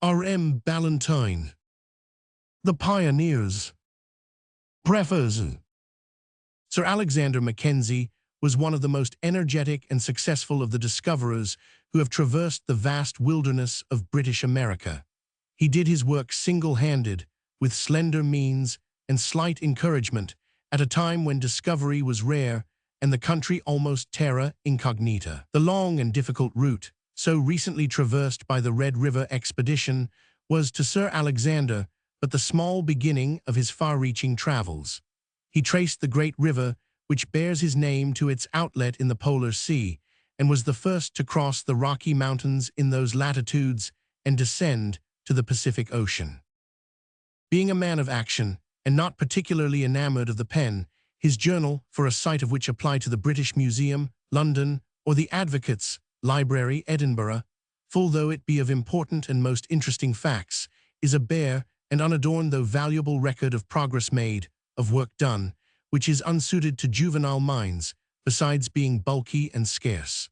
Ballantyne. The Pioneers. Preface. Sir Alexander Mackenzie was one of the most energetic and successful of the discoverers who have traversed the vast wilderness of British America. He did his work single-handed, with slender means and slight encouragement, at a time when discovery was rare and the country almost terra incognita. The long and difficult route, so recently traversed by the Red River expedition, was to Sir Alexander but the small beginning of his far-reaching travels. He traced the great river which bears his name to its outlet in the Polar Sea, and was the first to cross the Rocky Mountains in those latitudes and descend to the Pacific Ocean. Being a man of action, and not particularly enamored of the pen, his journal, for a sight of which applied to the British Museum, London, or the Advocates' Library, Edinburgh, full though it be of important and most interesting facts, is a bare and unadorned though valuable record of progress made, of work done, which is unsuited to juvenile minds, besides being bulky and scarce.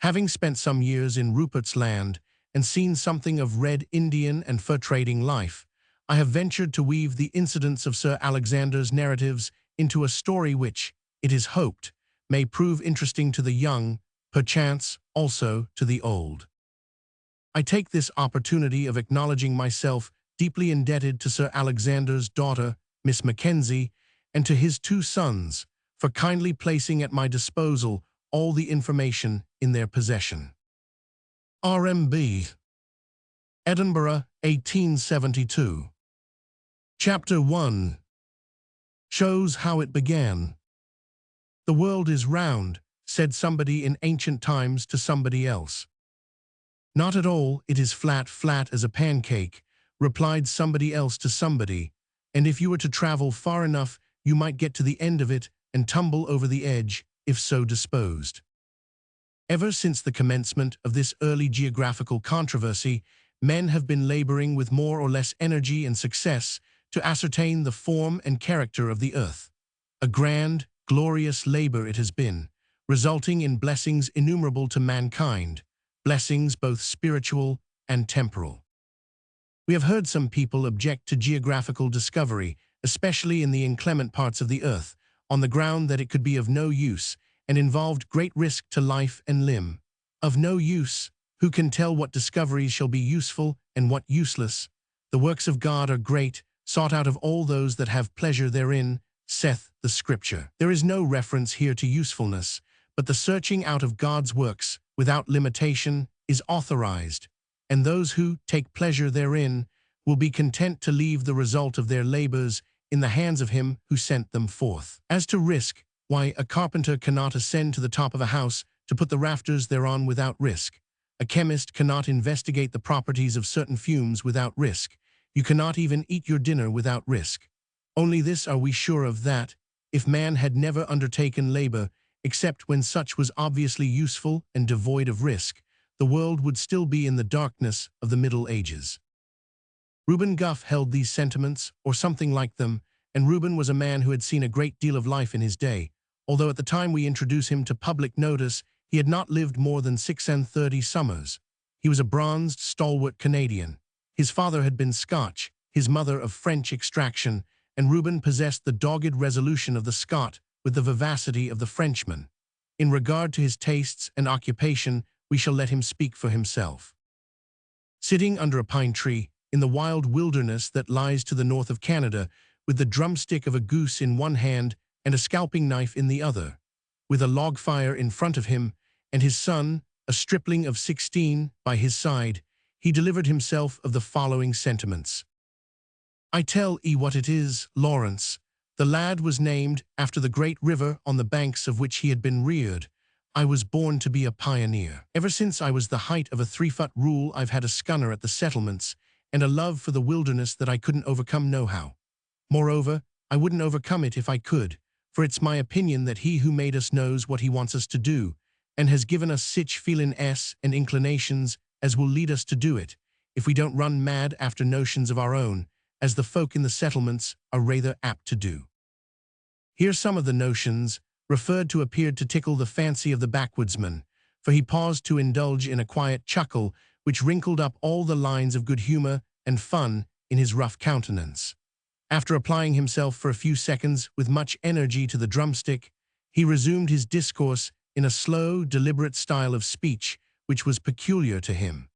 Having spent some years in Rupert's Land, and seen something of red Indian and fur trading life, I have ventured to weave the incidents of Sir Alexander's narratives into a story which, it is hoped, may prove interesting to the young, perchance also to the old. I take this opportunity of acknowledging myself deeply indebted to Sir Alexander's daughter, Miss Mackenzie, and to his two sons, for kindly placing at my disposal all the information in their possession. R.M.B. Edinburgh, 1872. Chapter 1 shows how it began. The world is round, said somebody in ancient times to somebody else. Not at all, it is flat as a pancake, replied somebody else to somebody, and if you were to travel far enough, you might get to the end of it and tumble over the edge, if so disposed. Ever since the commencement of this early geographical controversy, men have been laboring with more or less energy and success to ascertain the form and character of the earth. A grand, glorious labor it has been, resulting in blessings innumerable to mankind, blessings both spiritual and temporal. We have heard some people object to geographical discovery, especially in the inclement parts of the earth, on the ground that it could be of no use and involved great risk to life and limb. Of no use, who can tell what discoveries shall be useful and what useless? The works of God are great, sought out of all those that have pleasure therein, saith the Scripture. There is no reference here to usefulness, but the searching out of God's works, without limitation, is authorized, and those who take pleasure therein will be content to leave the result of their labors in the hands of him who sent them forth. As to risk, why, a carpenter cannot ascend to the top of a house to put the rafters thereon without risk. A chemist cannot investigate the properties of certain fumes without risk. You cannot even eat your dinner without risk. Only this are we sure of, that, if man had never undertaken labor, except when such was obviously useful and devoid of risk, the world would still be in the darkness of the Middle Ages. Reuben Gough held these sentiments, or something like them, and Reuben was a man who had seen a great deal of life in his day, although at the time we introduce him to public notice, he had not lived more than 36 summers. He was a bronzed, stalwart Canadian. His father had been Scotch, his mother of French extraction, and Reuben possessed the dogged resolution of the Scot with the vivacity of the Frenchman. In regard to his tastes and occupation, we shall let him speak for himself. Sitting under a pine tree, in the wild wilderness that lies to the north of Canada, with the drumstick of a goose in one hand and a scalping knife in the other, with a log fire in front of him, and his son, a stripling of 16, by his side, he delivered himself of the following sentiments. I tell 'ee what it is, Lawrence. The lad was named after the great river on the banks of which he had been reared. I was born to be a pioneer. Ever since I was the height of a 3-foot rule, I've had a scunner at the settlements, and a love for the wilderness that I couldn't overcome nohow. Moreover, I wouldn't overcome it if I could, for it's my opinion that he who made us knows what he wants us to do, and has given us sich feelings and inclinations as will lead us to do it, if we don't run mad after notions of our own, as the folk in the settlements are rather apt to do. Here some of the notions referred to appeared to tickle the fancy of the backwoodsman, for he paused to indulge in a quiet chuckle which wrinkled up all the lines of good humor and fun in his rough countenance. After applying himself for a few seconds with much energy to the drumstick, he resumed his discourse in a slow, deliberate style of speech which was peculiar to him.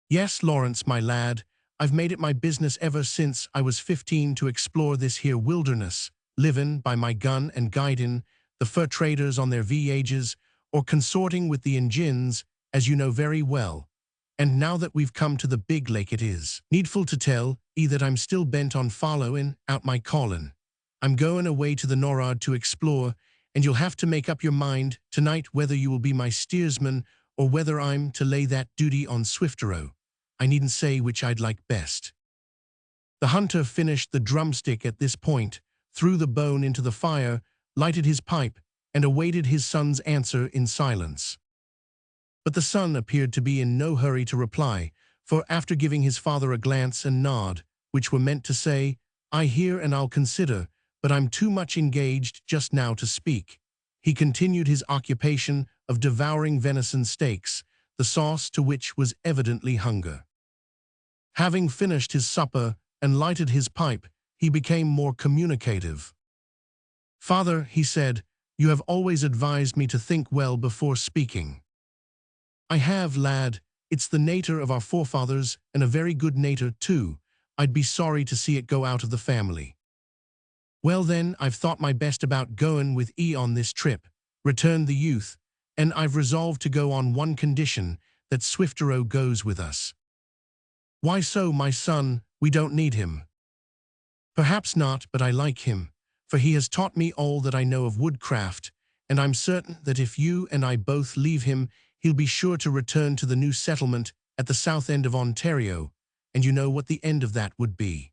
"Yes, Lawrence, my lad, I've made it my business ever since I was 15 to explore this here wilderness, livin' by my gun and guidin' the fur traders on their voyages, or consorting with the Injins, as you know very well. And now that we've come to the big lake, it is needful to tell that I'm still bent on followin' out my callin'. I'm goin' away to the Norad to explore, and you'll have to make up your mind tonight whether you will be my steersman or whether I'm to lay that duty on Swifterow. I needn't say which I'd like best." The hunter finished the drumstick at this point, threw the bone into the fire, lighted his pipe, and awaited his son's answer in silence. But the son appeared to be in no hurry to reply, for after giving his father a glance and nod, which were meant to say, "I hear and I'll consider, but I'm too much engaged just now to speak," he continued his occupation of devouring venison steaks, the sauce to which was evidently hunger. Having finished his supper and lighted his pipe, he became more communicative. "Father," he said, "you have always advised me to think well before speaking." "I have, lad. It's the natur of our forefathers, and a very good natur, too. I'd be sorry to see it go out of the family." "Well then, I've thought my best about goin' with on this trip," returned the youth, "and I've resolved to go on one condition, that Swifterow goes with us." "Why so, my son? We don't need him." "Perhaps not, but I like him, for he has taught me all that I know of woodcraft, and I'm certain that if you and I both leave him, he'll be sure to return to the new settlement at the south end of Ontario, and you know what the end of that would be."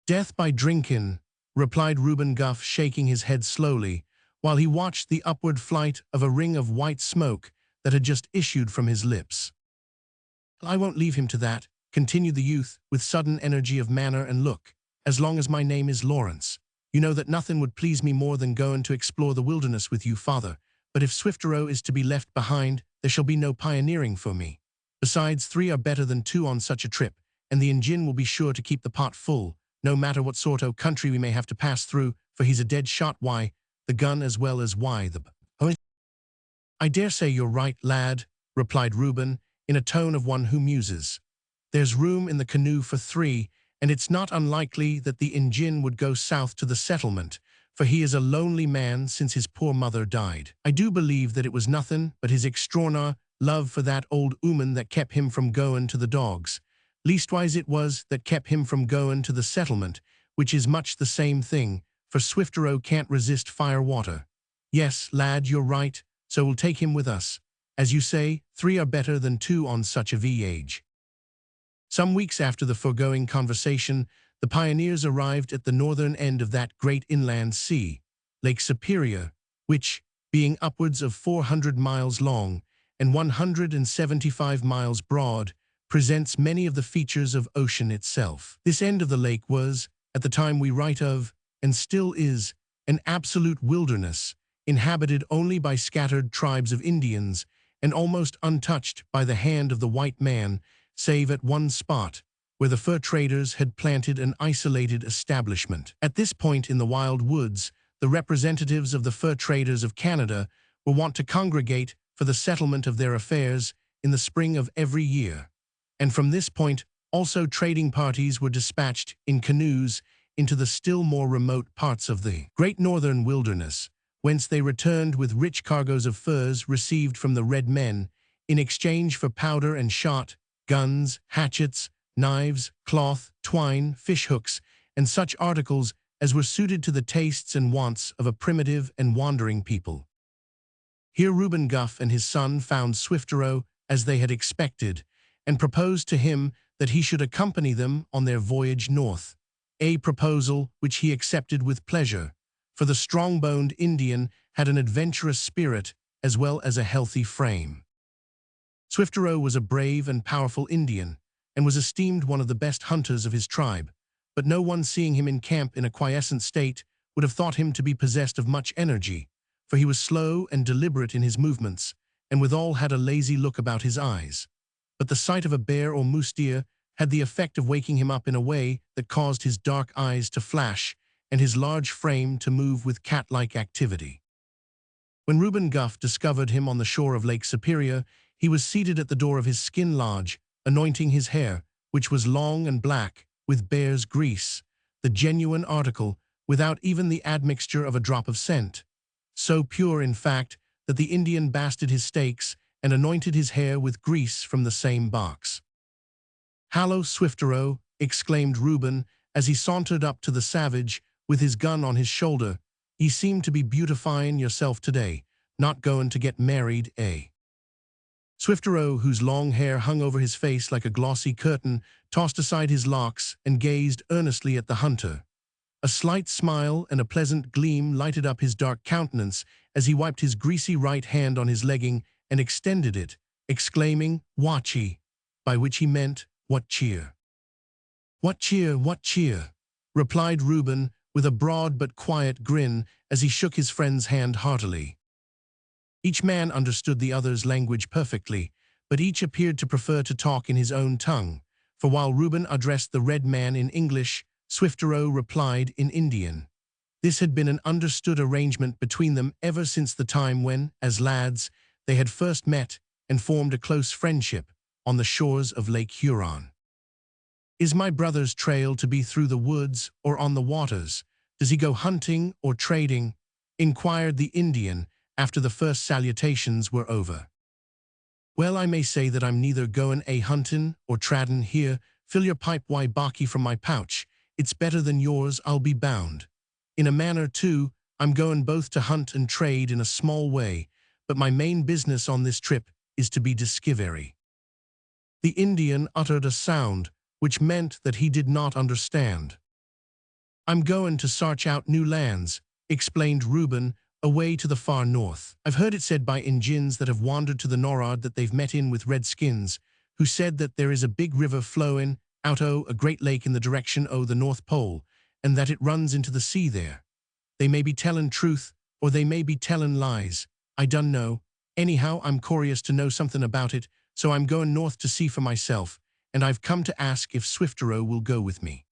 "Death by drinkin'," replied Reuben Guff, shaking his head slowly, while he watched the upward flight of a ring of white smoke that had just issued from his lips. "I won't leave him to that," continued the youth with sudden energy of manner and look, "as long as my name is Lawrence. You know that nothing would please me more than goin' to explore the wilderness with you, father, but if Swifterow is to be left behind, there shall be no pioneering for me. Besides, 3 are better than 2 on such a trip, and the Injin will be sure to keep the pot full, no matter what sort o' country we may have to pass through, for he's a dead shot, why, the gun as well as why the "I dare say you're right, lad," replied Reuben, in a tone of one who muses. "There's room in the canoe for 3, and it's not unlikely that the Injin would go south to the settlement, for he is a lonely man since his poor mother died. I do believe that it was nothing but his extraordinary love for that old 'ooman that kept him from goin' to the dogs. Leastwise it was that kept him from goin' to the settlement, which is much the same thing, for Swifterow can't resist fire water. Yes, lad, you're right, so we'll take him with us. As you say, 3 are better than 2 on such a voyage." Some weeks after the foregoing conversation, the pioneers arrived at the northern end of that great inland sea, Lake Superior, which, being upwards of 400 miles long and 175 miles broad, presents many of the features of ocean itself. This end of the lake was, at the time we write of, and still is, an absolute wilderness, inhabited only by scattered tribes of Indians, and almost untouched by the hand of the white man, save at one spot, where the fur traders had planted an isolated establishment. At this point in the wild woods, the representatives of the fur traders of Canada were wont to congregate for the settlement of their affairs in the spring of every year. And from this point, also trading parties were dispatched in canoes into the still more remote parts of the great northern wilderness, whence they returned with rich cargoes of furs received from the red men in exchange for powder and shot, guns, hatchets, knives, cloth, twine, fishhooks, and such articles as were suited to the tastes and wants of a primitive and wandering people. Here Reuben Guff and his son found Swifterow as they had expected, and proposed to him that he should accompany them on their voyage north, a proposal which he accepted with pleasure, for the strong-boned Indian had an adventurous spirit as well as a healthy frame. Swifterow was a brave and powerful Indian, and was esteemed one of the best hunters of his tribe, but no one seeing him in camp in a quiescent state would have thought him to be possessed of much energy, for he was slow and deliberate in his movements, and withal had a lazy look about his eyes. but the sight of a bear or moose deer had the effect of waking him up in a way that caused his dark eyes to flash and his large frame to move with cat-like activity. When Reuben Guff discovered him on the shore of Lake Superior, he was seated at the door of his skin lodge, anointing his hair, which was long and black, with bear's grease, the genuine article, without even the admixture of a drop of scent. So pure, in fact, that the Indian basted his steaks and anointed his hair with grease from the same box. "Hallo, Swiftero," exclaimed Reuben as he sauntered up to the savage with his gun on his shoulder. "Ye seem to be beautifying yourself today. Not going to get married, eh?" Swiftero, whose long hair hung over his face like a glossy curtain, tossed aside his locks and gazed earnestly at the hunter. A slight smile and a pleasant gleam lighted up his dark countenance as he wiped his greasy right hand on his legging and extended it, exclaiming, "Watchee," by which he meant, "What cheer?" "What cheer, what cheer?" replied Reuben with a broad but quiet grin as he shook his friend's hand heartily. Each man understood the other's language perfectly, but each appeared to prefer to talk in his own tongue, for while Reuben addressed the red man in English, Swiftero replied in Indian. This had been an understood arrangement between them ever since the time when, as lads, they had first met and formed a close friendship on the shores of Lake Huron. "Is my brother's trail to be through the woods or on the waters? Does he go hunting or trading?" inquired the Indian after the first salutations were over. "Well, I may say that I'm neither goin' huntin' or traddin' here. Fill your pipe, why baccy, from my pouch. It's better than yours, I'll be bound. In a manner, too, I'm goin' both to hunt and trade in a small way, but my main business on this trip is to be discovery." The Indian uttered a sound which meant that he did not understand. "I'm goin' to search out new lands," explained Reuben, "away to the far north. I've heard it said by Injuns that have wandered to the nor'ard that they've met in with redskins, who said that there is a big river flowing out o' a great lake in the direction o' the North Pole, and that it runs into the sea there. They may be tellin' truth, or they may be tellin' lies. I dun know. Anyhow, I'm curious to know something about it, so I'm goin' north to see for myself, and I've come to ask if Swiftero will go with me."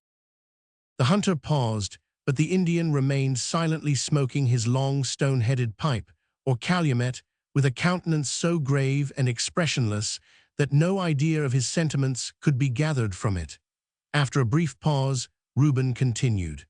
The hunter paused, but the Indian remained silently smoking his long stone-headed pipe, or calumet, with a countenance so grave and expressionless that no idea of his sentiments could be gathered from it. After a brief pause, Reuben continued.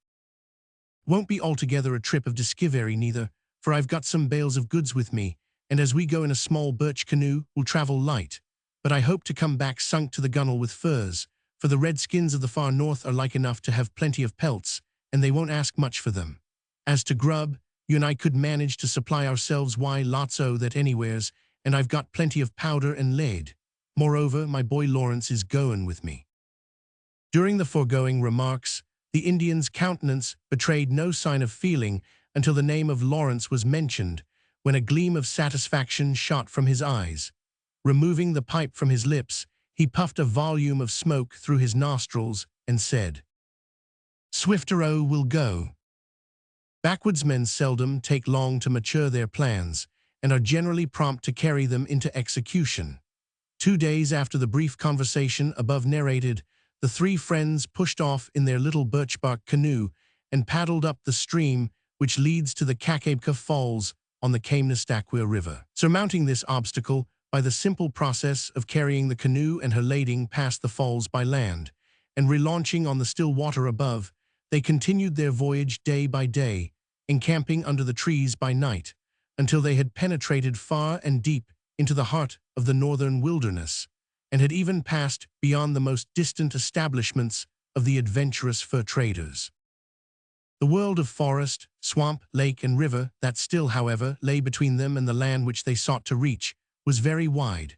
"Won't be altogether a trip of discovery neither, for I've got some bales of goods with me, and as we go in a small birch canoe, we'll travel light. But I hope to come back sunk to the gunwale with furs, for the redskins of the far north are like enough to have plenty of pelts, and they won't ask much for them. As to grub, you and I could manage to supply ourselves lots o' that anywheres, and I've got plenty of powder and lead. Moreover, my boy Lawrence is goin' with me." During the foregoing remarks, the Indian's countenance betrayed no sign of feeling until the name of Lawrence was mentioned, when a gleam of satisfaction shot from his eyes. Removing the pipe from his lips, he puffed a volume of smoke through his nostrils and said, "Swiftero will go." Backwoodsmen seldom take long to mature their plans, and are generally prompt to carry them into execution. 2 days after the brief conversation above narrated, the three friends pushed off in their little birch-bark canoe and paddled up the stream which leads to the Kakabka Falls on the Kaimnestaquia River. Surmounting this obstacle by the simple process of carrying the canoe and her lading past the falls by land, and relaunching on the still water above, they continued their voyage day by day, encamping under the trees by night, until they had penetrated far and deep into the heart of the northern wilderness, and had even passed beyond the most distant establishments of the adventurous fur traders. The world of forest, swamp, lake, and river that still, however, lay between them and the land which they sought to reach was very wide.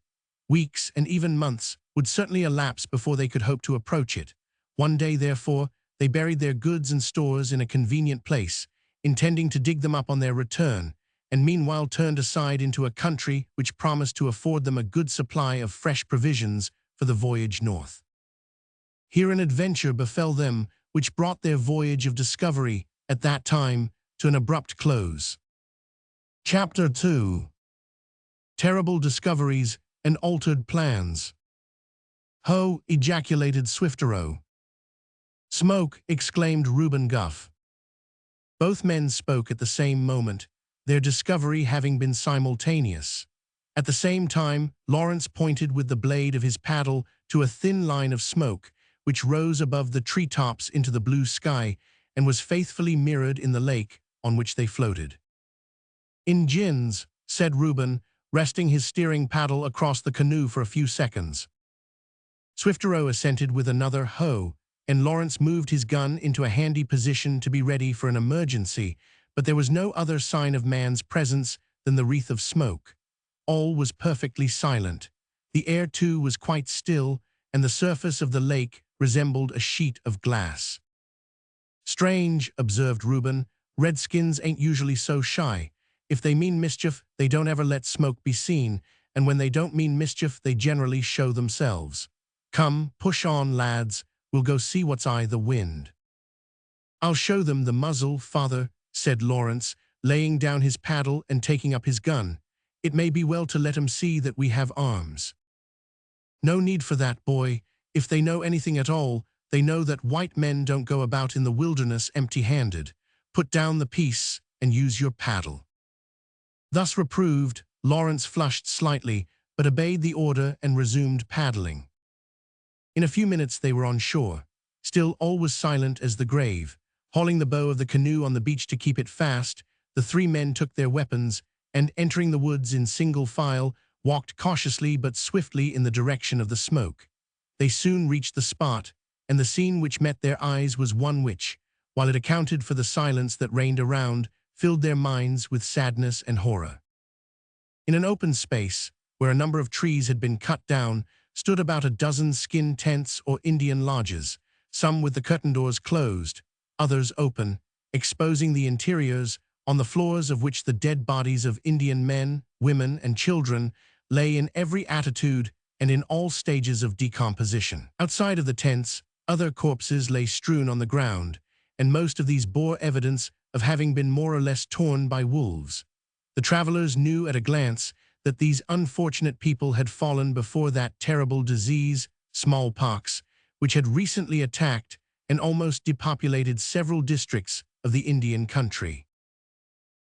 Weeks and even months would certainly elapse before they could hope to approach it. One day, therefore, they buried their goods and stores in a convenient place, intending to dig them up on their return, and meanwhile turned aside into a country which promised to afford them a good supply of fresh provisions for the voyage north. Here an adventure befell them which brought their voyage of discovery, at that time, to an abrupt close. Chapter 2. Terrible Discoveries and Altered Plans. Ho! Ejaculated Swiftero. Smoke! Exclaimed Reuben Guff. Both men spoke at the same moment, their discovery having been simultaneous. At the same time, Lawrence pointed with the blade of his paddle to a thin line of smoke, which rose above the treetops into the blue sky and was faithfully mirrored in the lake on which they floated. "Ingens," said Reuben, resting his steering paddle across the canoe for a few seconds. Swiftero assented with another "ho," and Lawrence moved his gun into a handy position to be ready for an emergency, but there was no other sign of man's presence than the wreath of smoke. All was perfectly silent. The air, too, was quite still, and the surface of the lake resembled a sheet of glass. "Strange," observed Reuben. "Redskins ain't usually so shy. If they mean mischief, they don't ever let smoke be seen, and when they don't mean mischief, they generally show themselves. Come, push on, lads. We'll go see what's i' the wind." "I'll show them the muzzle, father," said Lawrence, laying down his paddle and taking up his gun. "It may be well to let 'em see that we have arms." "No need for that, boy. If they know anything at all, they know that white men don't go about in the wilderness empty-handed. Put down the piece and use your paddle." Thus reproved, Lawrence flushed slightly, but obeyed the order and resumed paddling. In a few minutes they were on shore. Still all was silent as the grave. Hauling the bow of the canoe on the beach to keep it fast, the three men took their weapons and, entering the woods in single file, walked cautiously but swiftly in the direction of the smoke. They soon reached the spot, and the scene which met their eyes was one which, while it accounted for the silence that reigned around, filled their minds with sadness and horror. In an open space, where a number of trees had been cut down, stood about a dozen skin tents or Indian lodges, some with the curtain doors closed, others open, exposing the interiors, on the floors of which the dead bodies of Indian men, women, and children lay in every attitude and in all stages of decomposition. Outside of the tents, other corpses lay strewn on the ground, and most of these bore evidence of having been more or less torn by wolves. The travelers knew at a glance that these unfortunate people had fallen before that terrible disease, smallpox, which had recently attacked and almost depopulated several districts of the Indian country.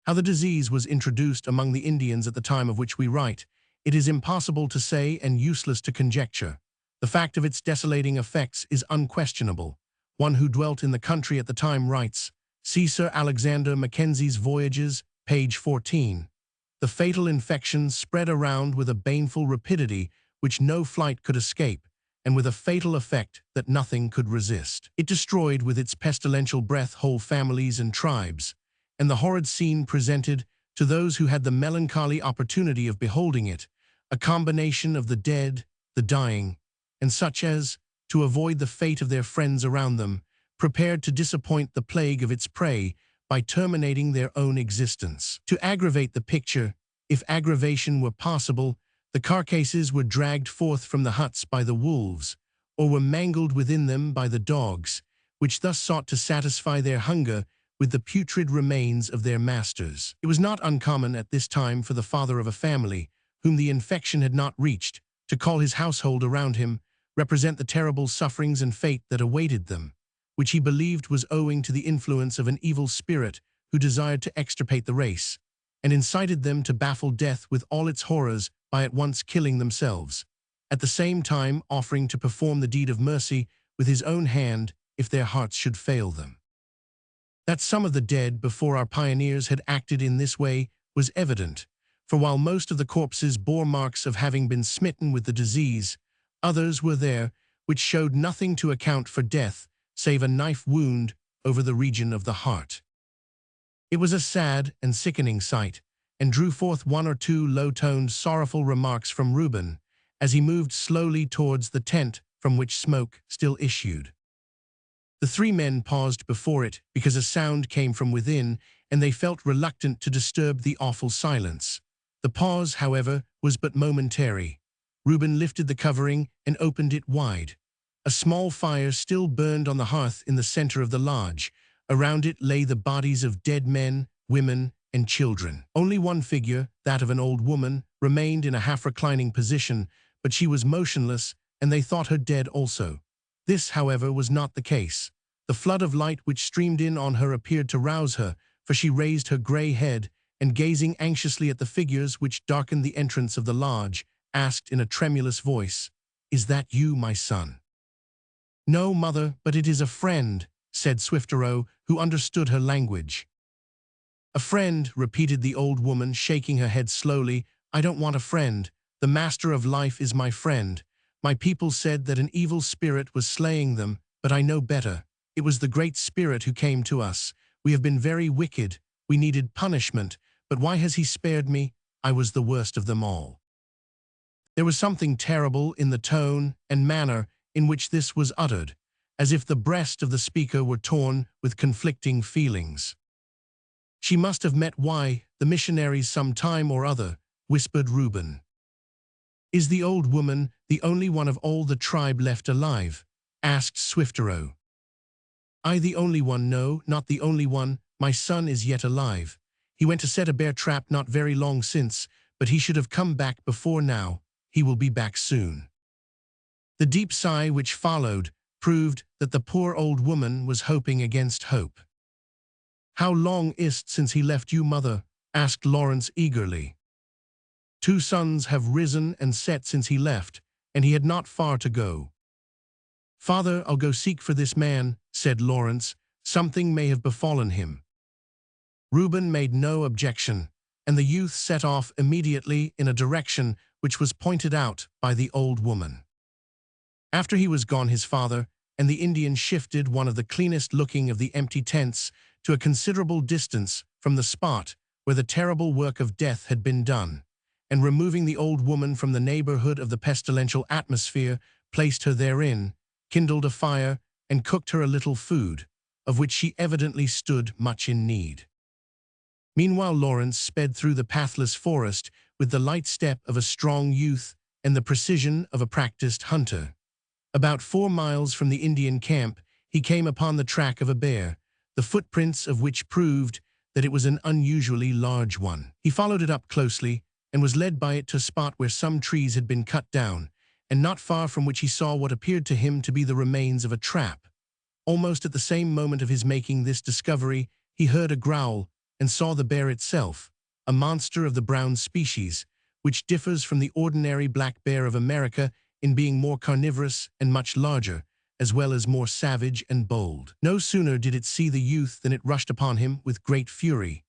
How the disease was introduced among the Indians at the time of which we write, it is impossible to say and useless to conjecture. The fact of its desolating effects is unquestionable. One who dwelt in the country at the time writes, see Sir Alexander Mackenzie's Voyages, page 14. The fatal infection spread around with a baneful rapidity which no flight could escape, and with a fatal effect that nothing could resist. It destroyed with its pestilential breath whole families and tribes, and the horrid scene presented, to those who had the melancholy opportunity of beholding it, a combination of the dead, the dying, and such as, to avoid the fate of their friends around them, prepared to disappoint the plague of its prey by terminating their own existence. To aggravate the picture, if aggravation were possible, the carcasses were dragged forth from the huts by the wolves, or were mangled within them by the dogs, which thus sought to satisfy their hunger with the putrid remains of their masters. It was not uncommon at this time for the father of a family, whom the infection had not reached, to call his household around him, represent the terrible sufferings and fate that awaited them, which he believed was owing to the influence of an evil spirit who desired to extirpate the race, and incited them to baffle death with all its horrors by at once killing themselves, at the same time offering to perform the deed of mercy with his own hand if their hearts should fail them. That some of the dead before our pioneers had acted in this way was evident, for while most of the corpses bore marks of having been smitten with the disease, others were there which showed nothing to account for death save a knife wound over the region of the heart. It was a sad and sickening sight, and drew forth one or two low-toned, sorrowful remarks from Reuben as he moved slowly towards the tent from which smoke still issued. The three men paused before it because a sound came from within, and they felt reluctant to disturb the awful silence. The pause, however, was but momentary. Reuben lifted the covering and opened it wide. A small fire still burned on the hearth in the center of the lodge. Around it lay the bodies of dead men, women, and children. Only one figure, that of an old woman, remained in a half-reclining position, but she was motionless and they thought her dead also. This, however, was not the case. The flood of light which streamed in on her appeared to rouse her, for she raised her grey head, and gazing anxiously at the figures which darkened the entrance of the lodge, asked in a tremulous voice, "Is that you, my son?" "No, mother, but it is a friend," said Swifterow, who understood her language. "A friend," repeated the old woman, shaking her head slowly. "I don't want a friend. The master of life is my friend. My people said that an evil spirit was slaying them, but I know better. It was the Great Spirit who came to us. We have been very wicked. We needed punishment, but why has he spared me? I was the worst of them all." There was something terrible in the tone and manner in which this was uttered, as if the breast of the speaker were torn with conflicting feelings. "She must have met the missionaries some time or other," whispered Reuben. "Is the old woman the only one of all the tribe left alive?" asked Swifterow. "I the only one? No, not the only one. My son is yet alive. He went to set a bear trap not very long since, but he should have come back before now. He will be back soon." The deep sigh which followed proved that the poor old woman was hoping against hope. "How long is't since he left you, mother?" asked Lawrence eagerly. "2 suns have risen and set since he left, and he had not far to go." "Father, I'll go seek for this man," said Lawrence. "Something may have befallen him." Reuben made no objection, and the youth set off immediately in a direction which was pointed out by the old woman. After he was gone, his father and the Indian shifted one of the cleanest-looking of the empty tents to a considerable distance from the spot where the terrible work of death had been done, and removing the old woman from the neighborhood of the pestilential atmosphere, placed her therein, kindled a fire, and cooked her a little food, of which she evidently stood much in need. Meanwhile Lawrence sped through the pathless forest with the light step of a strong youth and the precision of a practiced hunter. About 4 miles from the Indian camp, he came upon the track of a bear, the footprints of which proved that it was an unusually large one. He followed it up closely, and was led by it to a spot where some trees had been cut down, and not far from which he saw what appeared to him to be the remains of a trap. Almost at the same moment of his making this discovery, he heard a growl, and saw the bear itself, a monster of the brown species, which differs from the ordinary black bear of America in being more carnivorous and much larger, as well as more savage and bold. No sooner did it see the youth than it rushed upon him with great fury.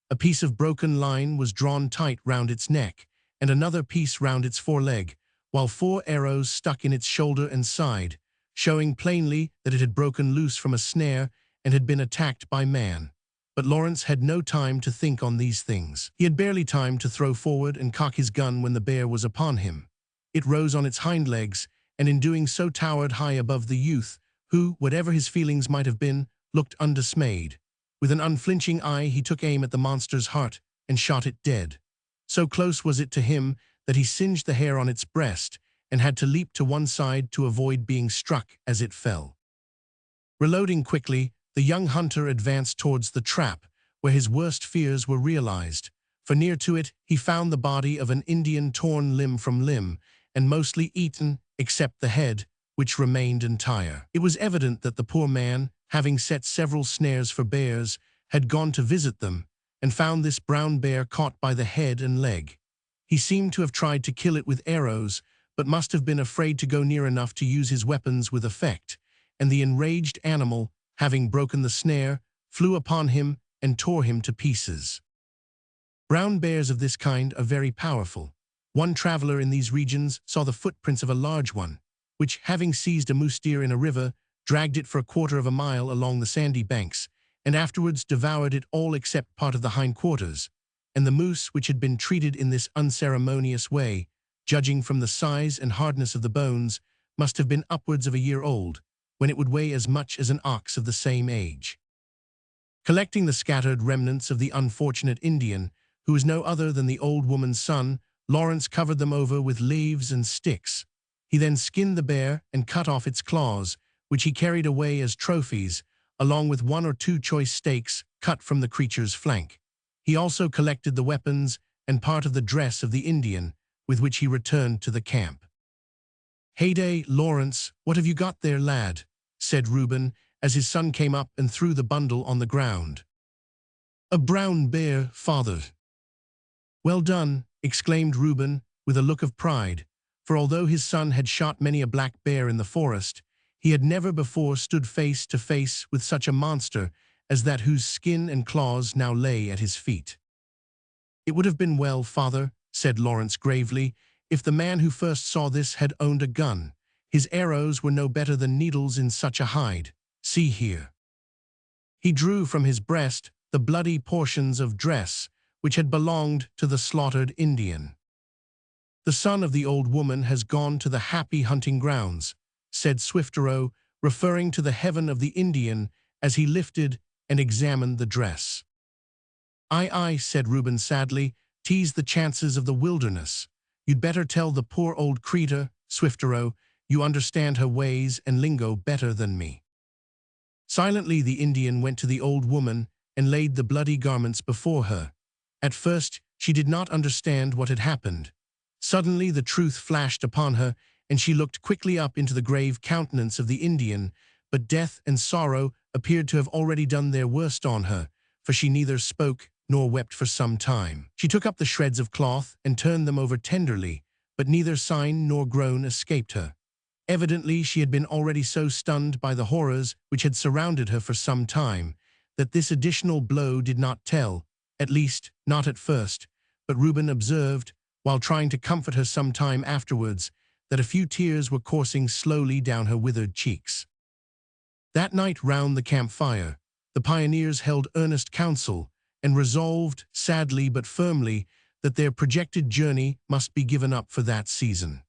A piece of broken line was drawn tight round its neck, and another piece round its foreleg, while 4 arrows stuck in its shoulder and side, showing plainly that it had broken loose from a snare and had been attacked by man. But Lawrence had no time to think on these things. He had barely time to throw forward and cock his gun when the bear was upon him. It rose on its hind legs, and in doing so towered high above the youth, who, whatever his feelings might have been, looked undismayed. With an unflinching eye he took aim at the monster's heart and shot it dead. So close was it to him that he singed the hair on its breast and had to leap to one side to avoid being struck as it fell. Reloading quickly, the young hunter advanced towards the trap, where his worst fears were realized, for near to it he found the body of an Indian torn limb from limb, and mostly eaten, except the head, which remained entire. It was evident that the poor man, having set several snares for bears, had gone to visit them, and found this brown bear caught by the head and leg. He seemed to have tried to kill it with arrows, but must have been afraid to go near enough to use his weapons with effect, and the enraged animal, having broken the snare, flew upon him and tore him to pieces. Brown bears of this kind are very powerful. One traveler in these regions saw the footprints of a large one, which, having seized a moose deer in a river, dragged it for 1/4 of a mile along the sandy banks, and afterwards devoured it all except part of the hindquarters. And the moose, which had been treated in this unceremonious way, judging from the size and hardness of the bones, must have been upwards of a year old, when it would weigh as much as an ox of the same age. Collecting the scattered remnants of the unfortunate Indian, who was no other than the old woman's son, Lawrence covered them over with leaves and sticks. He then skinned the bear and cut off its claws, which he carried away as trophies, along with 1 or 2 choice steaks cut from the creature's flank. He also collected the weapons and part of the dress of the Indian, with which he returned to the camp. "Heyday, Lawrence, what have you got there, lad?" said Reuben, as his son came up and threw the bundle on the ground. "A brown bear, father." "Well done," exclaimed Reuben, with a look of pride, for although his son had shot many a black bear in the forest, he had never before stood face to face with such a monster as that whose skin and claws now lay at his feet. "It would have been well, father," said Lawrence gravely, "if the man who first saw this had owned a gun. His arrows were no better than needles in such a hide. See here." He drew from his breast the bloody portions of dress which had belonged to the slaughtered Indian. "The son of the old woman has gone to the happy hunting grounds," said Swifterow, referring to the heaven of the Indian as he lifted and examined the dress. "Aye, said Reuben sadly, "'tis the chances of the wilderness. You'd better tell the poor old creetur, Swifterow, you understand her ways and lingo better than me." Silently the Indian went to the old woman and laid the bloody garments before her. At first she did not understand what had happened. Suddenly the truth flashed upon her, and she looked quickly up into the grave countenance of the Indian, but death and sorrow appeared to have already done their worst on her, for she neither spoke nor wept for some time. She took up the shreds of cloth and turned them over tenderly, but neither sign nor groan escaped her. Evidently she had been already so stunned by the horrors which had surrounded her for some time, that this additional blow did not tell, at least not at first, but Reuben observed, while trying to comfort her some time afterwards, that a few tears were coursing slowly down her withered cheeks. That night round the campfire, the pioneers held earnest counsel, and resolved, sadly but firmly, that their projected journey must be given up for that season.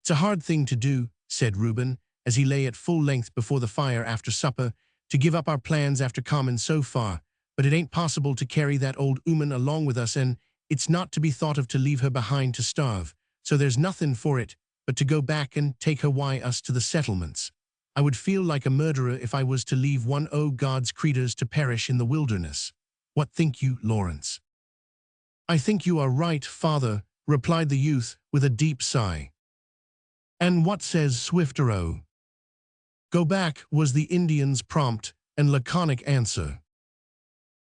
"It's a hard thing to do," said Reuben, as he lay at full length before the fire after supper, "to give up our plans after coming so far, but it ain't possible to carry that old 'ooman along with us, and it's not to be thought of to leave her behind to starve, so there's nothing for it but to go back and take her wi' us to the settlements. I would feel like a murderer if I was to leave one o' God's creatures to perish in the wilderness. What think you, Lawrence?" "I think you are right, father," replied the youth with a deep sigh. "And what says Swifterow?" "Go back," was the Indian's prompt and laconic answer.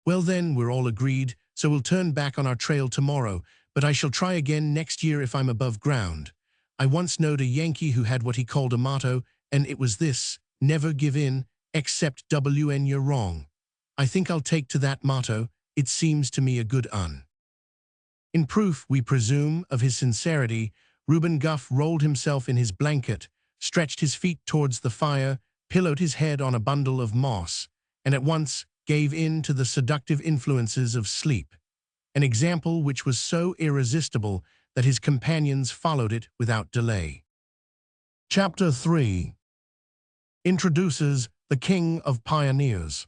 "Well then, we're all agreed, so we'll turn back on our trail tomorrow, but I shall try again next year if I'm above ground. I once knowed a Yankee who had what he called a motto, and it was this: never give in, except when you're wrong. I think I'll take to that motto. It seems to me a good un." In proof, we presume, of his sincerity, Reuben Guff rolled himself in his blanket, stretched his feet towards the fire, pillowed his head on a bundle of moss, and at once gave in to the seductive influences of sleep, an example which was so irresistible that his companions followed it without delay. Chapter 3 introduces the King of Pioneers.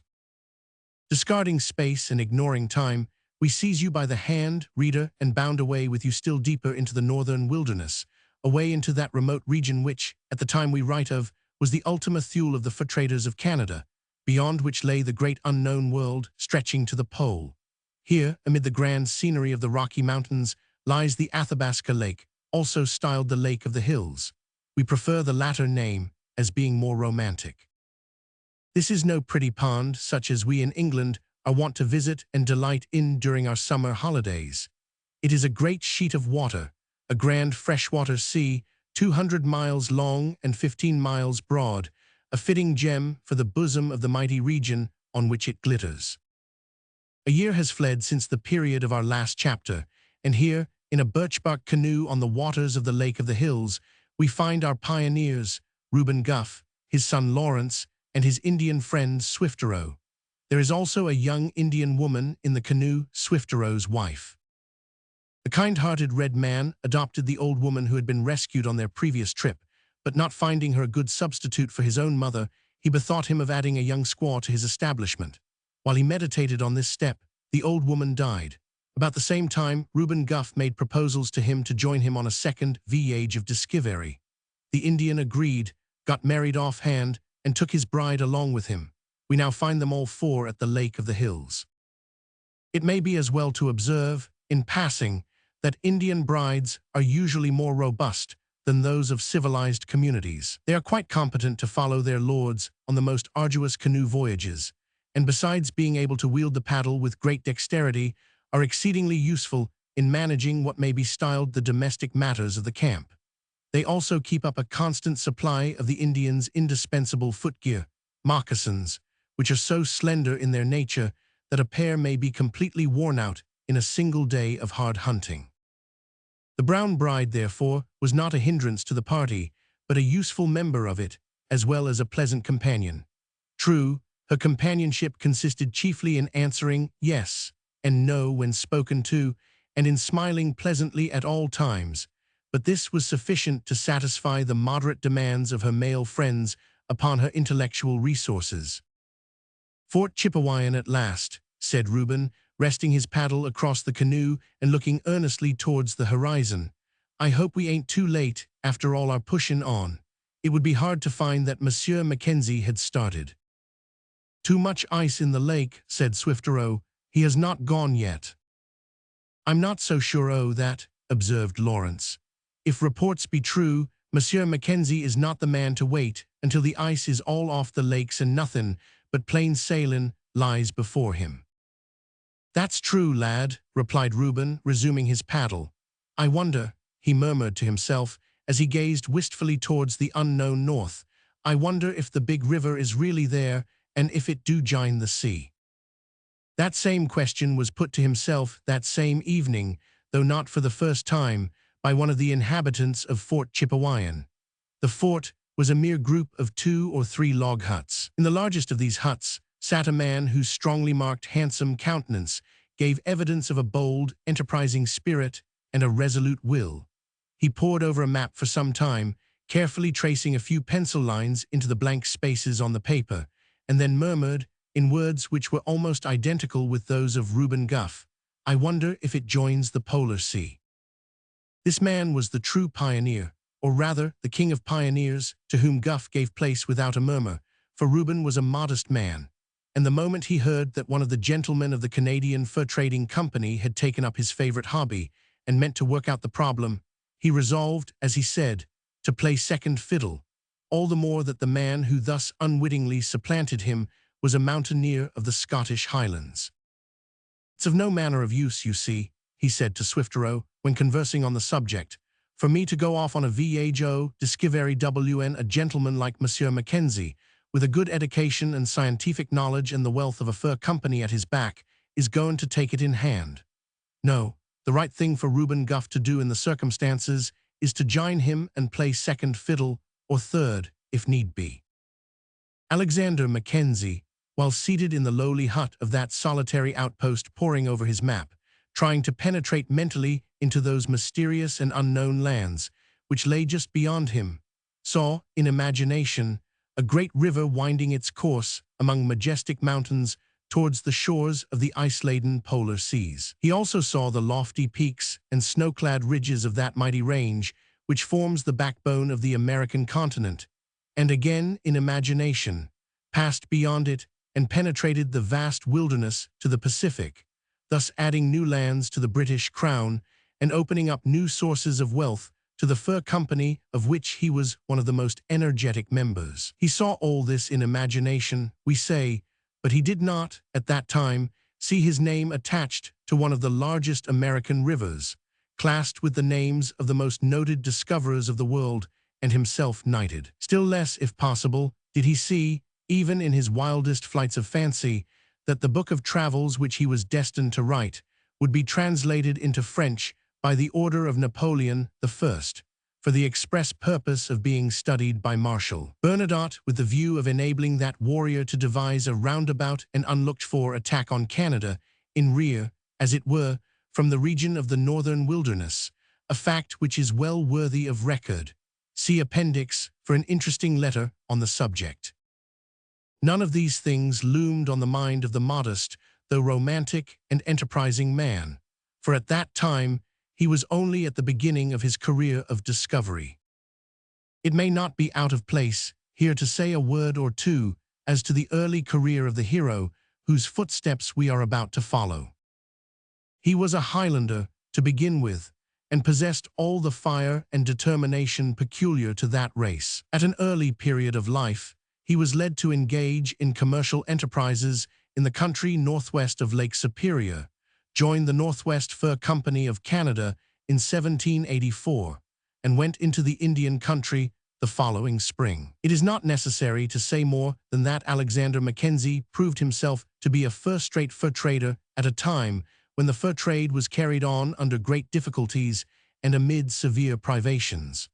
Discarding space and ignoring time, we seize you by the hand, reader, and bound away with you still deeper into the northern wilderness, away into that remote region which, at the time we write of, was the ultima thule of the fur traders of Canada, beyond which lay the great unknown world stretching to the pole. Here, amid the grand scenery of the Rocky Mountains, lies the Athabasca Lake, also styled the Lake of the Hills. We prefer the latter name, as being more romantic. This is no pretty pond, such as we in England are wont to visit and delight in during our summer holidays. It is a great sheet of water, a grand freshwater sea, 200 miles long and 15 miles broad, a fitting gem for the bosom of the mighty region on which it glitters. A year has fled since the period of our last chapter, and here, in a birchbark canoe on the waters of the Lake of the Hills, we find our pioneers, Reuben Guff, his son Lawrence, and his Indian friend Swifterow. There is also a young Indian woman in the canoe, Swifterow's wife. The kind-hearted red man adopted the old woman who had been rescued on their previous trip, but not finding her a good substitute for his own mother, he bethought him of adding a young squaw to his establishment. While he meditated on this step, the old woman died. About the same time, Reuben Guff made proposals to him to join him on a second voyage of discovery. The Indian agreed, got married offhand, and took his bride along with him. We now find them all four at the Lake of the Hills. It may be as well to observe, in passing, that Indian brides are usually more robust, than those of civilized communities. They are quite competent to follow their lords on the most arduous canoe voyages, and besides being able to wield the paddle with great dexterity, are exceedingly useful in managing what may be styled the domestic matters of the camp. They also keep up a constant supply of the Indians' indispensable footgear, moccasins, which are so slender in their nature that a pair may be completely worn out in a single day of hard hunting. The brown bride, therefore, was not a hindrance to the party, but a useful member of it, as well as a pleasant companion. True, her companionship consisted chiefly in answering yes and no when spoken to, and in smiling pleasantly at all times, but this was sufficient to satisfy the moderate demands of her male friends upon her intellectual resources. "Fort Chipewyan at last," said Reuben, resting his paddle across the canoe and looking earnestly towards the horizon. "I hope we ain't too late after all our pushing on. It would be hard to find that Monsieur Mackenzie had started." "Too much ice in the lake," said Swifterow. "He has not gone yet." "I'm not so sure o' that," observed Lawrence. "If reports be true, Monsieur Mackenzie is not the man to wait until the ice is all off the lakes and nothing but plain sailing lies before him." "That's true, lad," replied Reuben, resuming his paddle. "I wonder," he murmured to himself as he gazed wistfully towards the unknown north, "I wonder if the big river is really there and if it do join the sea." That same question was put to himself that same evening, though not for the first time, by one of the inhabitants of Fort Chipewyan. The fort was a mere group of 2 or 3 log huts. In the largest of these huts sat a man whose strongly marked, handsome countenance gave evidence of a bold, enterprising spirit and a resolute will. He pored over a map for some time, carefully tracing a few pencil lines into the blank spaces on the paper, and then murmured, in words which were almost identical with those of Reuben Gough, "I wonder if it joins the polar sea." This man was the true pioneer, or rather the king of pioneers, to whom Gough gave place without a murmur, for Reuben was a modest man, and the moment he heard that one of the gentlemen of the Canadian Fur Trading Company had taken up his favorite hobby and meant to work out the problem, he resolved, as he said, to play second fiddle, all the more that the man who thus unwittingly supplanted him was a mountaineer of the Scottish Highlands. "It's of no manner of use, you see," he said to Swifterow when conversing on the subject, "for me to go off on a voyage discovery wn a gentleman like Monsieur Mackenzie, with a good education and scientific knowledge and the wealth of a fur company at his back, is going to take it in hand. No, the right thing for Reuben Gough to do in the circumstances is to join him and play second fiddle, or third, if need be." Alexander Mackenzie, while seated in the lowly hut of that solitary outpost poring over his map, trying to penetrate mentally into those mysterious and unknown lands which lay just beyond him, saw, in imagination, a great river winding its course among majestic mountains towards the shores of the ice-laden polar seas. He also saw the lofty peaks and snow-clad ridges of that mighty range which forms the backbone of the American continent, and again, in imagination, passed beyond it and penetrated the vast wilderness to the Pacific, thus adding new lands to the British Crown and opening up new sources of wealth to the fur company of which he was one of the most energetic members. He saw all this in imagination, we say, but he did not, at that time, see his name attached to one of the largest American rivers, classed with the names of the most noted discoverers of the world, and himself knighted. Still less, if possible, did he see, even in his wildest flights of fancy, that the book of travels which he was destined to write would be translated into French by the order of Napoleon I, for the express purpose of being studied by Marshal Bernadotte with the view of enabling that warrior to devise a roundabout and unlooked-for attack on Canada, in rear, as it were, from the region of the northern wilderness, a fact which is well worthy of record. See Appendix for an interesting letter on the subject. None of these things loomed on the mind of the modest, though romantic and enterprising man, for at that time he was only at the beginning of his career of discovery. It may not be out of place here to say a word or two as to the early career of the hero whose footsteps we are about to follow. He was a Highlander to begin with, and possessed all the fire and determination peculiar to that race. At an early period of life, he was led to engage in commercial enterprises in the country northwest of Lake Superior, joined the Northwest Fur Company of Canada in 1784, and went into the Indian country the following spring. It is not necessary to say more than that Alexander Mackenzie proved himself to be a first-rate fur trader at a time when the fur trade was carried on under great difficulties and amid severe privations.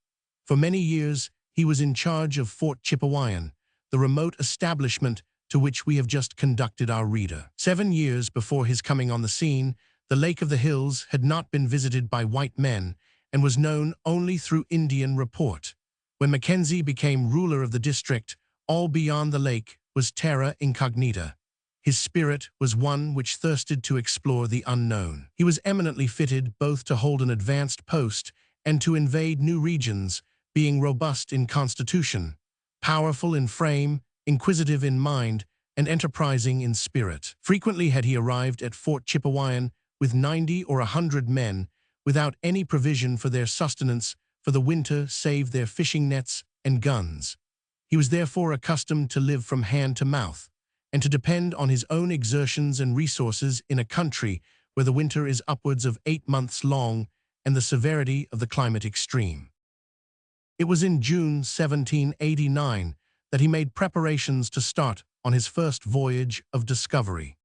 For many years, he was in charge of Fort Chipewyan, the remote establishment to which we have just conducted our reader. 7 years before his coming on the scene, the Lake of the Hills had not been visited by white men and was known only through Indian report. When Mackenzie became ruler of the district, all beyond the lake was terra incognita. His spirit was one which thirsted to explore the unknown. He was eminently fitted both to hold an advanced post and to invade new regions, being robust in constitution, powerful in frame, inquisitive in mind, and enterprising in spirit. Frequently had he arrived at Fort Chipewyan with 90 or 100 men, without any provision for their sustenance for the winter save their fishing nets and guns. He was therefore accustomed to live from hand to mouth, and to depend on his own exertions and resources in a country where the winter is upwards of 8 months long and the severity of the climate extreme. It was in June 1789 that he made preparations to start on his first voyage of discovery.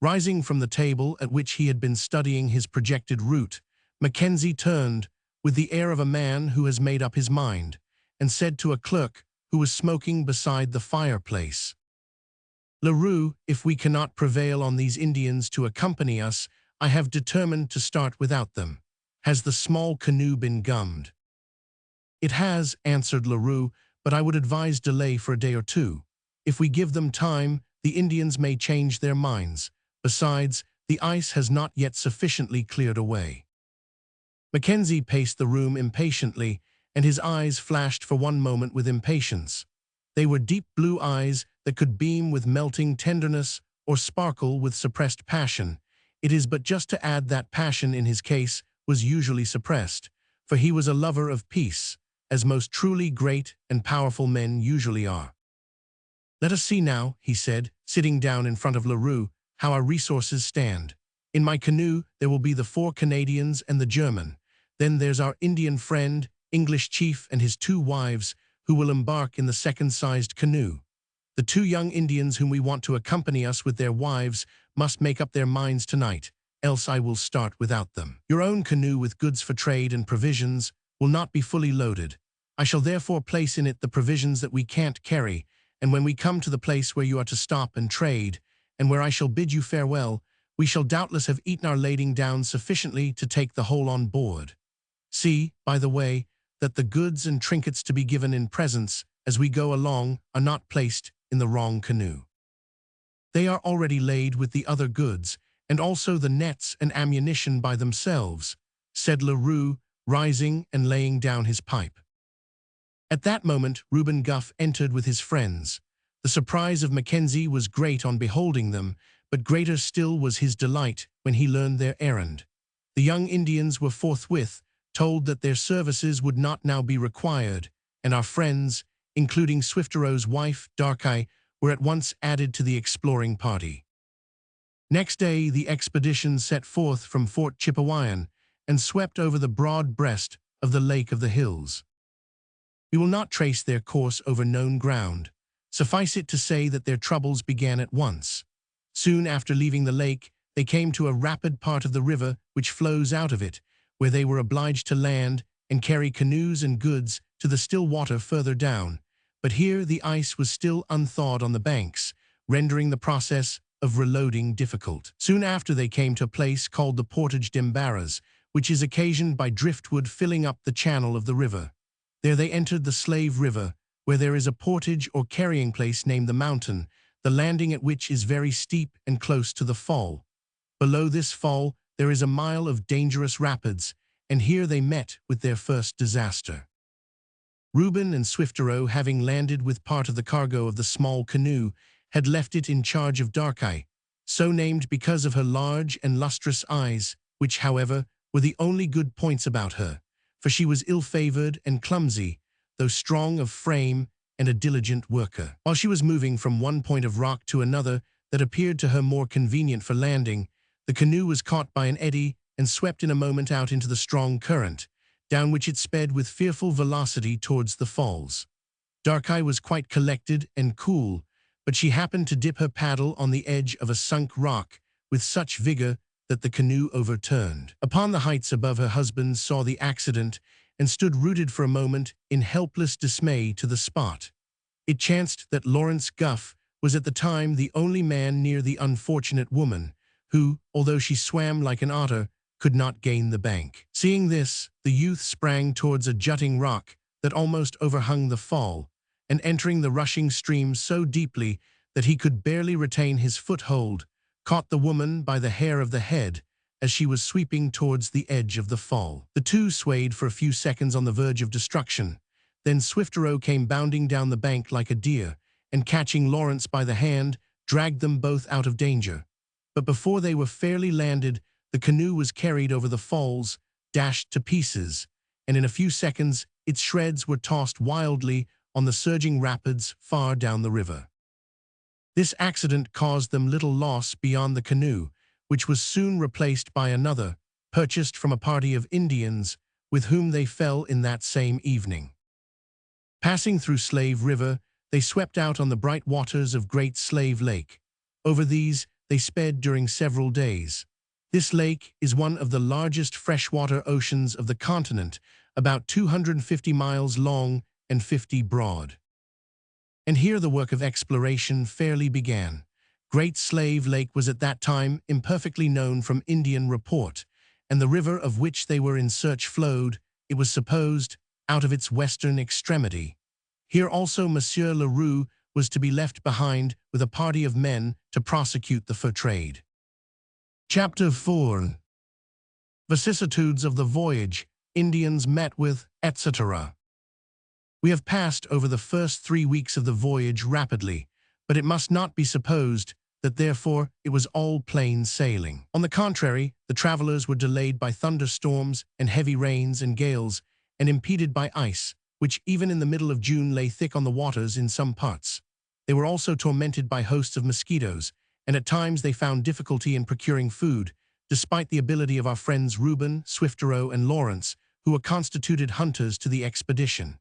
Rising from the table at which he had been studying his projected route, Mackenzie turned, with the air of a man who has made up his mind, and said to a clerk who was smoking beside the fireplace, "Leroux, if we cannot prevail on these Indians to accompany us, I have determined to start without them. Has the small canoe been gummed?" "It has," answered Leroux, "but I would advise delay for a day or two. If we give them time, the Indians may change their minds. Besides, the ice has not yet sufficiently cleared away." Mackenzie paced the room impatiently, and his eyes flashed for one moment with impatience. They were deep blue eyes that could beam with melting tenderness or sparkle with suppressed passion. It is but just to add that passion in his case was usually suppressed, for he was a lover of peace, as most truly great and powerful men usually are. "Let us see now," he said, sitting down in front of Leroux, "how our resources stand. In my canoe there will be the 4 Canadians and the German. Then there's our Indian friend, English chief, and his 2 wives, who will embark in the second-sized canoe. The 2 young Indians whom we want to accompany us with their wives must make up their minds tonight, else I will start without them. Your own canoe with goods for trade and provisions will not be fully loaded. I shall therefore place in it the provisions that we can't carry, and when we come to the place where you are to stop and trade, and where I shall bid you farewell, we shall doubtless have eaten our lading down sufficiently to take the whole on board. See, by the way, that the goods and trinkets to be given in presents as we go along are not placed in the wrong canoe. They are already laid with the other goods, and also the nets and ammunition by themselves," said Leroux, rising and laying down his pipe. At that moment Reuben Gough entered with his friends. The surprise of Mackenzie was great on beholding them, but greater still was his delight when he learned their errand. The young Indians were forthwith told that their services would not now be required, and our friends, including Swiftero's wife, Darkeye, were at once added to the exploring party. Next day the expedition set forth from Fort Chipewyan and swept over the broad breast of the Lake of the Hills. We will not trace their course over known ground. Suffice it to say that their troubles began at once. Soon after leaving the lake, they came to a rapid part of the river which flows out of it, where they were obliged to land and carry canoes and goods to the still water further down. But here the ice was still unthawed on the banks, rendering the process of reloading difficult. Soon after they came to a place called the Portage d'Embarras, which is occasioned by driftwood filling up the channel of the river. There they entered the Slave River, where there is a portage or carrying place named the Mountain, the landing at which is very steep and close to the fall. Below this fall there is a mile of dangerous rapids, and here they met with their first disaster. Reuben and Swiftero, having landed with part of the cargo of the small canoe, had left it in charge of Darkeye, so named because of her large and lustrous eyes, which, however, were the only good points about her, for she was ill-favored and clumsy, though strong of frame and a diligent worker. While she was moving from one point of rock to another that appeared to her more convenient for landing, the canoe was caught by an eddy and swept in a moment out into the strong current, down which it sped with fearful velocity towards the falls. Darkeye was quite collected and cool, but she happened to dip her paddle on the edge of a sunk rock with such vigor that the canoe overturned. Upon the heights above, her husband saw the accident and stood rooted for a moment in helpless dismay to the spot. It chanced that Lawrence Guff was at the time the only man near the unfortunate woman, who, although she swam like an otter, could not gain the bank. Seeing this, the youth sprang towards a jutting rock that almost overhung the fall, and entering the rushing stream so deeply that he could barely retain his foothold, caught the woman by the hair of the head as she was sweeping towards the edge of the fall. The two swayed for a few seconds on the verge of destruction. Then Swifterow came bounding down the bank like a deer, and catching Lawrence by the hand, dragged them both out of danger. But before they were fairly landed, the canoe was carried over the falls, dashed to pieces, and in a few seconds its shreds were tossed wildly on the surging rapids far down the river. This accident caused them little loss beyond the canoe, which was soon replaced by another, purchased from a party of Indians, with whom they fell in that same evening. Passing through Slave River, they swept out on the bright waters of Great Slave Lake. Over these they sped during several days. This lake is one of the largest freshwater oceans of the continent, about 250 miles long and 50 broad. And here the work of exploration fairly began. Great Slave Lake was at that time imperfectly known from Indian report, and the river of which they were in search flowed, it was supposed, out of its western extremity. Here also Monsieur Leroux was to be left behind with a party of men to prosecute the fur trade. Chapter 4. Vicissitudes of the voyage, Indians met with, etc. We have passed over the first 3 weeks of the voyage rapidly, but it must not be supposed that therefore it was all plain sailing. On the contrary, the travelers were delayed by thunderstorms and heavy rains and gales, and impeded by ice, which even in the middle of June lay thick on the waters in some parts. They were also tormented by hosts of mosquitoes, and at times they found difficulty in procuring food, despite the ability of our friends Reuben, Swifterow, and Lawrence, who were constituted hunters to the expedition.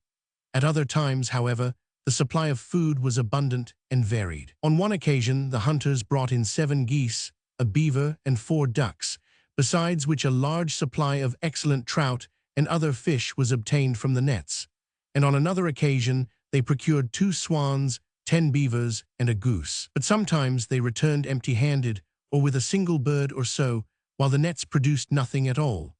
At other times, however, the supply of food was abundant and varied. On one occasion, the hunters brought in 7 geese, a beaver, and 4 ducks, besides which a large supply of excellent trout and other fish was obtained from the nets. And on another occasion, they procured 2 swans, 10 beavers, and a goose. But sometimes they returned empty-handed, or with a single bird or so, while the nets produced nothing at all.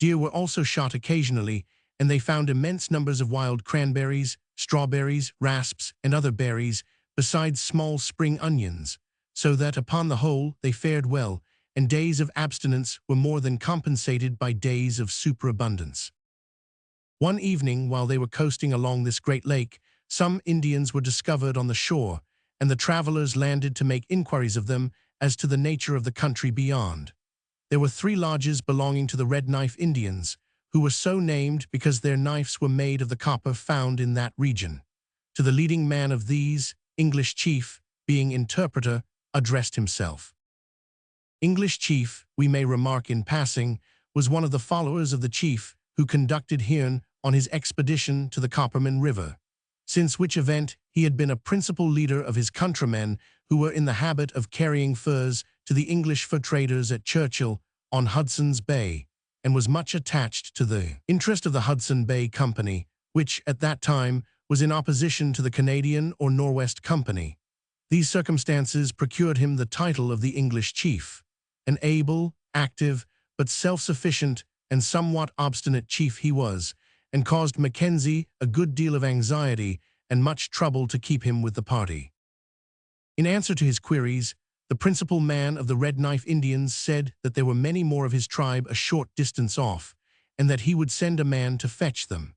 Deer were also shot occasionally, and they found immense numbers of wild cranberries, strawberries, rasps, and other berries, besides small spring onions, so that, upon the whole, they fared well, and days of abstinence were more than compensated by days of superabundance. One evening, while they were coasting along this great lake, some Indians were discovered on the shore, and the travelers landed to make inquiries of them as to the nature of the country beyond. There were 3 lodges belonging to the Red Knife Indians, who were so named because their knives were made of the copper found in that region. To the leading man of these, English Chief, being interpreter, addressed himself. English Chief, we may remark in passing, was one of the followers of the chief who conducted Hearn on his expedition to the Copperman River, since which event he had been a principal leader of his countrymen who were in the habit of carrying furs to the English fur traders at Churchill on Hudson's Bay, and was much attached to the interest of the Hudson Bay Company, which, at that time, was in opposition to the Canadian or Norwest Company. These circumstances procured him the title of the English Chief. An able, active, but self-sufficient and somewhat obstinate chief he was, and caused Mackenzie a good deal of anxiety and much trouble to keep him with the party. In answer to his queries, the principal man of the Red Knife Indians said that there were many more of his tribe a short distance off, and that he would send a man to fetch them.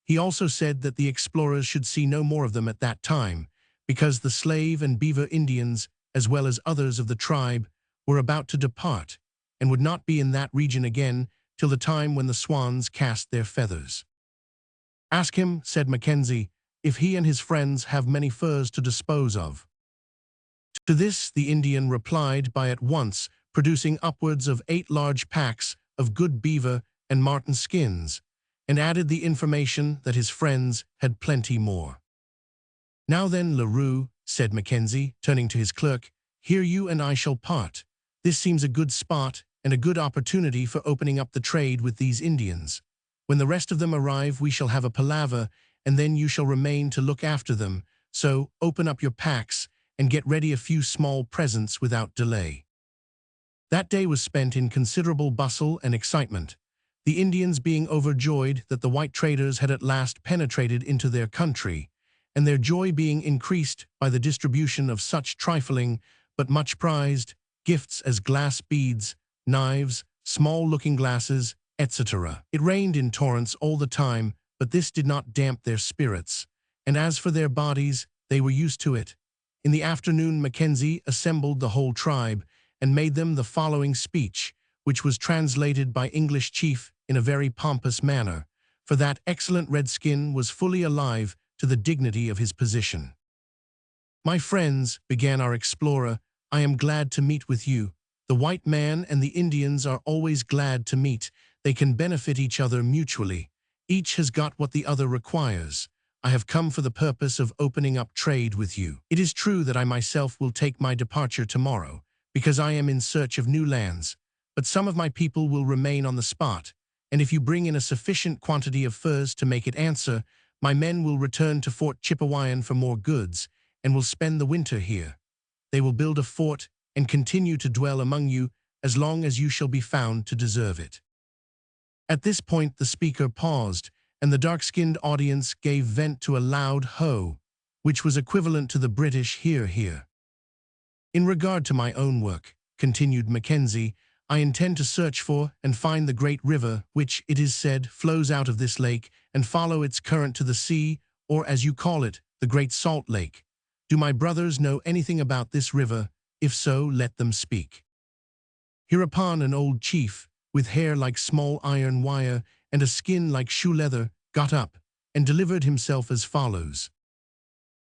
He also said that the explorers should see no more of them at that time, because the Slave and Beaver Indians, as well as others of the tribe, were about to depart, and would not be in that region again till the time when the swans cast their feathers. Ask him, said Mackenzie, if he and his friends have many furs to dispose of. To this the Indian replied by at once producing upwards of 8 large packs of good beaver and marten skins, and added the information that his friends had plenty more. Now then, Leroux, said Mackenzie, turning to his clerk, here you and I shall part. This seems a good spot and a good opportunity for opening up the trade with these Indians. When the rest of them arrive, we shall have a palaver, and then you shall remain to look after them. So open up your packs and get ready a few small presents without delay. That day was spent in considerable bustle and excitement, the Indians being overjoyed that the white traders had at last penetrated into their country, and their joy being increased by the distribution of such trifling, but much prized, gifts as glass beads, knives, small looking-glasses, etc. It rained in torrents all the time, but this did not damp their spirits, and as for their bodies, they were used to it. In the afternoon Mackenzie assembled the whole tribe, and made them the following speech, which was translated by English chief in a very pompous manner, for that excellent redskin was fully alive to the dignity of his position. My friends, began our explorer, I am glad to meet with you. The white man and the Indians are always glad to meet. They can benefit each other mutually. Each has got what the other requires. I have come for the purpose of opening up trade with you. It is true that I myself will take my departure tomorrow, because I am in search of new lands, but some of my people will remain on the spot, and if you bring in a sufficient quantity of furs to make it answer, my men will return to Fort Chipewyan for more goods, and will spend the winter here. They will build a fort and continue to dwell among you as long as you shall be found to deserve it. At this point the speaker paused, and the dark-skinned audience gave vent to a loud ho, which was equivalent to the British hear, hear. In regard to my own work, continued Mackenzie, I intend to search for and find the great river which, it is said, flows out of this lake and follow its current to the sea, or as you call it, the Great Salt Lake. Do my brothers know anything about this river? If so, let them speak. Hereupon an old chief, with hair like small iron wire and a skin like shoe leather, got up and delivered himself as follows.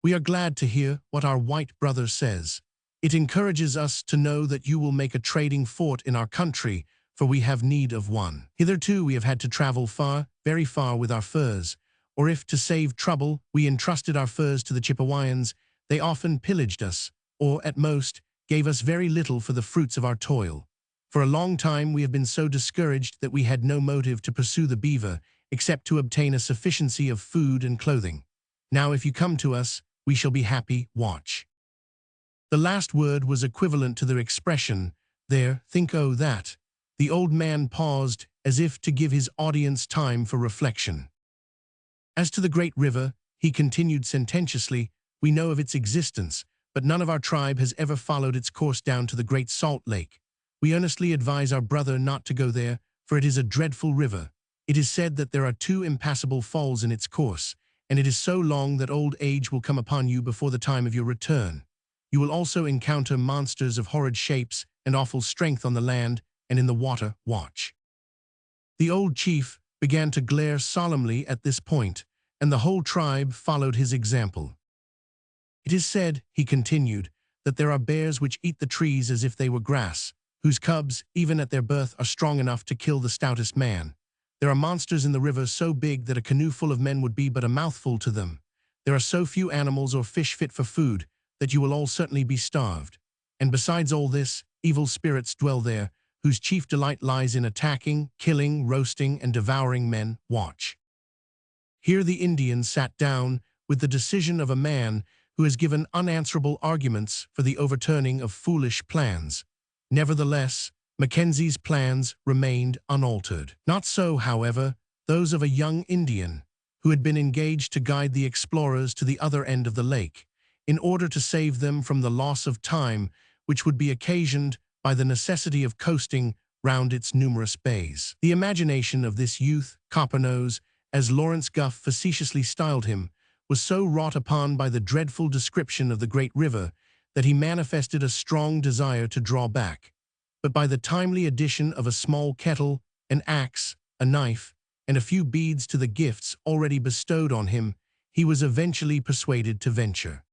We are glad to hear what our white brother says. It encourages us to know that you will make a trading fort in our country, for we have need of one. Hitherto we have had to travel far, very far with our furs, or if, to save trouble, we entrusted our furs to the Chipewyans, they often pillaged us, or, at most, gave us very little for the fruits of our toil. For a long time we have been so discouraged that we had no motive to pursue the beaver, except to obtain a sufficiency of food and clothing. Now if you come to us, we shall be happy, watch. The last word was equivalent to the expression, there, think oh that. The old man paused, as if to give his audience time for reflection. As to the great river, he continued sententiously, we know of its existence, but none of our tribe has ever followed its course down to the Great Salt Lake. We earnestly advise our brother not to go there, for it is a dreadful river. It is said that there are 2 impassable falls in its course, and it is so long that old age will come upon you before the time of your return. You will also encounter monsters of horrid shapes and awful strength on the land and in the water. Watch. The old chief began to glare solemnly at this point, and the whole tribe followed his example. It is said, he continued, that there are bears which eat the trees as if they were grass, whose cubs, even at their birth, are strong enough to kill the stoutest man. There are monsters in the river so big that a canoe full of men would be but a mouthful to them. There are so few animals or fish fit for food that you will all certainly be starved. And besides all this, evil spirits dwell there, whose chief delight lies in attacking, killing, roasting, and devouring men. Watch. Here the Indian sat down with the decision of a man who has given unanswerable arguments for the overturning of foolish plans. Nevertheless, Mackenzie's plans remained unaltered. Not so, however, those of a young Indian, who had been engaged to guide the explorers to the other end of the lake, in order to save them from the loss of time which would be occasioned by the necessity of coasting round its numerous bays. The imagination of this youth, Coppernose, as Lawrence Gough facetiously styled him, was so wrought upon by the dreadful description of the great river that he manifested a strong desire to draw back. But by the timely addition of a small kettle, an axe, a knife, and a few beads to the gifts already bestowed on him, he was eventually persuaded to venture.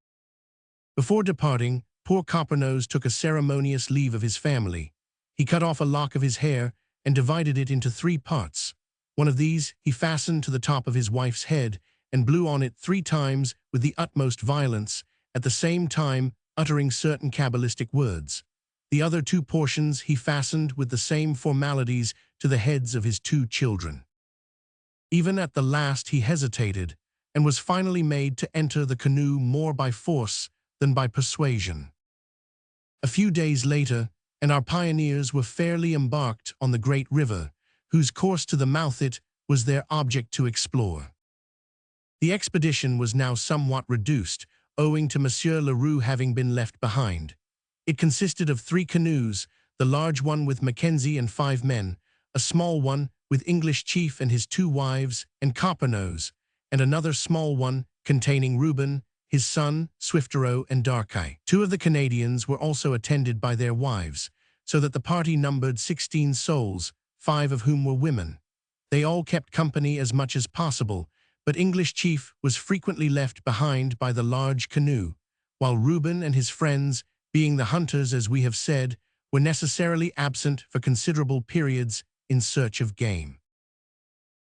Before departing, poor Coppernoze took a ceremonious leave of his family. He cut off a lock of his hair and divided it into 3 parts. One of these he fastened to the top of his wife's head and blew on it 3 times with the utmost violence, at the same time uttering certain Kabbalistic words. The other 2 portions he fastened with the same formalities to the heads of his 2 children. Even at the last he hesitated, and was finally made to enter the canoe more by force than by persuasion. A few days later, and our pioneers were fairly embarked on the great river, whose course to the mouth it was their object to explore. The expedition was now somewhat reduced, owing to Monsieur Leroux having been left behind. It consisted of 3 canoes, the large one with Mackenzie and 5 men, a small one with English Chief and his 2 wives and Coppernoze, and another small one containing Reuben, his son, Swifterow, and Darkeye. 2 of the Canadians were also attended by their wives, so that the party numbered 16 souls, 5 of whom were women. They all kept company as much as possible, but English Chief was frequently left behind by the large canoe, while Reuben and his friends, being the hunters as we have said, were necessarily absent for considerable periods in search of game.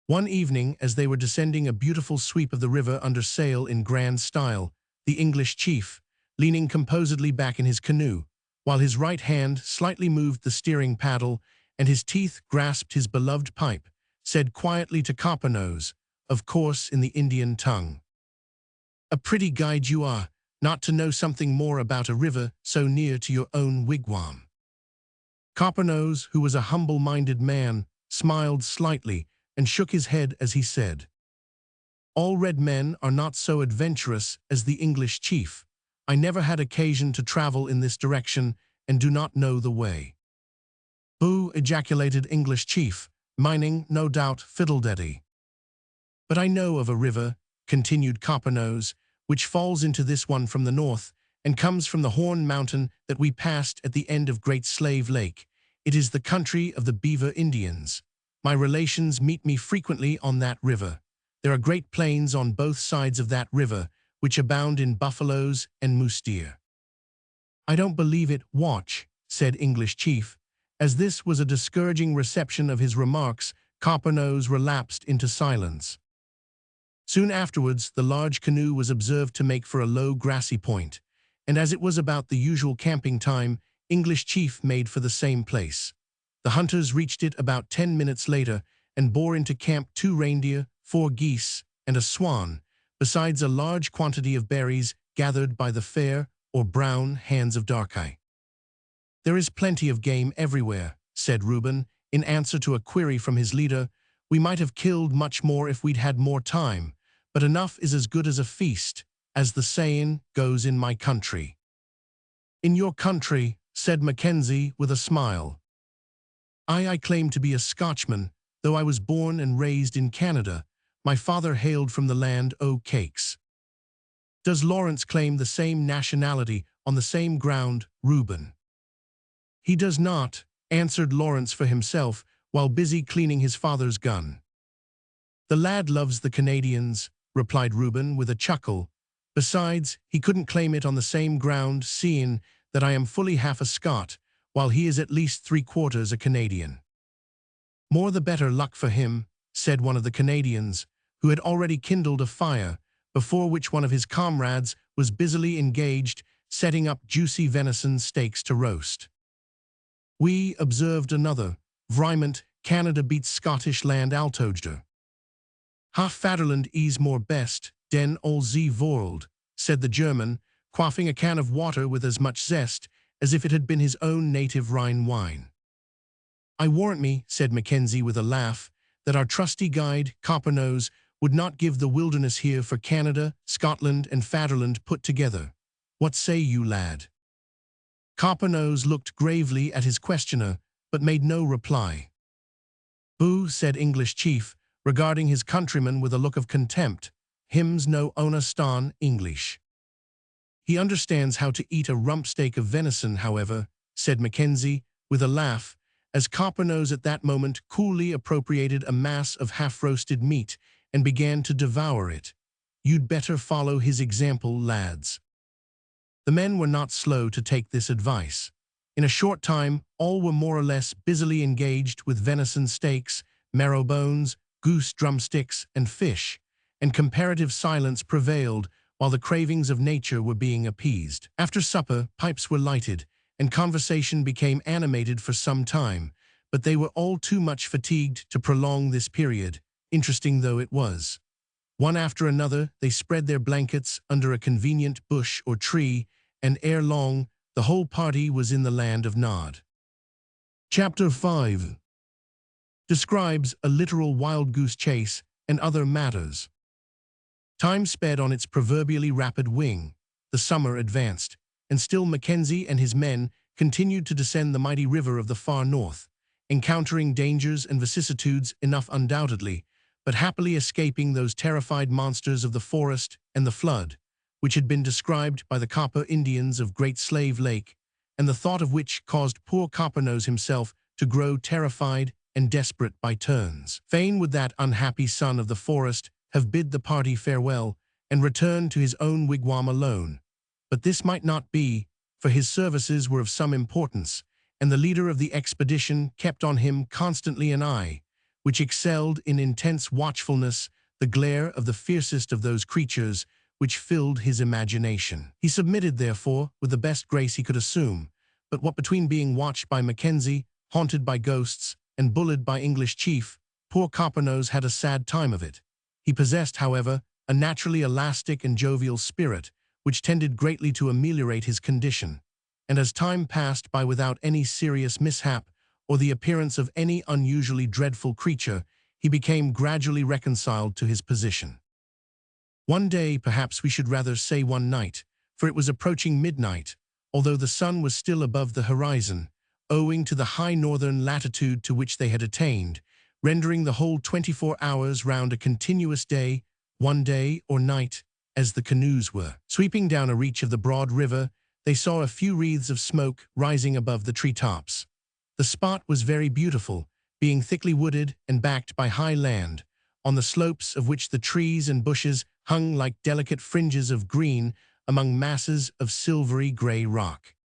One evening, as they were descending a beautiful sweep of the river under sail in grand style, the English Chief, leaning composedly back in his canoe, while his right hand slightly moved the steering paddle and his teeth grasped his beloved pipe, said quietly to Coppernoze, of course in the Indian tongue, "A pretty guide you are, not to know something more about a river so near to your own wigwam." Coppernoze, who was a humble-minded man, smiled slightly and shook his head as he said, "All red men are not so adventurous as the English Chief. I never had occasion to travel in this direction and do not know the way." "Boo!" ejaculated English Chief, mining, no doubt, fiddle-deddy. "But I know of a river," continued Coppernoze, "which falls into this one from the north, and comes from the Horn Mountain that we passed at the end of Great Slave Lake. It is the country of the Beaver Indians. My relations meet me frequently on that river. There are great plains on both sides of that river, which abound in buffaloes and moose deer." "I don't believe it, Watch," said English Chief. As this was a discouraging reception of his remarks, Coppernoze relapsed into silence. Soon afterwards, the large canoe was observed to make for a low grassy point, and as it was about the usual camping time, English Chief made for the same place. The hunters reached it about 10 minutes later and bore into camp 2 reindeer, 4 geese, and a swan, besides a large quantity of berries gathered by the fair or brown hands of Darkeye. "There is plenty of game everywhere," said Reuben, in answer to a query from his leader. "We might have killed much more if we'd had more time, but enough is as good as a feast, as the saying goes in my country." "In your country," said Mackenzie with a smile. I claim to be a Scotchman, though I was born and raised in Canada. My father hailed from the land o' cakes." "Does Lawrence claim the same nationality on the same ground, Reuben?" "He does not," answered Lawrence for himself, while busy cleaning his father's gun. "The lad loves the Canadians," replied Reuben with a chuckle. "Besides, he couldn't claim it on the same ground, seeing that I am fully half a Scot, while he is at least 3/4 a Canadian." "More the better luck for him," said one of the Canadians, who had already kindled a fire, before which one of his comrades was busily engaged setting up juicy venison steaks to roast. "We," observed another, "Vriment, Canada beats Scottish land altogether." "Ha Vaderland is more best, den all ze world," said the German, quaffing a can of water with as much zest as if it had been his own native Rhine wine. "I warrant me," said Mackenzie with a laugh, "that our trusty guide, Coppernoze, would not give the wilderness here for Canada, Scotland, and Vaderland put together. What say you, lad?" Coppernoze looked gravely at his questioner, but made no reply. "Boo," said English Chief, regarding his countryman with a look of contempt. "Him's no honest English." "He understands how to eat a rump steak of venison, however," said Mackenzie, with a laugh, as Coppernose at that moment coolly appropriated a mass of half-roasted meat and began to devour it. "You'd better follow his example, lads." The men were not slow to take this advice. In a short time, all were more or less busily engaged with venison steaks, marrow bones, goose drumsticks, and fish, and comparative silence prevailed while the cravings of nature were being appeased. After supper, pipes were lighted, and conversation became animated for some time, but they were all too much fatigued to prolong this period, interesting though it was. One after another, they spread their blankets under a convenient bush or tree, and ere long, the whole party was in the land of Nod. Chapter 5 describes a literal wild goose chase and other matters. Time sped on its proverbially rapid wing. The summer advanced, and still Mackenzie and his men continued to descend the mighty river of the far north, encountering dangers and vicissitudes enough undoubtedly, but happily escaping those terrified monsters of the forest and the flood, which had been described by the Copper Indians of Great Slave Lake, and the thought of which caused poor Coppernose himself to grow terrified and desperate by turns. Fain would that unhappy son of the forest have bid the party farewell and returned to his own wigwam alone. But this might not be, for his services were of some importance, and the leader of the expedition kept on him constantly an eye, which excelled in intense watchfulness the glare of the fiercest of those creatures which filled his imagination. He submitted, therefore, with the best grace he could assume, but what between being watched by Mackenzie, haunted by ghosts, and bullied by English chief, poor Coppernose had a sad time of it. He possessed, however, a naturally elastic and jovial spirit, which tended greatly to ameliorate his condition, and as time passed by without any serious mishap or the appearance of any unusually dreadful creature, he became gradually reconciled to his position. One day, perhaps we should rather say one night, for it was approaching midnight, although the sun was still above the horizon, owing to the high northern latitude to which they had attained, rendering the whole 24 hours round a continuous day, one day or night, as the canoes were. Sweeping down a reach of the broad river, they saw a few wreaths of smoke rising above the treetops. The spot was very beautiful, being thickly wooded and backed by high land, on the slopes of which the trees and bushes hung like delicate fringes of green among masses of silvery gray rock.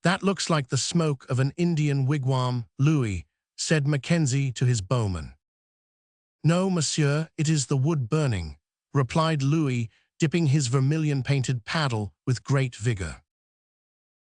"That looks like the smoke of an Indian wigwam, Louis," said Mackenzie to his bowman. "No, monsieur, it is the wood burning," replied Louis, dipping his vermilion-painted paddle with great vigor.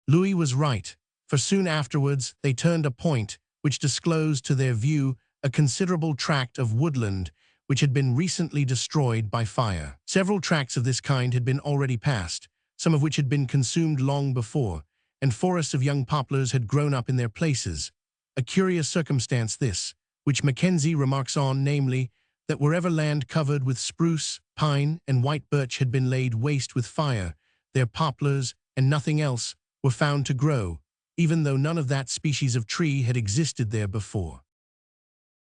Louis was right, for soon afterwards they turned a point which disclosed to their view a considerable tract of woodland which had been recently destroyed by fire. Several tracts of this kind had been already passed, some of which had been consumed long before, and forests of young poplars had grown up in their places. A curious circumstance this, which Mackenzie remarks on, namely, that wherever land covered with spruce, pine, and white birch had been laid waste with fire, their poplars, and nothing else, were found to grow, even though none of that species of tree had existed there before.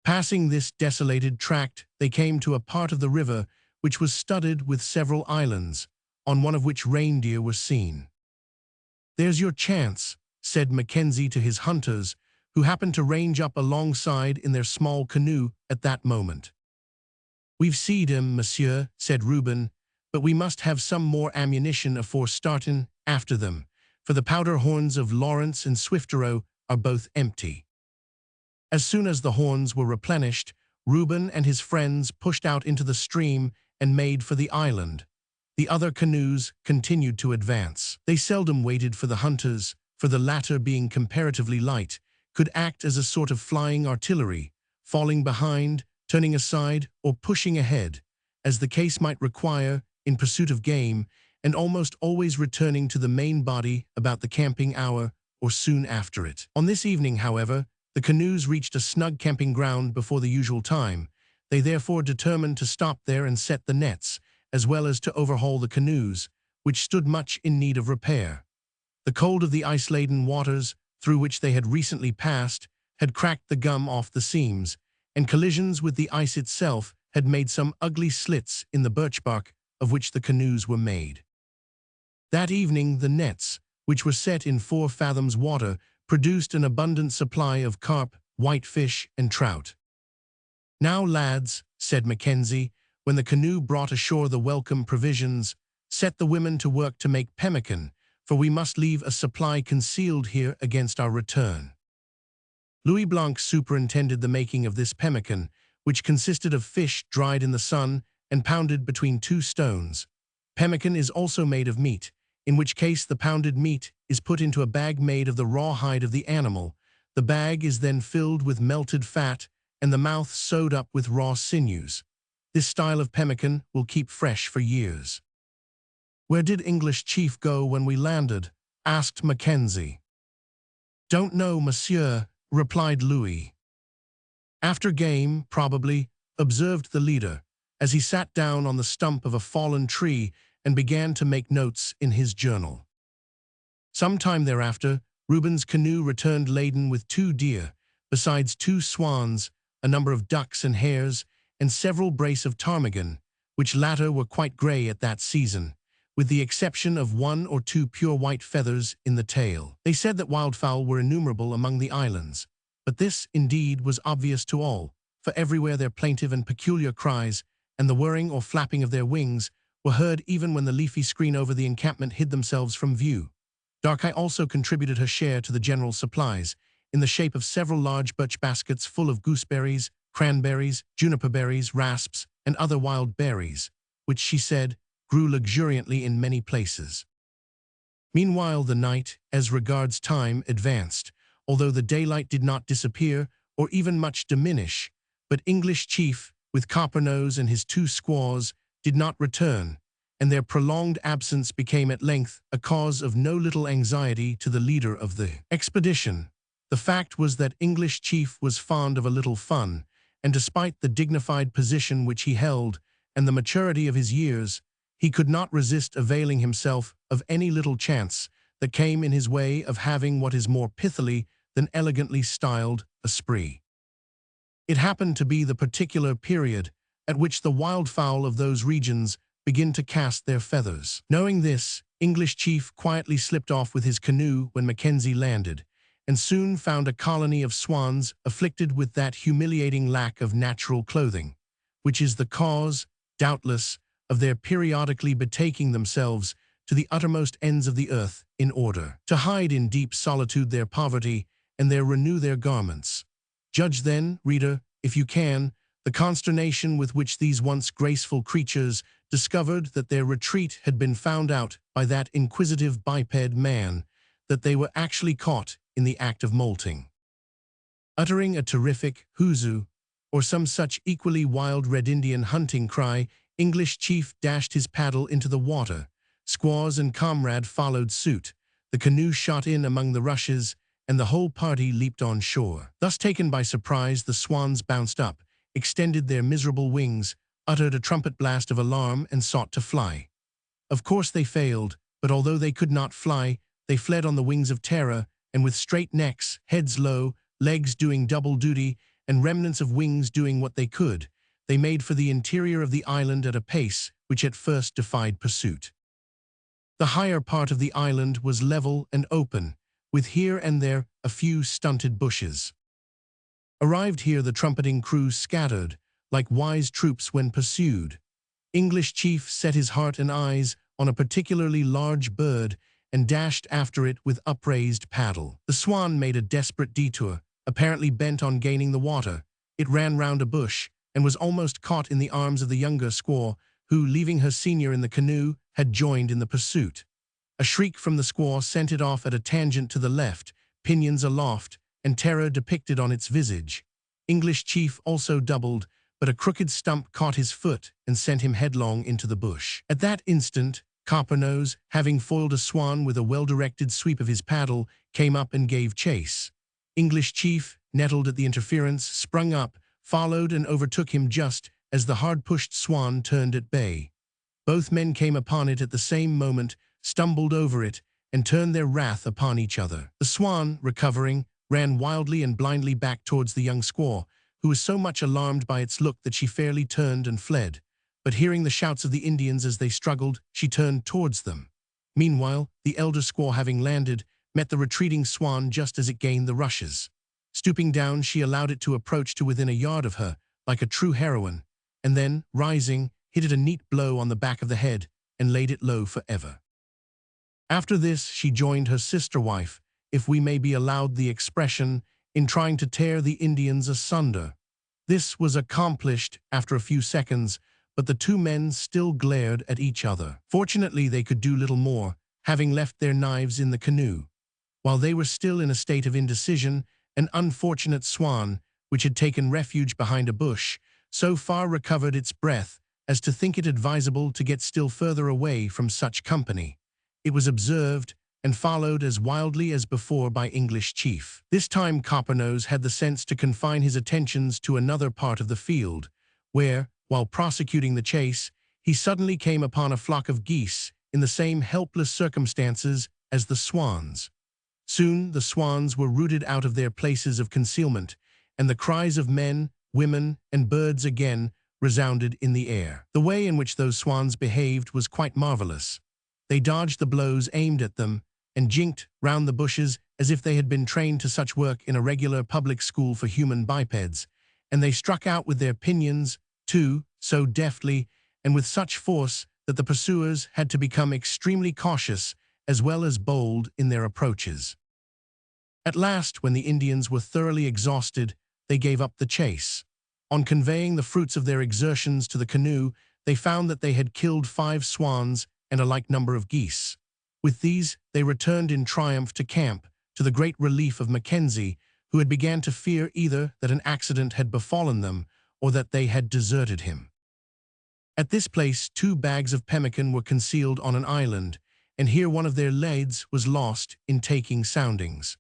Passing this desolated tract, they came to a part of the river which was studded with several islands, on one of which reindeer were seen. "There's your chance," said Mackenzie to his hunters, who happened to range up alongside in their small canoe at that moment. "We've seed 'em, monsieur," said Reuben, "but we must have some more ammunition afore startin' after them, for the powder horns of Lawrence and Swifterow are both empty." As soon as the horns were replenished, Reuben and his friends pushed out into the stream and made for the island. The other canoes continued to advance. They seldom waited for the hunters, for the latter, being comparatively light, could act as a sort of flying artillery, falling behind, turning aside, or pushing ahead, as the case might require, in pursuit of game, and almost always returning to the main body about the camping hour or soon after it. On this evening, however, the canoes reached a snug camping ground before the usual time. They therefore determined to stop there and set the nets, as well as to overhaul the canoes, which stood much in need of repair. The cold of the ice-laden waters, through which they had recently passed, had cracked the gum off the seams, and collisions with the ice itself had made some ugly slits in the birch bark of which the canoes were made. That evening the nets, which were set in 4 fathoms water, produced an abundant supply of carp, whitefish, and trout. "Now, lads," said Mackenzie, when the canoe brought ashore the welcome provisions, "set the women to work to make pemmican, for we must leave a supply concealed here against our return." Louis Blanc superintended the making of this pemmican, which consisted of fish dried in the sun and pounded between two stones. Pemmican is also made of meat, in which case the pounded meat is put into a bag made of the raw hide of the animal. The bag is then filled with melted fat and the mouth sewed up with raw sinews. This style of pemmican will keep fresh for years. "Where did English chief go when we landed?" asked Mackenzie. "Don't know, monsieur," replied Louis. "After game, probably," observed the leader, as he sat down on the stump of a fallen tree and began to make notes in his journal. Some time thereafter, Reuben's canoe returned laden with 2 deer, besides 2 swans, a number of ducks and hares, and several brace of ptarmigan, which latter were quite gray at that season, with the exception of 1 or 2 pure white feathers in the tail. They said that wildfowl were innumerable among the islands, but this, indeed, was obvious to all, for everywhere their plaintive and peculiar cries, and the whirring or flapping of their wings, were heard even when the leafy screen over the encampment hid themselves from view. Dark-Eye also contributed her share to the general supplies, in the shape of several large birch baskets full of gooseberries, cranberries, juniper berries, rasps, and other wild berries, which, she said, grew luxuriantly in many places. Meanwhile the night, as regards time, advanced, although the daylight did not disappear or even much diminish, but English chief, with Copper-Nose and his 2 squaws, did not return, and their prolonged absence became at length a cause of no little anxiety to the leader of the expedition. The fact was that English chief was fond of a little fun, and despite the dignified position which he held and the maturity of his years, he could not resist availing himself of any little chance that came in his way of having what is more pithily than elegantly styled a spree. It happened to be the particular period at which the wildfowl of those regions begin to cast their feathers. Knowing this, English chief quietly slipped off with his canoe when Mackenzie landed, and soon found a colony of swans afflicted with that humiliating lack of natural clothing, which is the cause, doubtless, of their periodically betaking themselves to the uttermost ends of the earth in order to hide in deep solitude their poverty and there renew their garments. Judge then, reader, if you can, the consternation with which these once graceful creatures discovered that their retreat had been found out by that inquisitive biped man, that they were actually caught in the act of molting. Uttering a terrific huzzoo, or some such equally wild Red Indian hunting cry, English chief dashed his paddle into the water. Squaws and comrade followed suit. The canoe shot in among the rushes, and the whole party leaped on shore. Thus taken by surprise, the swans bounced up, extended their miserable wings, uttered a trumpet blast of alarm, and sought to fly. Of course they failed, but although they could not fly, they fled on the wings of terror, and with straight necks, heads low, legs doing double duty, and remnants of wings doing what they could, they made for the interior of the island at a pace which at first defied pursuit. The higher part of the island was level and open, with here and there a few stunted bushes. Arrived here, the trumpeting crew scattered, like wise troops when pursued. English chief set his heart and eyes on a particularly large bird and dashed after it with upraised paddle. The swan made a desperate detour, apparently bent on gaining the water. It ran round a bush and was almost caught in the arms of the younger squaw, who, leaving her senior in the canoe, had joined in the pursuit. A shriek from the squaw sent it off at a tangent to the left, pinions aloft, and terror depicted on its visage. English chief also doubled, but a crooked stump caught his foot and sent him headlong into the bush. At that instant, Copper-Nose, having foiled a swan with a well-directed sweep of his paddle, came up and gave chase. English chief, nettled at the interference, sprung up, followed and overtook him just as the hard-pushed swan turned at bay. Both men came upon it at the same moment, stumbled over it, and turned their wrath upon each other. The swan, recovering, ran wildly and blindly back towards the young squaw, who was so much alarmed by its look that she fairly turned and fled. But hearing the shouts of the Indians as they struggled, she turned towards them. Meanwhile, the elder squaw, having landed, met the retreating swan just as it gained the rushes. Stooping down, she allowed it to approach to within a yard of her, like a true heroine, and then, rising, hit it a neat blow on the back of the head and laid it low forever. After this, she joined her sister wife, if we may be allowed the expression, in trying to tear the Indians asunder. This was accomplished after a few seconds, but the two men still glared at each other. Fortunately, they could do little more, having left their knives in the canoe. While they were still in a state of indecision, an unfortunate swan, which had taken refuge behind a bush, so far recovered its breath as to think it advisable to get still further away from such company. It was observed and followed as wildly as before by English chief. This time Coppernose had the sense to confine his attentions to another part of the field, where, while prosecuting the chase, he suddenly came upon a flock of geese in the same helpless circumstances as the swans. Soon the swans were rooted out of their places of concealment, and the cries of men, women, and birds again resounded in the air. The way in which those swans behaved was quite marvelous. They dodged the blows aimed at them, and jinked round the bushes as if they had been trained to such work in a regular public school for human bipeds, and they struck out with their pinions, too, so deftly, and with such force that the pursuers had to become extremely cautious as well as bold in their approaches. At last, when the Indians were thoroughly exhausted, they gave up the chase. On conveying the fruits of their exertions to the canoe, they found that they had killed 5 swans and a like number of geese. With these, they returned in triumph to camp, to the great relief of Mackenzie, who had begun to fear either that an accident had befallen them or that they had deserted him. At this place 2 bags of pemmican were concealed on an island, and here one of their leads was lost in taking soundings.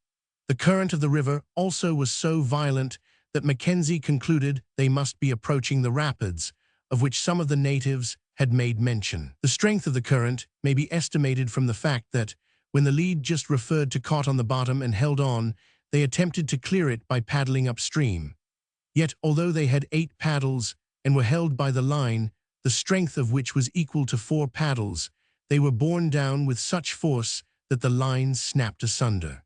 The current of the river also was so violent that Mackenzie concluded they must be approaching the rapids, of which some of the natives had made mention. The strength of the current may be estimated from the fact that, when the lead just referred to caught on the bottom and held on, they attempted to clear it by paddling upstream. Yet, although they had 8 paddles and were held by the line, the strength of which was equal to 4 paddles, they were borne down with such force that the line snapped asunder.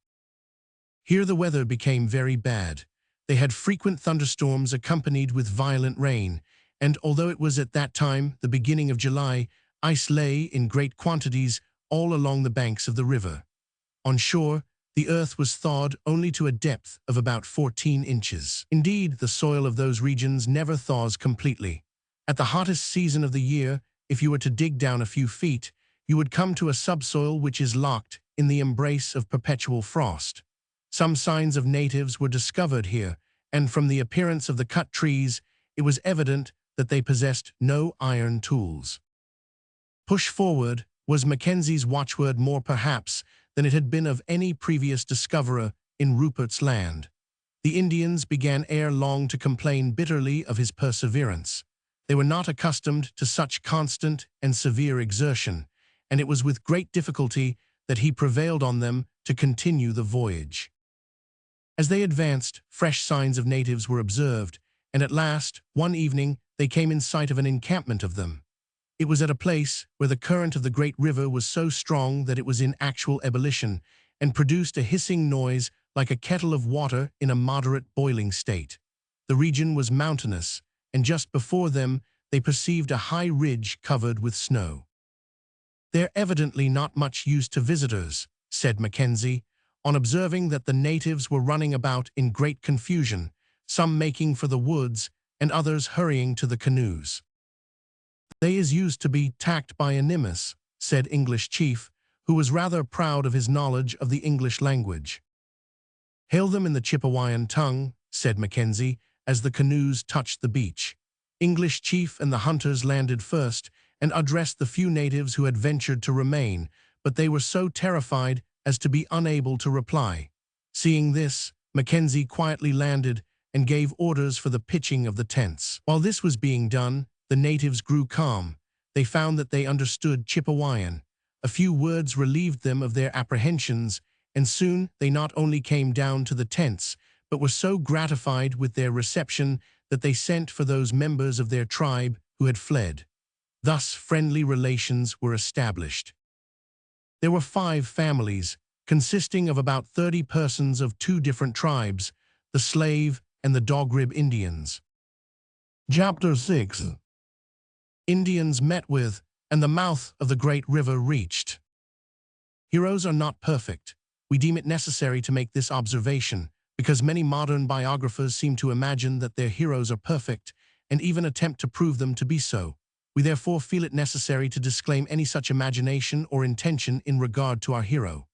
Here the weather became very bad. They had frequent thunderstorms accompanied with violent rain, and although it was at that time the beginning of July, ice lay in great quantities all along the banks of the river. On shore, the earth was thawed only to a depth of about 14 inches. Indeed, the soil of those regions never thaws completely. At the hottest season of the year, if you were to dig down a few feet, you would come to a subsoil which is locked in the embrace of perpetual frost. Some signs of natives were discovered here, and from the appearance of the cut trees, it was evident that they possessed no iron tools. Push forward was Mackenzie's watchword more perhaps than it had been of any previous discoverer in Rupert's Land. The Indians began ere long to complain bitterly of his perseverance. They were not accustomed to such constant and severe exertion, and it was with great difficulty that he prevailed on them to continue the voyage. As they advanced, fresh signs of natives were observed, and at last, one evening, they came in sight of an encampment of them. It was at a place where the current of the great river was so strong that it was in actual ebullition, and produced a hissing noise like a kettle of water in a moderate boiling state. The region was mountainous, and just before them they perceived a high ridge covered with snow. "They're evidently not much used to visitors," said Mackenzie, on observing that the natives were running about in great confusion, some making for the woods and others hurrying to the canoes. "They is used to be tacked by animus," said English chief, who was rather proud of his knowledge of the English language. "Hail them in the Chippewayan tongue," said Mackenzie, as the canoes touched the beach. English chief and the hunters landed first and addressed the few natives who had ventured to remain, but they were so terrified as to be unable to reply. Seeing this, Mackenzie quietly landed and gave orders for the pitching of the tents. While this was being done, the natives grew calm. They found that they understood Chippewayan. A few words relieved them of their apprehensions, and soon they not only came down to the tents, but were so gratified with their reception that they sent for those members of their tribe who had fled. Thus friendly relations were established. There were 5 families, consisting of about 30 persons of two different tribes, the Slave and the Dog-Rib Indians. Chapter 6. Indians met with, and the mouth of the great river reached. Heroes are not perfect. We deem it necessary to make this observation, because many modern biographers seem to imagine that their heroes are perfect, and even attempt to prove them to be so. We therefore feel it necessary to disclaim any such imagination or intention in regard to our hero.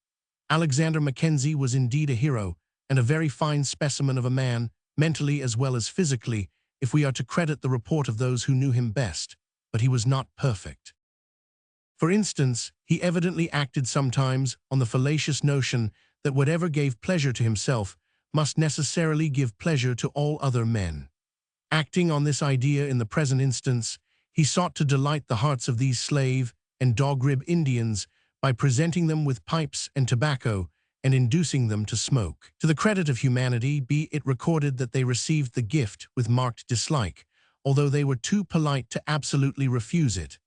Alexander Mackenzie was indeed a hero, and a very fine specimen of a man, mentally as well as physically, if we are to credit the report of those who knew him best, but he was not perfect. For instance, he evidently acted sometimes on the fallacious notion that whatever gave pleasure to himself must necessarily give pleasure to all other men. Acting on this idea in the present instance, he sought to delight the hearts of these Slave and Dog-Rib Indians by presenting them with pipes and tobacco and inducing them to smoke. To the credit of humanity be it recorded that they received the gift with marked dislike, although they were too polite to absolutely refuse it.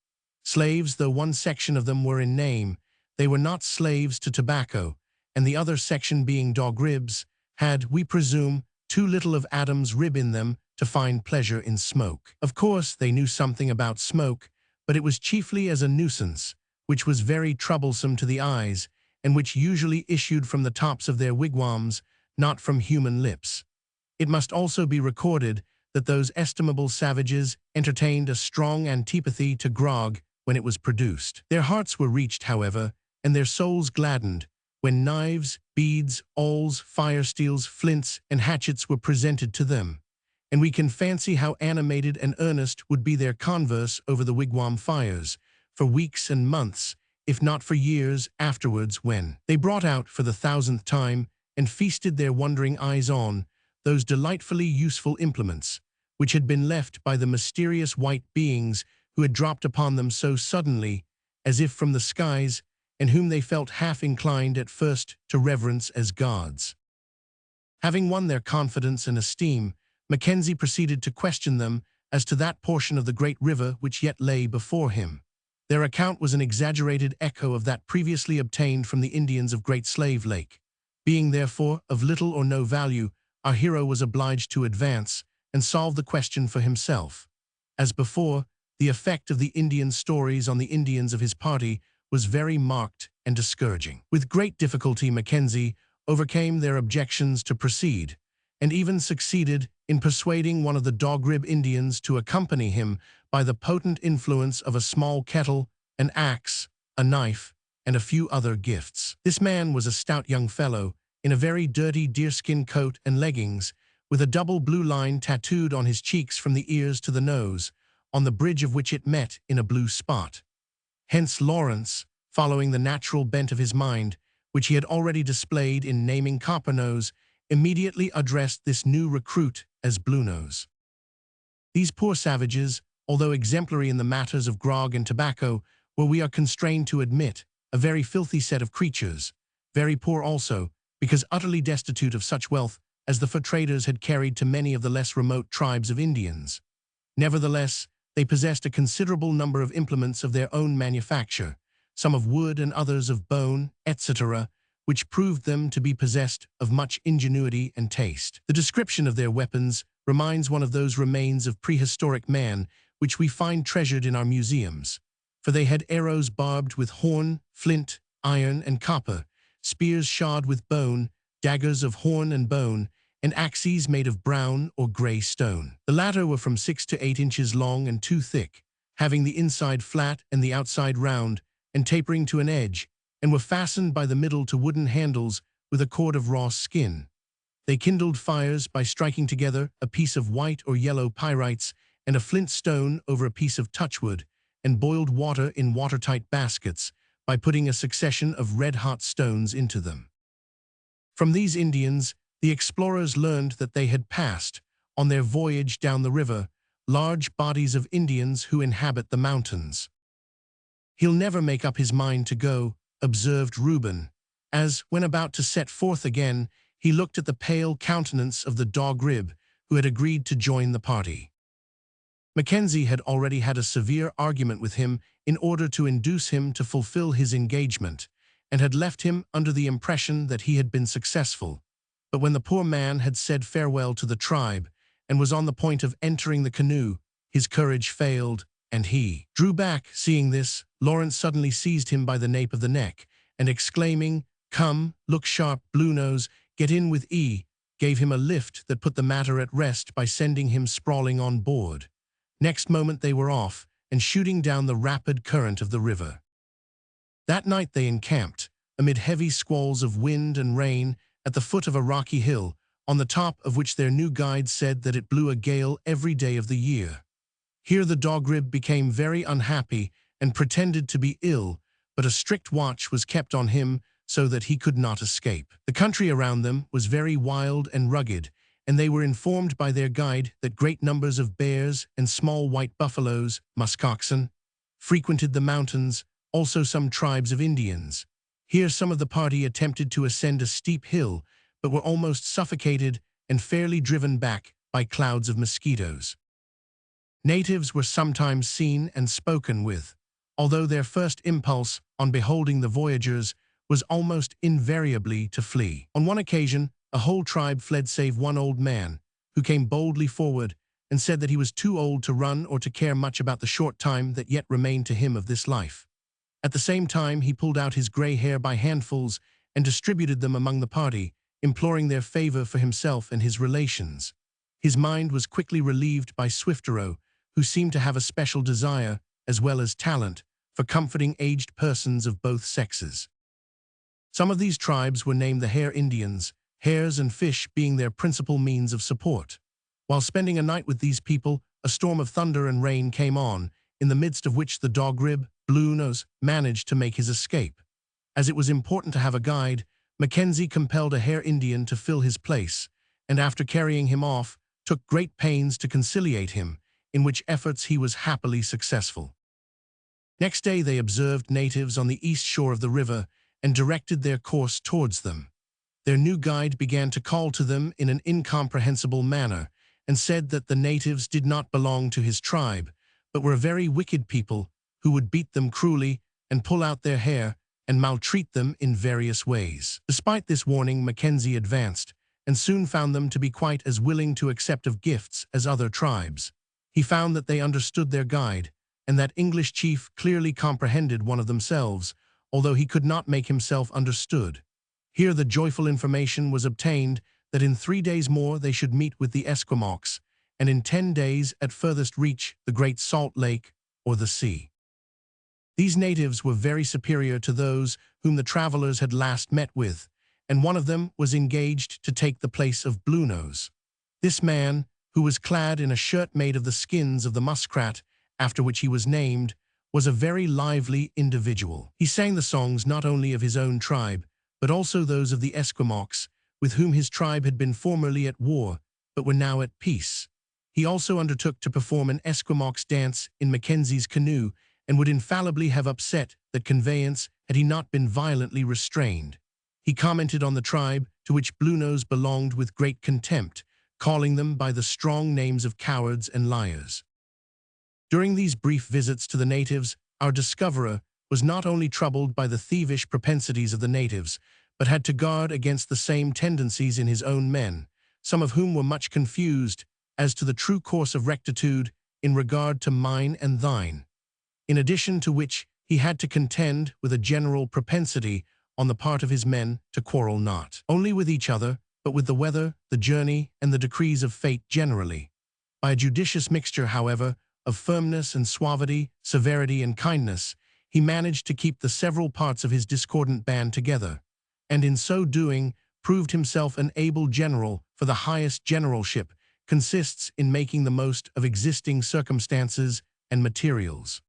Slaves, though one section of them were in name, they were not slaves to tobacco, and the other section being dog-ribs, had, we presume, too little of Adam's rib in them to find pleasure in smoke. Of course, they knew something about smoke, but it was chiefly as a nuisance, which was very troublesome to the eyes, and which usually issued from the tops of their wigwams, not from human lips. It must also be recorded that those estimable savages entertained a strong antipathy to grog when it was produced. Their hearts were reached, however, and their souls gladdened, when knives, beads, awls, fire-steels, flints, and hatchets were presented to them, and we can fancy how animated and earnest would be their converse over the wigwam fires, for weeks and months, if not for years afterwards, when they brought out for the 1000th time and feasted their wondering eyes on those delightfully useful implements, which had been left by the mysterious white beings who had dropped upon them so suddenly, as if from the skies, and whom they felt half inclined at first to reverence as gods. Having won their confidence and esteem, Mackenzie proceeded to question them as to that portion of the great river which yet lay before him. Their account was an exaggerated echo of that previously obtained from the Indians of Great Slave Lake. Being, therefore, of little or no value, our hero was obliged to advance and solve the question for himself. As before, the effect of the Indian stories on the Indians of his party was very marked and discouraging. With great difficulty, Mackenzie overcame their objections to proceed, and even succeeded in persuading one of the Dog-Rib Indians to accompany him by the potent influence of a small kettle, an axe, a knife, and a few other gifts. This man was a stout young fellow, in a very dirty deerskin coat and leggings, with a double blue line tattooed on his cheeks from the ears to the nose, on the bridge of which it met in a blue spot. Hence Lawrence, following the natural bent of his mind, which he had already displayed in naming Coppernose, immediately addressed this new recruit as Bluenose. These poor savages, although exemplary in the matters of grog and tobacco, were, we are constrained to admit, a very filthy set of creatures, very poor also, because utterly destitute of such wealth as the fur traders had carried to many of the less remote tribes of Indians. Nevertheless, they possessed a considerable number of implements of their own manufacture, some of wood and others of bone, etc., which proved them to be possessed of much ingenuity and taste. The description of their weapons reminds one of those remains of prehistoric man which we find treasured in our museums, for they had arrows barbed with horn, flint, iron, and copper, spears shod with bone, daggers of horn and bone, and axes made of brown or gray stone. The latter were from 6 to 8 inches long and 2 thick, having the inside flat and the outside round, and tapering to an edge, and were fastened by the middle to wooden handles with a cord of raw skin. They kindled fires by striking together a piece of white or yellow pyrites and a flint stone over a piece of touchwood, and boiled water in watertight baskets by putting a succession of red-hot stones into them. From these Indians, the explorers learned that they had passed, on their voyage down the river, large bodies of Indians who inhabit the mountains. "He'll never make up his mind to go," observed Reuben, as, when about to set forth again, he looked at the pale countenance of the Dog-Rib, who had agreed to join the party. Mackenzie had already had a severe argument with him in order to induce him to fulfill his engagement, and had left him under the impression that he had been successful. But when the poor man had said farewell to the tribe and was on the point of entering the canoe, his courage failed, and he drew back. Seeing this, Lawrence suddenly seized him by the nape of the neck, and exclaiming, "Come, look sharp, Bluenose, get in with E," gave him a lift that put the matter at rest by sending him sprawling on board. Next moment they were off and shooting down the rapid current of the river. That night they encamped, amid heavy squalls of wind and rain, at the foot of a rocky hill, on the top of which their new guide said that it blew a gale every day of the year. Here the Dogrib became very unhappy and pretended to be ill, but a strict watch was kept on him so that he could not escape. The country around them was very wild and rugged, and they were informed by their guide that great numbers of bears and small white buffaloes, muskoxen, frequented the mountains, also some tribes of Indians. Here some of the party attempted to ascend a steep hill, but were almost suffocated and fairly driven back by clouds of mosquitoes. Natives were sometimes seen and spoken with, although their first impulse, on beholding the voyagers, was almost invariably to flee. On one occasion, a whole tribe fled save one old man, who came boldly forward and said that he was too old to run or to care much about the short time that yet remained to him of this life. At the same time, he pulled out his gray hair by handfuls and distributed them among the party, imploring their favor for himself and his relations. His mind was quickly relieved by Swiftero, who seemed to have a special desire, as well as talent, for comforting aged persons of both sexes. Some of these tribes were named the Hare Indians, hares and fish being their principal means of support. While spending a night with these people, a storm of thunder and rain came on, in the midst of which the Dogrib, Bluenose, managed to make his escape. As it was important to have a guide, Mackenzie compelled a Hare Indian to fill his place, and after carrying him off, took great pains to conciliate him, in which efforts he was happily successful. Next day they observed natives on the east shore of the river and directed their course towards them. Their new guide began to call to them in an incomprehensible manner and said that the natives did not belong to his tribe, but were a very wicked people who would beat them cruelly and pull out their hair and maltreat them in various ways. Despite this warning, Mackenzie advanced and soon found them to be quite as willing to accept of gifts as other tribes. He found that they understood their guide, and that English chief clearly comprehended one of themselves, although he could not make himself understood. Here the joyful information was obtained that in 3 days more they should meet with the Esquimaux, and in 10 days at furthest reach the Great Salt Lake or the sea. These natives were very superior to those whom the travelers had last met with, and one of them was engaged to take the place of Bluenose. This man, who was clad in a shirt made of the skins of the muskrat, after which he was named, was a very lively individual. He sang the songs not only of his own tribe, but also those of the Esquimaux, with whom his tribe had been formerly at war, but were now at peace. He also undertook to perform an Esquimaux dance in Mackenzie's canoe, and would infallibly have upset that conveyance had he not been violently restrained. He commented on the tribe to which Bluenose belonged with great contempt, calling them by the strong names of cowards and liars. During these brief visits to the natives, our discoverer was not only troubled by the thievish propensities of the natives, but had to guard against the same tendencies in his own men, some of whom were much confused as to the true course of rectitude in regard to mine and thine. In addition to which, he had to contend with a general propensity on the part of his men to quarrel not only with each other, but with the weather, the journey, and the decrees of fate generally. By a judicious mixture, however, of firmness and suavity, severity and kindness, he managed to keep the several parts of his discordant band together, and in so doing proved himself an able general, for the highest generalship consists in making the most of existing circumstances and materials.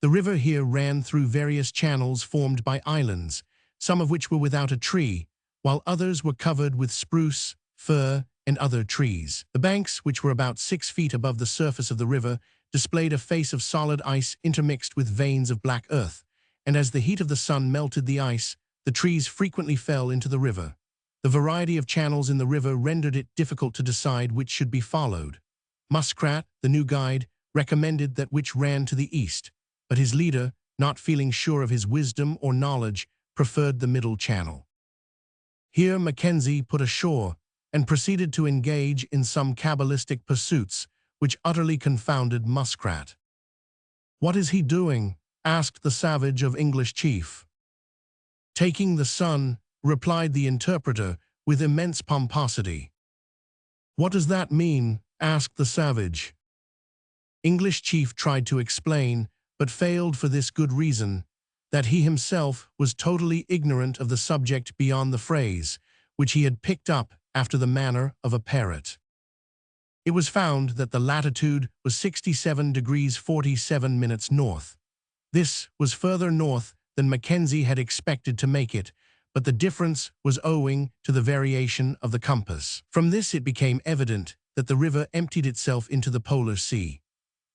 The river here ran through various channels formed by islands, some of which were without a tree, while others were covered with spruce, fir, and other trees. The banks, which were about 6 feet above the surface of the river, displayed a face of solid ice intermixed with veins of black earth, and as the heat of the sun melted the ice, the trees frequently fell into the river. The variety of channels in the river rendered it difficult to decide which should be followed. Muskrat, the new guide, recommended that which ran to the east, but his leader, not feeling sure of his wisdom or knowledge, preferred the middle channel. Here Mackenzie put ashore and proceeded to engage in some cabalistic pursuits which utterly confounded Muskrat. "What is he doing?" asked the savage of English chief. "Taking the sun," replied the interpreter with immense pomposity. "What does that mean?" asked the savage. English chief tried to explain, but failed for this good reason, that he himself was totally ignorant of the subject beyond the phrase, which he had picked up after the manner of a parrot. It was found that the latitude was 67 degrees 47 minutes north. This was further north than Mackenzie had expected to make it, but the difference was owing to the variation of the compass. From this it became evident that the river emptied itself into the polar sea.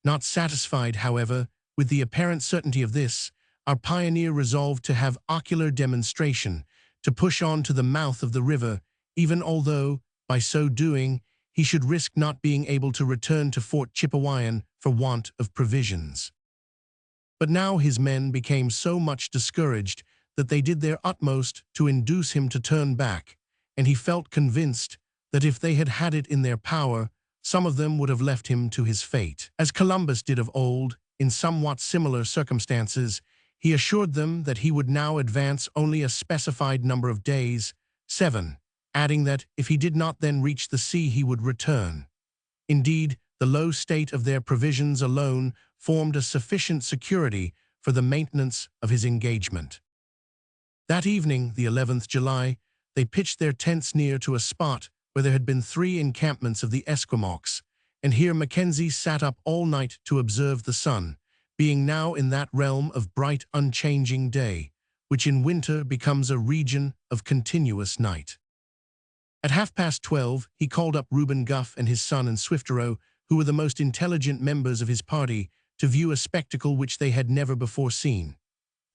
Not satisfied, however, with the apparent certainty of this, our pioneer resolved to have ocular demonstration, to push on to the mouth of the river, even although, by so doing, he should risk not being able to return to Fort Chipewyan for want of provisions. But now his men became so much discouraged that they did their utmost to induce him to turn back, and he felt convinced that if they had had it in their power, some of them would have left him to his fate. As Columbus did of old, in somewhat similar circumstances, he assured them that he would now advance only a specified number of days, 7, adding that if he did not then reach the sea he would return. Indeed, the low state of their provisions alone formed a sufficient security for the maintenance of his engagement. That evening, the 11th July, they pitched their tents near to a spot where there had been 3 encampments of the Esquimaux, and here Mackenzie sat up all night to observe the sun, being now in that realm of bright, unchanging day, which in winter becomes a region of continuous night. At 12:30, he called up Reuben Gough and his son and Swifterow, who were the most intelligent members of his party, to view a spectacle which they had never before seen.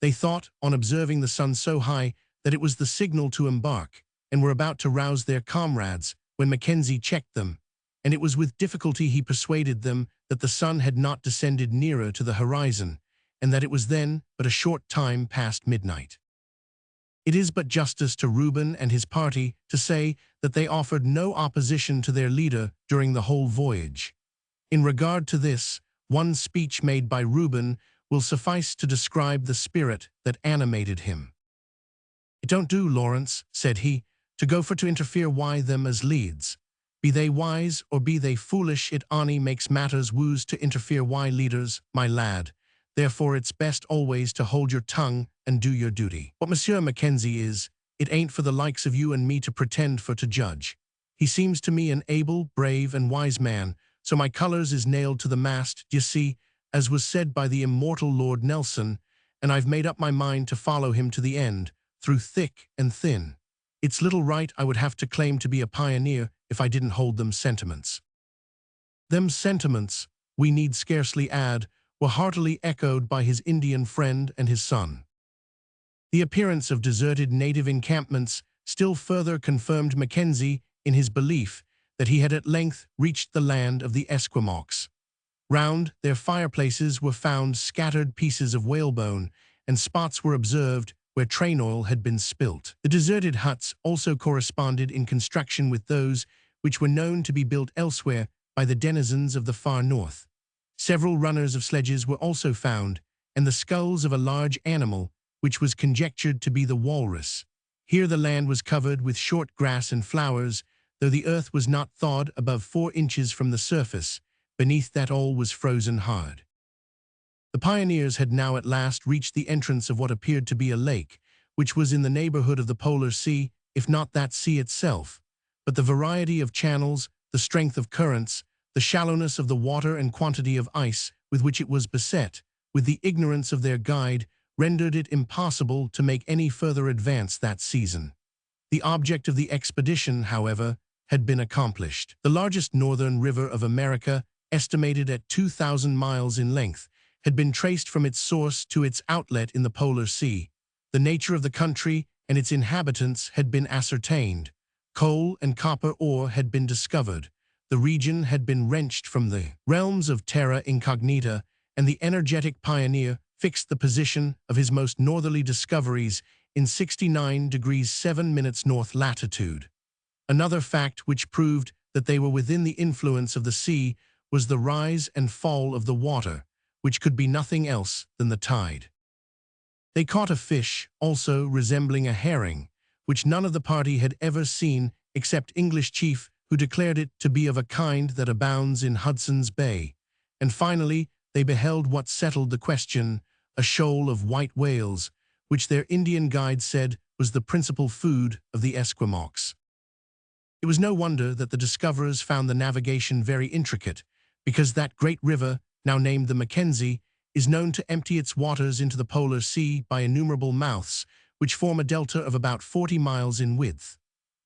They thought, on observing the sun so high, that it was the signal to embark, and were about to rouse their comrades, when Mackenzie checked them, and it was with difficulty he persuaded them that the sun had not descended nearer to the horizon, and that it was then but a short time past midnight. It is but justice to Reuben and his party to say that they offered no opposition to their leader during the whole voyage. In regard to this, one speech made by Reuben will suffice to describe the spirit that animated him. "It don't do, Lawrence," said he, "to go for to interfere why them as leads. Be they wise or be they foolish, it ony makes matters woos to interfere why leaders, my lad. Therefore it's best always to hold your tongue and do your duty. What Monsieur Mackenzie is, it ain't for the likes of you and me to pretend for to judge. He seems to me an able, brave, and wise man, so my colours is nailed to the mast, d'ye see, as was said by the immortal Lord Nelson, and I've made up my mind to follow him to the end, through thick and thin. It's little right I would have to claim to be a pioneer if I didn't hold them sentiments." Them sentiments, we need scarcely add, were heartily echoed by his Indian friend and his son. The appearance of deserted native encampments still further confirmed Mackenzie in his belief that he had at length reached the land of the Esquimaux. Round their fireplaces were found scattered pieces of whalebone, and spots were observed where train oil had been spilt. The deserted huts also corresponded in construction with those which were known to be built elsewhere by the denizens of the far north. Several runners of sledges were also found, and the skulls of a large animal, which was conjectured to be the walrus. Here the land was covered with short grass and flowers, though the earth was not thawed above 4 inches from the surface. Beneath that all was frozen hard. The pioneers had now at last reached the entrance of what appeared to be a lake, which was in the neighborhood of the polar sea, if not that sea itself. But the variety of channels, the strength of currents, the shallowness of the water and quantity of ice with which it was beset, with the ignorance of their guide, rendered it impossible to make any further advance that season. The object of the expedition, however, had been accomplished. The largest northern river of America, estimated at 2,000 miles in length, had been traced from its source to its outlet in the polar sea. The nature of the country and its inhabitants had been ascertained. Coal and copper ore had been discovered. The region had been wrenched from the realms of terra incognita, and the energetic pioneer fixed the position of his most northerly discoveries in 69 degrees 7 minutes north latitude. Another fact which proved that they were within the influence of the sea was the rise and fall of the water, which could be nothing else than the tide. They caught a fish, also resembling a herring, which none of the party had ever seen except English chief, who declared it to be of a kind that abounds in Hudson's Bay. And finally, they beheld what settled the question, a shoal of white whales, which their Indian guide said was the principal food of the Esquimaux. It was no wonder that the discoverers found the navigation very intricate, because that great river, now named the Mackenzie, is known to empty its waters into the polar sea by innumerable mouths, which form a delta of about 40 miles in width.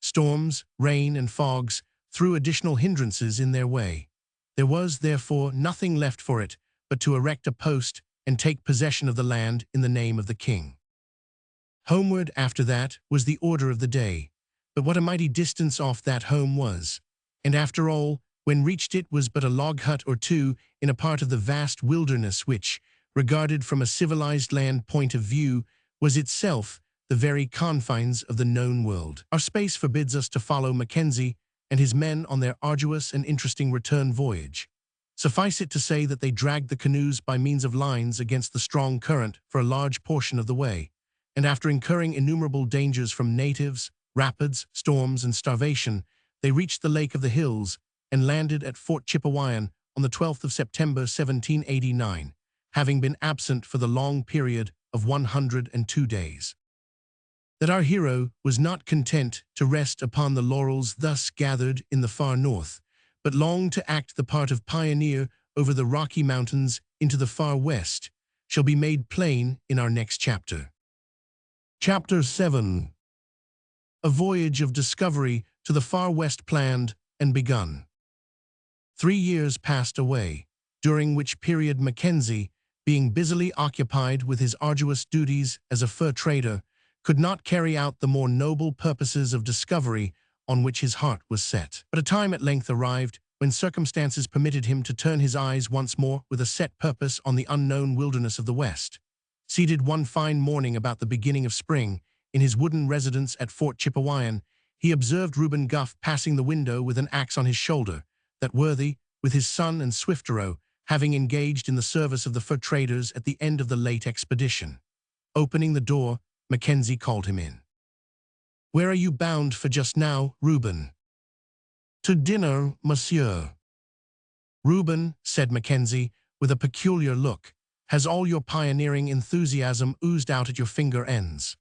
Storms, rain, and fogs threw additional hindrances in their way. There was, therefore, nothing left for it but to erect a post and take possession of the land in the name of the king. Homeward, after that, was the order of the day. But what a mighty distance off that home was. And after all, when reached it was but a log hut or two in a part of the vast wilderness which, regarded from a civilized land point of view, was itself the very confines of the known world. Our space forbids us to follow Mackenzie and his men on their arduous and interesting return voyage. Suffice it to say that they dragged the canoes by means of lines against the strong current for a large portion of the way, and after incurring innumerable dangers from natives, rapids, storms, and starvation, they reached the Lake of the Hills and landed at Fort Chipewyan on the 12th of September 1789, having been absent for the long period of 102 days. That our hero was not content to rest upon the laurels thus gathered in the far north, but longed to act the part of pioneer over the Rocky Mountains into the far west, shall be made plain in our next chapter. Chapter 7. A voyage of discovery to the far west planned and begun. 3 years passed away, during which period Mackenzie, being busily occupied with his arduous duties as a fur trader, could not carry out the more noble purposes of discovery on which his heart was set. But a time at length arrived when circumstances permitted him to turn his eyes once more with a set purpose on the unknown wilderness of the West. Seated one fine morning about the beginning of spring, in his wooden residence at Fort Chipewyan, he observed Reuben Gough passing the window with an axe on his shoulder, that worthy, with his son and Swifterow, having engaged in the service of the fur traders at the end of the late expedition. Opening the door, Mackenzie called him in. "Where are you bound for just now, Reuben?" "To dinner, monsieur." "Reuben," said Mackenzie, with a peculiar look, "has all your pioneering enthusiasm oozed out at your finger ends?"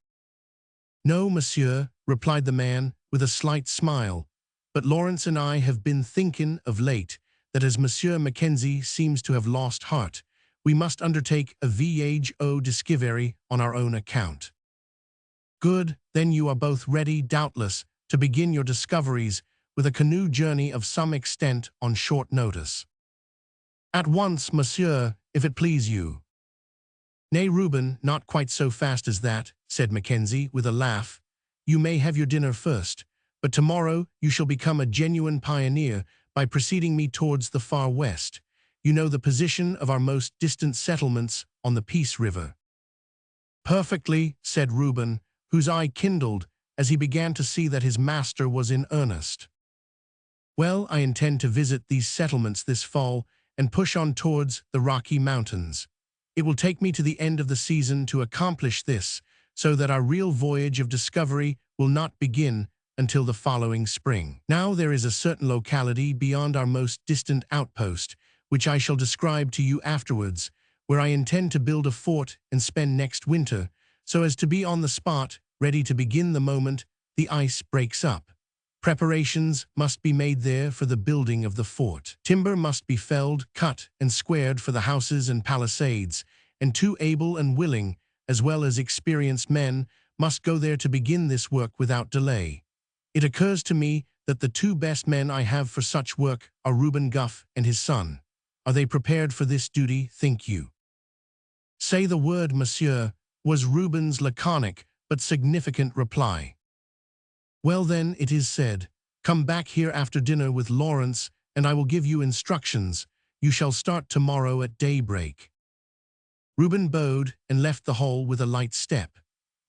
"No, monsieur," replied the man, with a slight smile, "but Lawrence and I have been thinking of late that as Monsieur Mackenzie seems to have lost heart, we must undertake a voyage au discovery on our own account." "Good, then you are both ready, doubtless, to begin your discoveries with a canoe journey of some extent on short notice." "At once, monsieur, if it please you." "Nay, Reuben, not quite so fast as that," said Mackenzie, with a laugh. "You may have your dinner first, but tomorrow you shall become a genuine pioneer by preceding me towards the far west. You know the position of our most distant settlements on the Peace River." "Perfectly," said Reuben, whose eye kindled as he began to see that his master was in earnest. "Well, I intend to visit these settlements this fall and push on towards the Rocky Mountains. It will take me to the end of the season to accomplish this, so that our real voyage of discovery will not begin until the following spring. Now there is a certain locality beyond our most distant outpost, which I shall describe to you afterwards, where I intend to build a fort and spend next winter, so as to be on the spot, ready to begin the moment the ice breaks up. Preparations must be made there for the building of the fort. Timber must be felled, cut, and squared for the houses and palisades, and 2 able and willing, as well as experienced men, must go there to begin this work without delay. It occurs to me that the 2 best men I have for such work are Reuben Gough and his son. Are they prepared for this duty, think you?" "Say the word, monsieur," was Reuben's laconic but significant reply. "Well then, it is said. Come back here after dinner with Lawrence, and I will give you instructions. You shall start tomorrow at daybreak." Reuben bowed and left the hall with a light step.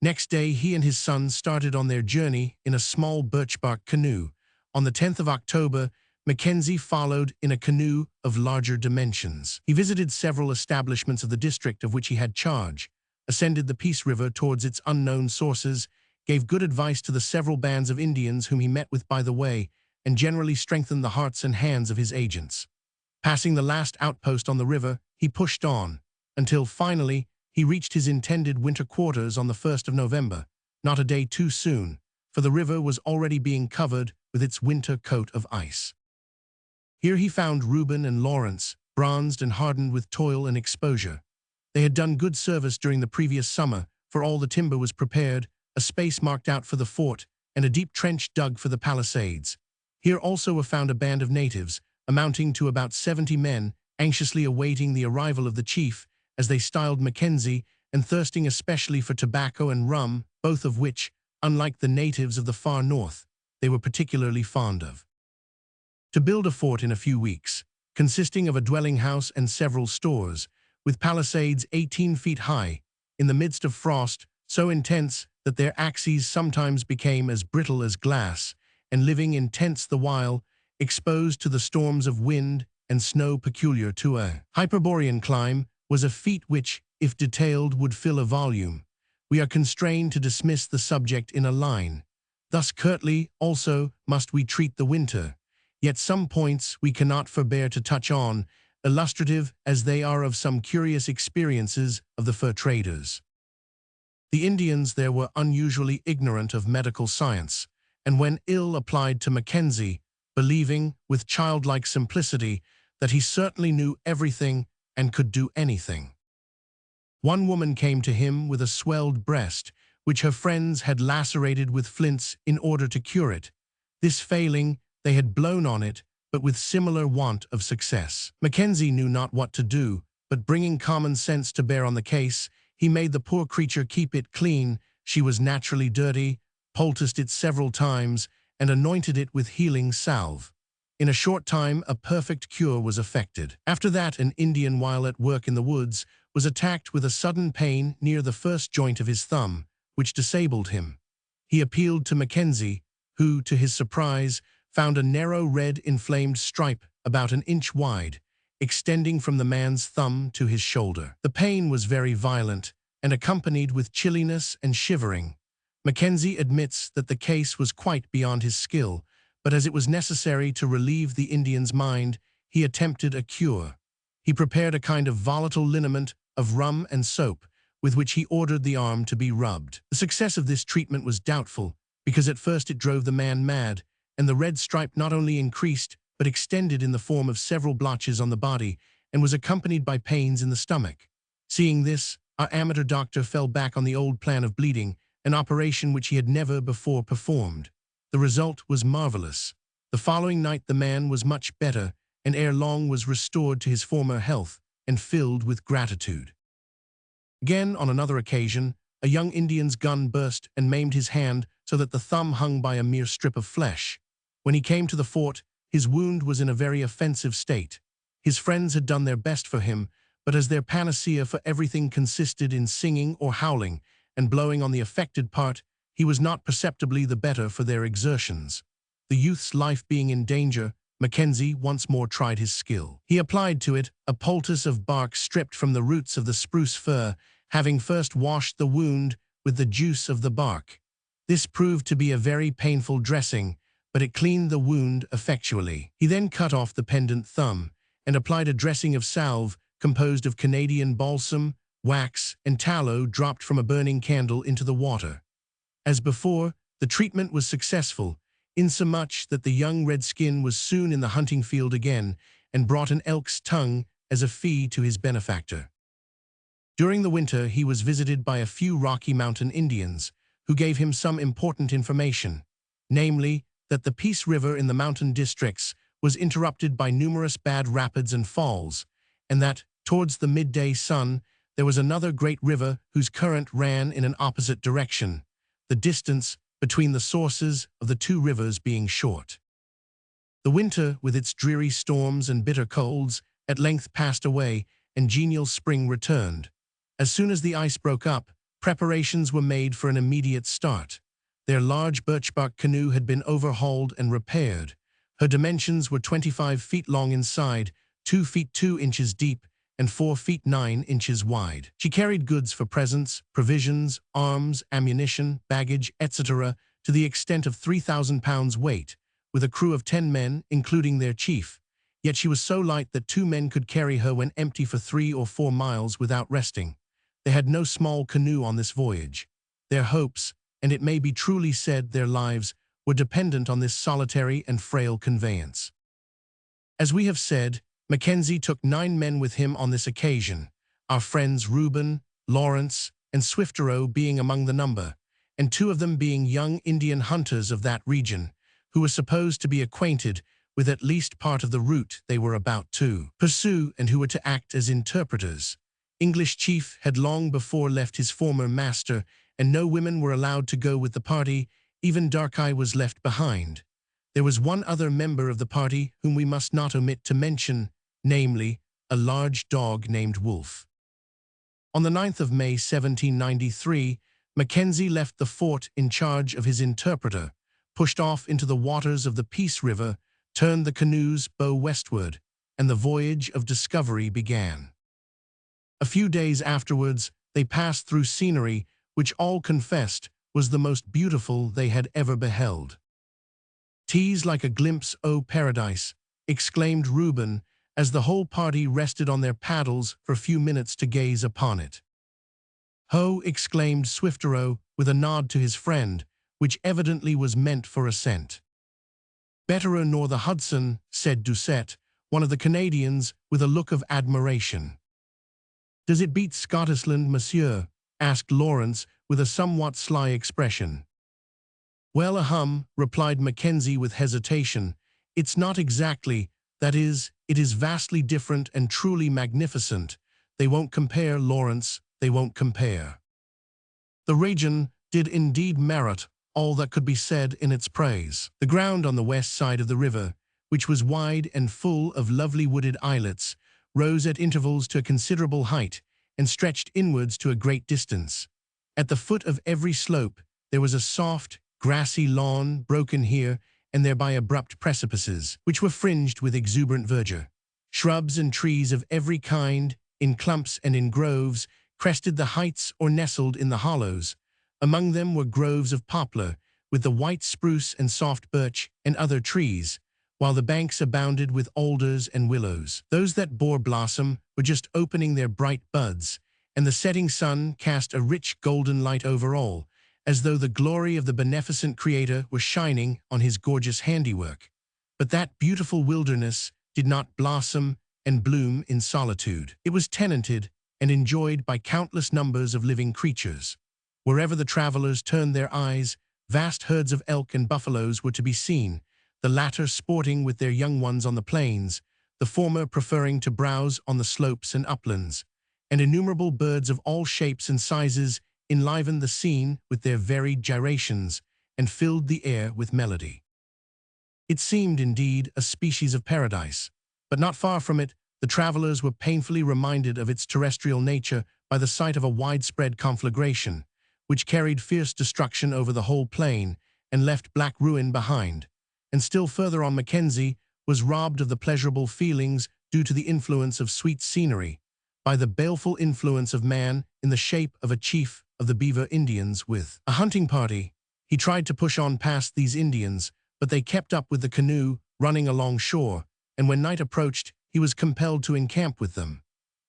Next day, he and his son started on their journey in a small birch-bark canoe. On the 10th of October, Mackenzie followed in a canoe of larger dimensions. He visited several establishments of the district of which he had charge, ascended the Peace River towards its unknown sources, gave good advice to the several bands of Indians whom he met with by the way, and generally strengthened the hearts and hands of his agents. Passing the last outpost on the river, he pushed on, until finally he reached his intended winter quarters on the 1st of November, not a day too soon, for the river was already being covered with its winter coat of ice. Here he found Reuben and Lawrence, bronzed and hardened with toil and exposure. They had done good service during the previous summer, for all the timber was prepared, a space marked out for the fort, and a deep trench dug for the palisades. Here also were found a band of natives, amounting to about 70 men, anxiously awaiting the arrival of the chief, as they styled Mackenzie, and thirsting especially for tobacco and rum, both of which, unlike the natives of the far north, they were particularly fond of. To build a fort in a few weeks, consisting of a dwelling house and several stores, with palisades 18 feet high, in the midst of frost, so intense that their axes sometimes became as brittle as glass, and living in tents the while, exposed to the storms of wind and snow peculiar to a Hyperborean clime, was a feat which, if detailed, would fill a volume. We are constrained to dismiss the subject in a line. Thus curtly, also, must we treat the winter. Yet some points we cannot forbear to touch on, illustrative as they are of some curious experiences of the fur traders. The Indians there were unusually ignorant of medical science, and when ill applied to Mackenzie, believing, with childlike simplicity, that he certainly knew everything and could do anything. One woman came to him with a swelled breast, which her friends had lacerated with flints in order to cure it. This failing, they had blown on it, but with similar want of success. Mackenzie knew not what to do, but bringing common sense to bear on the case, he made the poor creature keep it clean. She was naturally dirty, poulticed it several times, and anointed it with healing salve. In a short time, a perfect cure was effected. After that, an Indian, while at work in the woods, was attacked with a sudden pain near the first joint of his thumb, which disabled him. He appealed to Mackenzie, who, to his surprise, found a narrow red inflamed stripe about an inch wide, extending from the man's thumb to his shoulder. The pain was very violent and accompanied with chilliness and shivering. Mackenzie admits that the case was quite beyond his skill, but as it was necessary to relieve the Indian's mind, he attempted a cure. He prepared a kind of volatile liniment of rum and soap, with which he ordered the arm to be rubbed. The success of this treatment was doubtful, because at first it drove the man mad, and the red stripe not only increased, but extended in the form of several blotches on the body, and was accompanied by pains in the stomach. Seeing this, our amateur doctor fell back on the old plan of bleeding, an operation which he had never before performed. The result was marvelous. The following night the man was much better, and ere long was restored to his former health, and filled with gratitude. Again, on another occasion, a young Indian's gun burst and maimed his hand so that the thumb hung by a mere strip of flesh. When he came to the fort, his wound was in a very offensive state. His friends had done their best for him, but as their panacea for everything consisted in singing or howling and blowing on the affected part, he was not perceptibly the better for their exertions. The youth's life being in danger, Mackenzie once more tried his skill. He applied to it a poultice of bark stripped from the roots of the spruce fir, having first washed the wound with the juice of the bark. This proved to be a very painful dressing, but it cleaned the wound effectually. He then cut off the pendant thumb and applied a dressing of salve composed of Canadian balsam, wax, and tallow dropped from a burning candle into the water. As before, the treatment was successful, insomuch that the young redskin was soon in the hunting field again and brought an elk's tongue as a fee to his benefactor. During the winter, he was visited by a few Rocky Mountain Indians, who gave him some important information, namely, that the Peace River in the mountain districts was interrupted by numerous bad rapids and falls, and that, towards the midday sun, there was another great river whose current ran in an opposite direction, the distance between the sources of the two rivers being short. The winter, with its dreary storms and bitter colds, at length passed away, and genial spring returned. As soon as the ice broke up, Preparations were made for an immediate start. Their large birchbark canoe had been overhauled and repaired. Her dimensions were 25 feet long inside, 2 feet 2 inches deep, and 4 feet 9 inches wide. She carried goods for presents, provisions, arms, ammunition, baggage, etc., to the extent of 3,000 pounds weight, with a crew of 10 men, including their chief. Yet she was so light that 2 men could carry her when empty for 3 or 4 miles without resting. They had no small canoe on this voyage. Their hopes, and it may be truly said their lives, were dependent on this solitary and frail conveyance. As we have said, Mackenzie took 9 men with him on this occasion, our friends Reuben, Lawrence, and Swifterow being among the number, and 2 of them being young Indian hunters of that region, who were supposed to be acquainted with at least part of the route they were about to pursue and who were to act as interpreters. English chief had long before left his former master, and no women were allowed to go with the party. Even Darkeye was left behind. There was one other member of the party whom we must not omit to mention, namely, a large dog named Wolf. On the 9th of May 1793, Mackenzie left the fort in charge of his interpreter, pushed off into the waters of the Peace River, turned the canoe's bow westward, and the voyage of discovery began. A few days afterwards, they passed through scenery which all confessed was the most beautiful they had ever beheld. "'Tis like a glimpse o' paradise," exclaimed Reuben, as the whole party rested on their paddles for a few minutes to gaze upon it. "Ho!" exclaimed Swifterow, with a nod to his friend, which evidently was meant for assent. "Betterer nor the Hudson," said Doucette, one of the Canadians, with a look of admiration. "Does it beat Scotland, monsieur?" asked Lawrence, with a somewhat sly expression. "Well, ahem," replied Mackenzie with hesitation. "It's not exactly, that is, it is vastly different and truly magnificent. They won't compare, Lawrence, they won't compare." The region did indeed merit all that could be said in its praise. The ground on the west side of the river, which was wide and full of lovely wooded islets, rose at intervals to a considerable height and stretched inwards to a great distance. At the foot of every slope there was a soft, grassy lawn, broken here and there by abrupt precipices, which were fringed with exuberant verdure. Shrubs and trees of every kind, in clumps and in groves, crested the heights or nestled in the hollows. Among them were groves of poplar, with the white spruce and soft birch and other trees, while the banks abounded with alders and willows. Those that bore blossom were just opening their bright buds, and the setting sun cast a rich golden light over all, as though the glory of the beneficent Creator were shining on his gorgeous handiwork. But that beautiful wilderness did not blossom and bloom in solitude. It was tenanted and enjoyed by countless numbers of living creatures. Wherever the travelers turned their eyes, vast herds of elk and buffaloes were to be seen, the latter sporting with their young ones on the plains, the former preferring to browse on the slopes and uplands, and innumerable birds of all shapes and sizes enlivened the scene with their varied gyrations and filled the air with melody. It seemed, indeed, a species of paradise, but not far from it, the travelers were painfully reminded of its terrestrial nature by the sight of a widespread conflagration, which carried fierce destruction over the whole plain and left black ruin behind. And still further on, Mackenzie was robbed of the pleasurable feelings due to the influence of sweet scenery, by the baleful influence of man in the shape of a chief of the Beaver Indians with a hunting party. He tried to push on past these Indians, but they kept up with the canoe running along shore, and when night approached, he was compelled to encamp with them.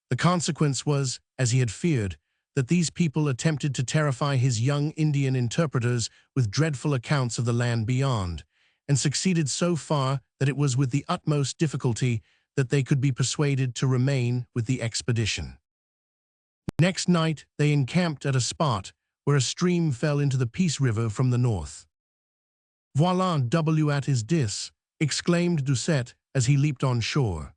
The consequence was, as he had feared, that these people attempted to terrify his young Indian interpreters with dreadful accounts of the land beyond, and succeeded so far that it was with the utmost difficulty that they could be persuaded to remain with the expedition. Next night they encamped at a spot where a stream fell into the Peace River from the north. "Voilà W at his dis," exclaimed Doucette as he leaped on shore.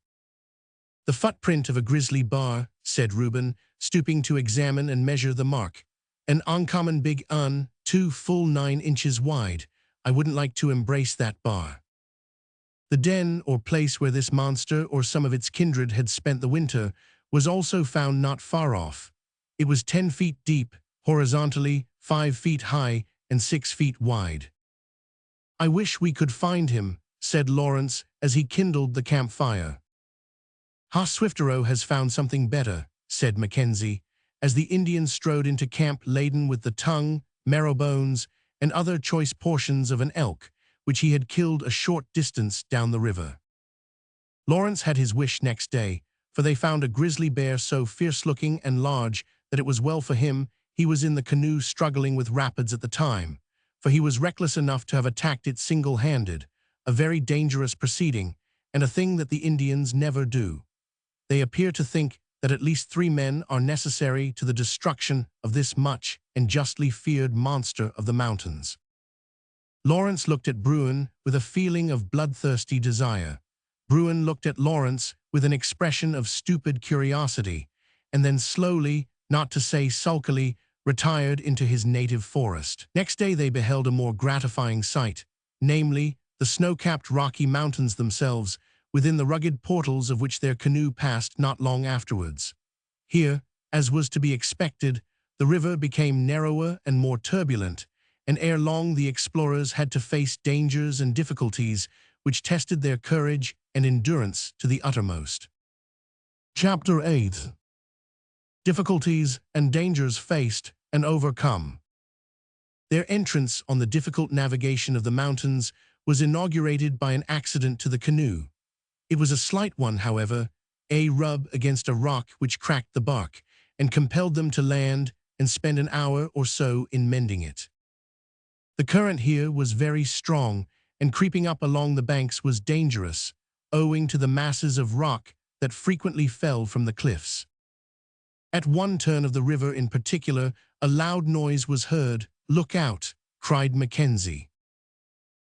"The footprint of a grizzly bar," said Reuben, stooping to examine and measure the mark. "An uncommon big 'un, 2 full 9 inches wide. I wouldn't like to embrace that bar." The den or place where this monster or some of its kindred had spent the winter was also found not far off. It was 10 feet deep, horizontally 5 feet high and 6 feet wide. "I wish we could find him," said Lawrence as he kindled the campfire. "Swifterow has found something better," said Mackenzie, as the Indians strode into camp laden with the tongue, marrow bones, and other choice portions of an elk, which he had killed a short distance down the river. Lawrence had his wish next day, for they found a grizzly bear so fierce-looking and large that it was well for him he was in the canoe struggling with rapids at the time, for he was reckless enough to have attacked it single-handed, a very dangerous proceeding, and a thing that the Indians never do. They appear to think that at least 3 men are necessary to the destruction of this much and justly feared monster of the mountains. Lawrence looked at Bruin with a feeling of bloodthirsty desire. Bruin looked at Lawrence with an expression of stupid curiosity, and then slowly, not to say sulkily, retired into his native forest. Next day they beheld a more gratifying sight, namely, the snow-capped Rocky Mountains themselves, within the rugged portals of which their canoe passed not long afterwards. Here, as was to be expected, the river became narrower and more turbulent, and ere long the explorers had to face dangers and difficulties which tested their courage and endurance to the uttermost. Chapter 8. Difficulties and dangers faced and overcome. Their entrance on the difficult navigation of the mountains was inaugurated by an accident to the canoe. It was a slight one, however, a rub against a rock which cracked the bark, and compelled them to land and spend an hour or so in mending it. The current here was very strong, and creeping up along the banks was dangerous, owing to the masses of rock that frequently fell from the cliffs. At one turn of the river in particular, a loud noise was heard. "Look out!" cried Mackenzie.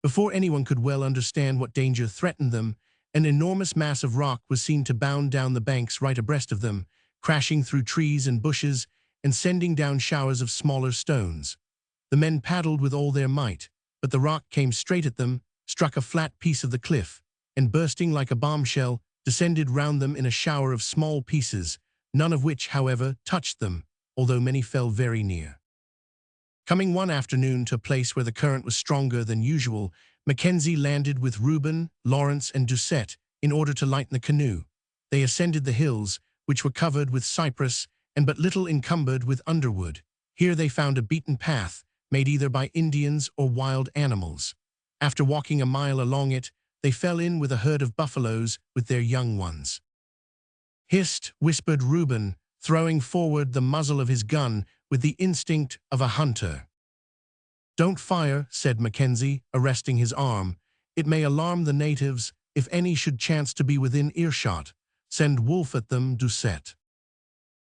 Before anyone could well understand what danger threatened them, an enormous mass of rock was seen to bound down the banks right abreast of them, crashing through trees and bushes and sending down showers of smaller stones. The men paddled with all their might, but the rock came straight at them, struck a flat piece of the cliff, and bursting like a bombshell, descended round them in a shower of small pieces, none of which, however, touched them, although many fell very near. Coming one afternoon to a place where the current was stronger than usual, Mackenzie landed with Reuben, Lawrence, and Doucette in order to lighten the canoe. They ascended the hills, which were covered with cypress and but little encumbered with underwood. Here they found a beaten path, made either by Indians or wild animals. After walking a mile along it, they fell in with a herd of buffaloes with their young ones. "Hist," whispered Reuben, throwing forward the muzzle of his gun with the instinct of a hunter. "Don't fire," said Mackenzie, arresting his arm. "It may alarm the natives if any should chance to be within earshot. Send Wolf at them, Doucette."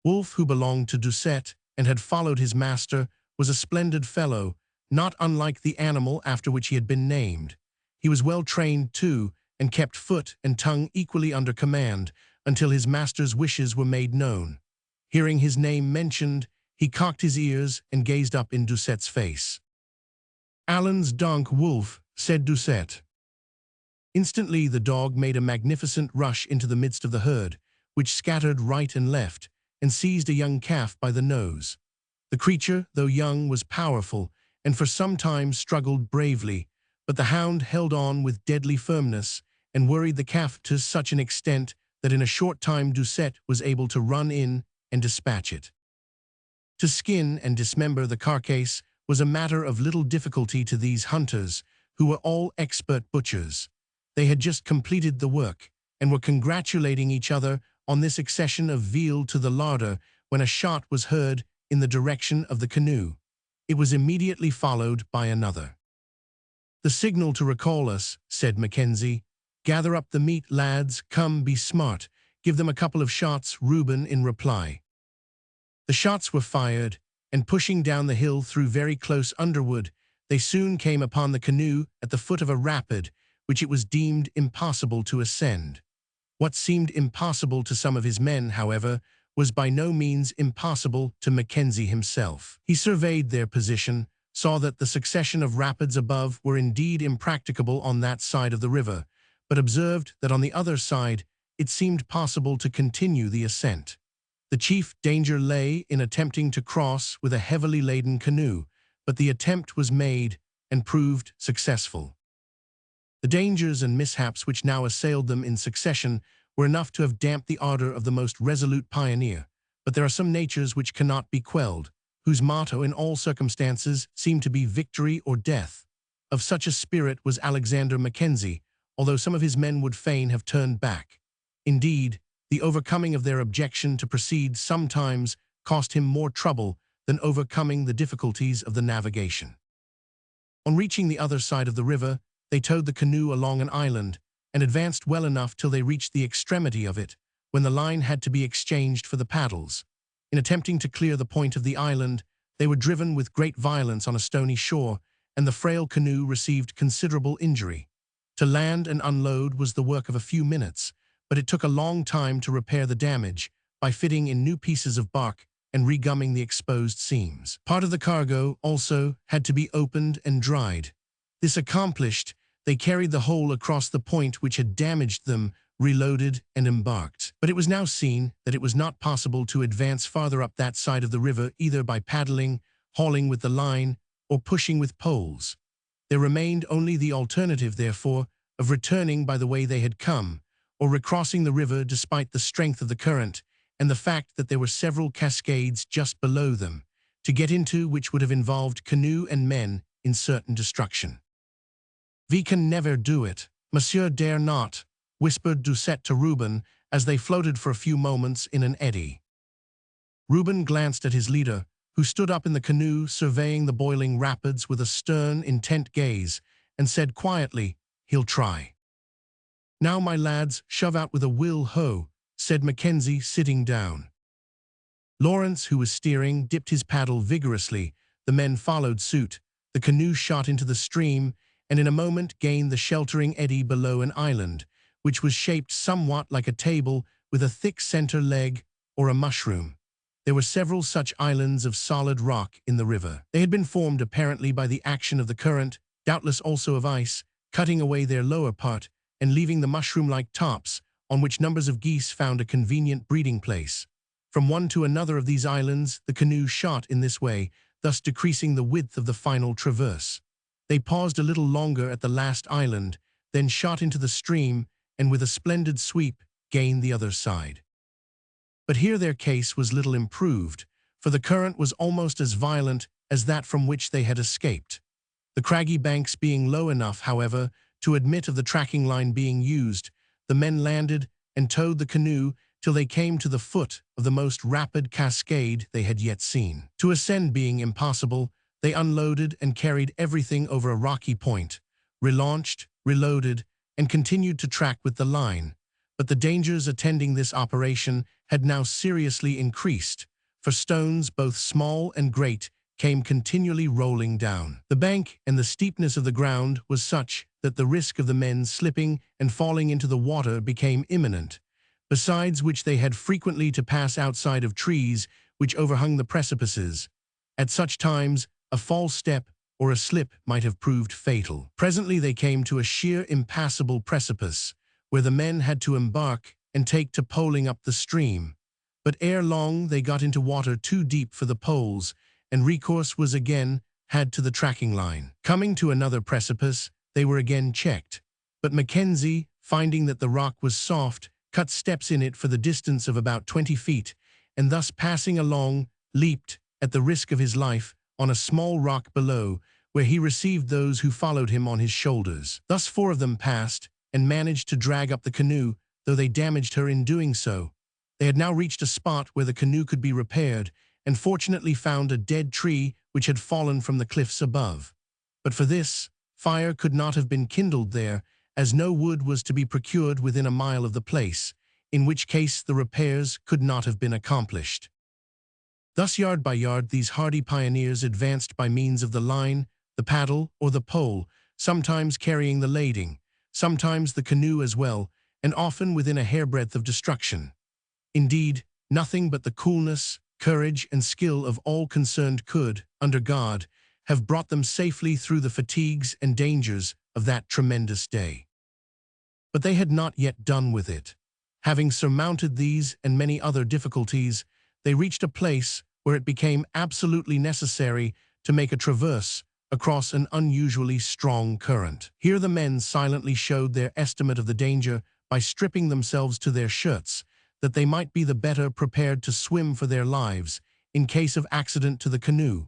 Wolf, who belonged to Doucette and had followed his master, was a splendid fellow, not unlike the animal after which he had been named. He was well trained, too, and kept foot and tongue equally under command until his master's wishes were made known. Hearing his name mentioned, he cocked his ears and gazed up in Doucette's face. "Allons donc, Wolf," said Doucette. Instantly the dog made a magnificent rush into the midst of the herd, which scattered right and left, and seized a young calf by the nose. The creature, though young, was powerful, and for some time struggled bravely, but the hound held on with deadly firmness and worried the calf to such an extent that in a short time Doucette was able to run in and dispatch it. To skin and dismember the carcass was a matter of little difficulty to these hunters, who were all expert butchers. They had just completed the work, and were congratulating each other on this accession of veal to the larder when a shot was heard in the direction of the canoe. It was immediately followed by another. "The signal to recall us," said Mackenzie. "Gather up the meat, lads. Come, be smart. Give them a couple of shots," Reuben in reply. The shots were fired, and pushing down the hill through very close underwood, they soon came upon the canoe at the foot of a rapid, which it was deemed impossible to ascend. What seemed impossible to some of his men, however, was by no means impossible to Mackenzie himself. He surveyed their position, saw that the succession of rapids above were indeed impracticable on that side of the river, but observed that on the other side it seemed possible to continue the ascent. The chief danger lay in attempting to cross with a heavily laden canoe, but the attempt was made and proved successful. The dangers and mishaps which now assailed them in succession were enough to have damped the ardor of the most resolute pioneer, but there are some natures which cannot be quelled, whose motto in all circumstances seemed to be victory or death. Of such a spirit was Alexander Mackenzie, although some of his men would fain have turned back. Indeed, the overcoming of their objection to proceed sometimes cost him more trouble than overcoming the difficulties of the navigation. On reaching the other side of the river, they towed the canoe along an island and advanced well enough till they reached the extremity of it, when the line had to be exchanged for the paddles. In attempting to clear the point of the island, they were driven with great violence on a stony shore, and the frail canoe received considerable injury. To land and unload was the work of a few minutes, but it took a long time to repair the damage by fitting in new pieces of bark and regumming the exposed seams. Part of the cargo, also, had to be opened and dried. This accomplished, they carried the whole across the point which had damaged them, reloaded, and embarked. But it was now seen that it was not possible to advance farther up that side of the river either by paddling, hauling with the line, or pushing with poles. There remained only the alternative, therefore, of returning by the way they had come, or recrossing the river despite the strength of the current and the fact that there were several cascades just below them, to get into which would have involved canoe and men in certain destruction. "We can never do it, Monsieur dare not," whispered Doucet to Reuben as they floated for a few moments in an eddy. Reuben glanced at his leader, who stood up in the canoe surveying the boiling rapids with a stern, intent gaze, and said quietly, "He'll try." "Now, my lads, shove out with a will, ho," said Mackenzie, sitting down. Lawrence, who was steering, dipped his paddle vigorously. The men followed suit. The canoe shot into the stream, and in a moment gained the sheltering eddy below an island, which was shaped somewhat like a table with a thick center leg or a mushroom. There were several such islands of solid rock in the river. They had been formed apparently by the action of the current, doubtless also of ice, cutting away their lower part and leaving the mushroom-like tops, on which numbers of geese found a convenient breeding place. From one to another of these islands, the canoe shot in this way, thus decreasing the width of the final traverse. They paused a little longer at the last island, then shot into the stream, and with a splendid sweep, gained the other side. But here their case was little improved, for the current was almost as violent as that from which they had escaped. The craggy banks being low enough, however, to admit of the tracking line being used, the men landed and towed the canoe till they came to the foot of the most rapid cascade they had yet seen. To ascend being impossible, they unloaded and carried everything over a rocky point, relaunched, reloaded, and continued to track with the line. But the dangers attending this operation had now seriously increased, for stones both small and great came continually rolling down. The bank and the steepness of the ground was such that the risk of the men slipping and falling into the water became imminent, besides which they had frequently to pass outside of trees which overhung the precipices. At such times, a false step or a slip might have proved fatal. Presently they came to a sheer impassable precipice, where the men had to embark and take to poling up the stream. But ere long they got into water too deep for the poles, and recourse was again had to the tracking line. Coming to another precipice, they were again checked, but Mackenzie, finding that the rock was soft, cut steps in it for the distance of about 20 feet, and thus passing along, leaped, at the risk of his life, on a small rock below, where he received those who followed him on his shoulders. Thus 4 of them passed, and managed to drag up the canoe, though they damaged her in doing so. They had now reached a spot where the canoe could be repaired, and fortunately found a dead tree which had fallen from the cliffs above. But for this, fire could not have been kindled there, as no wood was to be procured within a mile of the place, in which case the repairs could not have been accomplished. Thus yard by yard these hardy pioneers advanced by means of the line, the paddle, or the pole, sometimes carrying the lading, sometimes the canoe as well, and often within a hairbreadth of destruction. Indeed, nothing but the coolness, courage, and skill of all concerned could, under God, have brought them safely through the fatigues and dangers of that tremendous day. But they had not yet done with it. Having surmounted these and many other difficulties, they reached a place where it became absolutely necessary to make a traverse across an unusually strong current. Here the men silently showed their estimate of the danger by stripping themselves to their shirts, that they might be the better prepared to swim for their lives in case of accident to the canoe.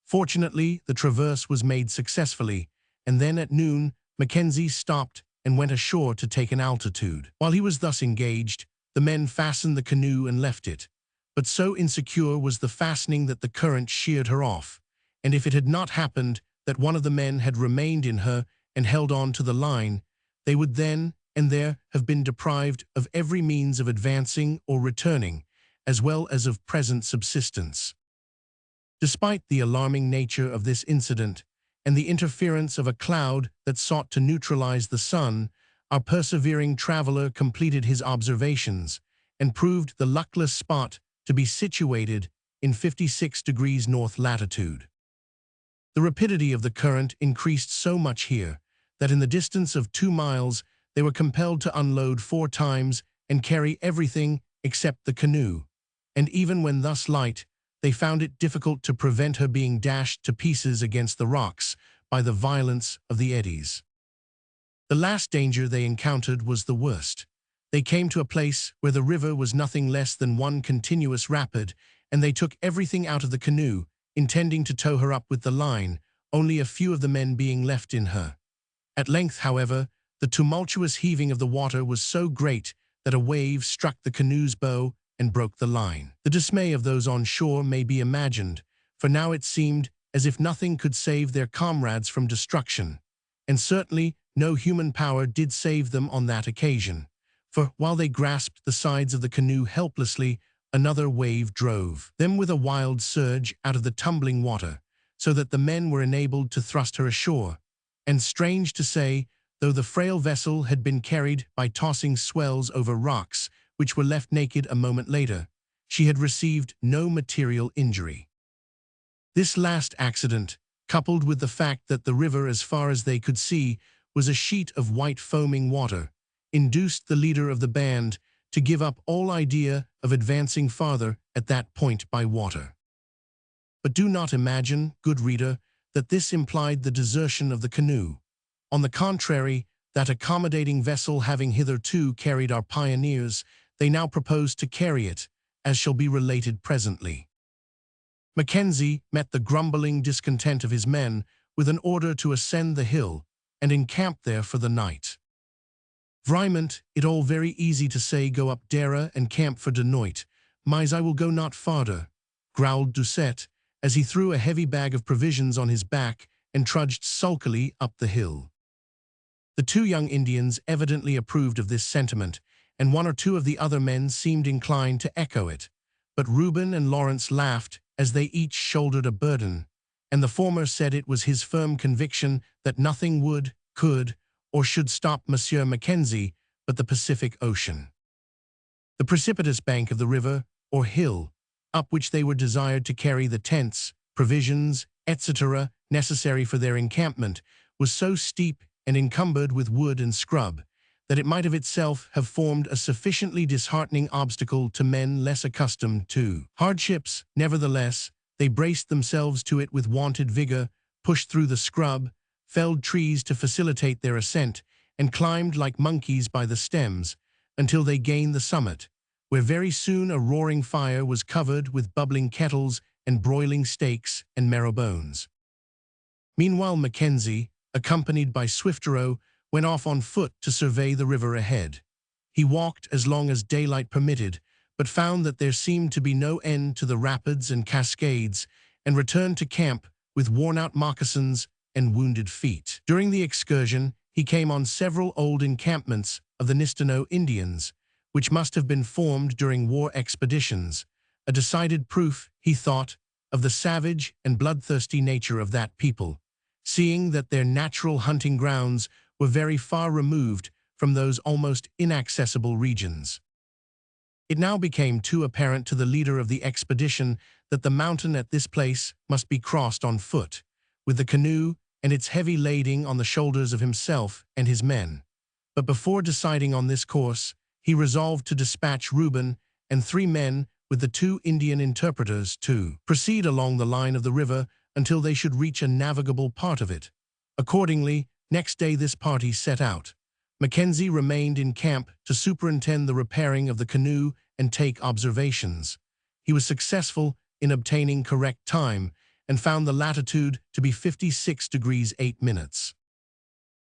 Fortunately, the traverse was made successfully, and then at noon, Mackenzie stopped and went ashore to take an altitude. While he was thus engaged, the men fastened the canoe and left it. But so insecure was the fastening that the current sheared her off, and if it had not happened that one of the men had remained in her and held on to the line, they would then and there have been deprived of every means of advancing or returning, as well as of present subsistence. Despite the alarming nature of this incident and the interference of a cloud that sought to neutralize the sun, our persevering traveler completed his observations and proved the luckless spot to be situated in 56 degrees north latitude. The rapidity of the current increased so much here that in the distance of 2 miles they were compelled to unload 4 times and carry everything except the canoe, and even when thus light, they found it difficult to prevent her being dashed to pieces against the rocks by the violence of the eddies. The last danger they encountered was the worst. They came to a place where the river was nothing less than one continuous rapid, and they took everything out of the canoe, intending to tow her up with the line, only a few of the men being left in her. At length, however, the tumultuous heaving of the water was so great that a wave struck the canoe's bow and broke the line. The dismay of those on shore may be imagined, for now it seemed as if nothing could save their comrades from destruction, and certainly no human power did save them on that occasion, for while they grasped the sides of the canoe helplessly, another wave drove them with a wild surge out of the tumbling water, so that the men were enabled to thrust her ashore. And strange to say, though the frail vessel had been carried by tossing swells over rocks, which were left naked a moment later, she had received no material injury. This last accident, coupled with the fact that the river, as far as they could see, was a sheet of white foaming water, induced the leader of the band to give up all idea of advancing farther at that point by water. But do not imagine, good reader, that this implied the desertion of the canoe. On the contrary, that accommodating vessel having hitherto carried our pioneers, they now proposed to carry it, as shall be related presently. Mackenzie met the grumbling discontent of his men with an order to ascend the hill and encamp there for the night. "Vraiment, it all very easy to say go up dere and camp for de noit, mais I will go not farther," growled Doucet, as he threw a heavy bag of provisions on his back and trudged sulkily up the hill. The 2 young Indians evidently approved of this sentiment, and 1 or 2 of the other men seemed inclined to echo it, but Reuben and Lawrence laughed as they each shouldered a burden, and the former said it was his firm conviction that nothing would, could, or should stop Monsieur Mackenzie but the Pacific Ocean. The precipitous bank of the river, or hill, up which they were desired to carry the tents, provisions, etc., necessary for their encampment, was so steep and encumbered with wood and scrub, that it might of itself have formed a sufficiently disheartening obstacle to men less accustomed to hardships. Nevertheless, they braced themselves to it with wonted vigor, pushed through the scrub, felled trees to facilitate their ascent, and climbed like monkeys by the stems, until they gained the summit, where very soon a roaring fire was covered with bubbling kettles and broiling steaks and marrow bones. Meanwhile Mackenzie, accompanied by Swifterow, went off on foot to survey the river ahead. He walked as long as daylight permitted, but found that there seemed to be no end to the rapids and cascades, and returned to camp with worn-out moccasins and wounded feet. During the excursion, he came on several old encampments of the Nistano Indians, which must have been formed during war expeditions, a decided proof, he thought, of the savage and bloodthirsty nature of that people, seeing that their natural hunting grounds were very far removed from those almost inaccessible regions. It now became too apparent to the leader of the expedition that the mountain at this place must be crossed on foot, with the canoe and its heavy lading on the shoulders of himself and his men. But before deciding on this course, he resolved to dispatch Reuben and 3 men with the 2 Indian interpreters to proceed along the line of the river until they should reach a navigable part of it. Accordingly, next day this party set out. Mackenzie remained in camp to superintend the repairing of the canoe and take observations. He was successful in obtaining correct time and found the latitude to be 56 degrees 8 minutes.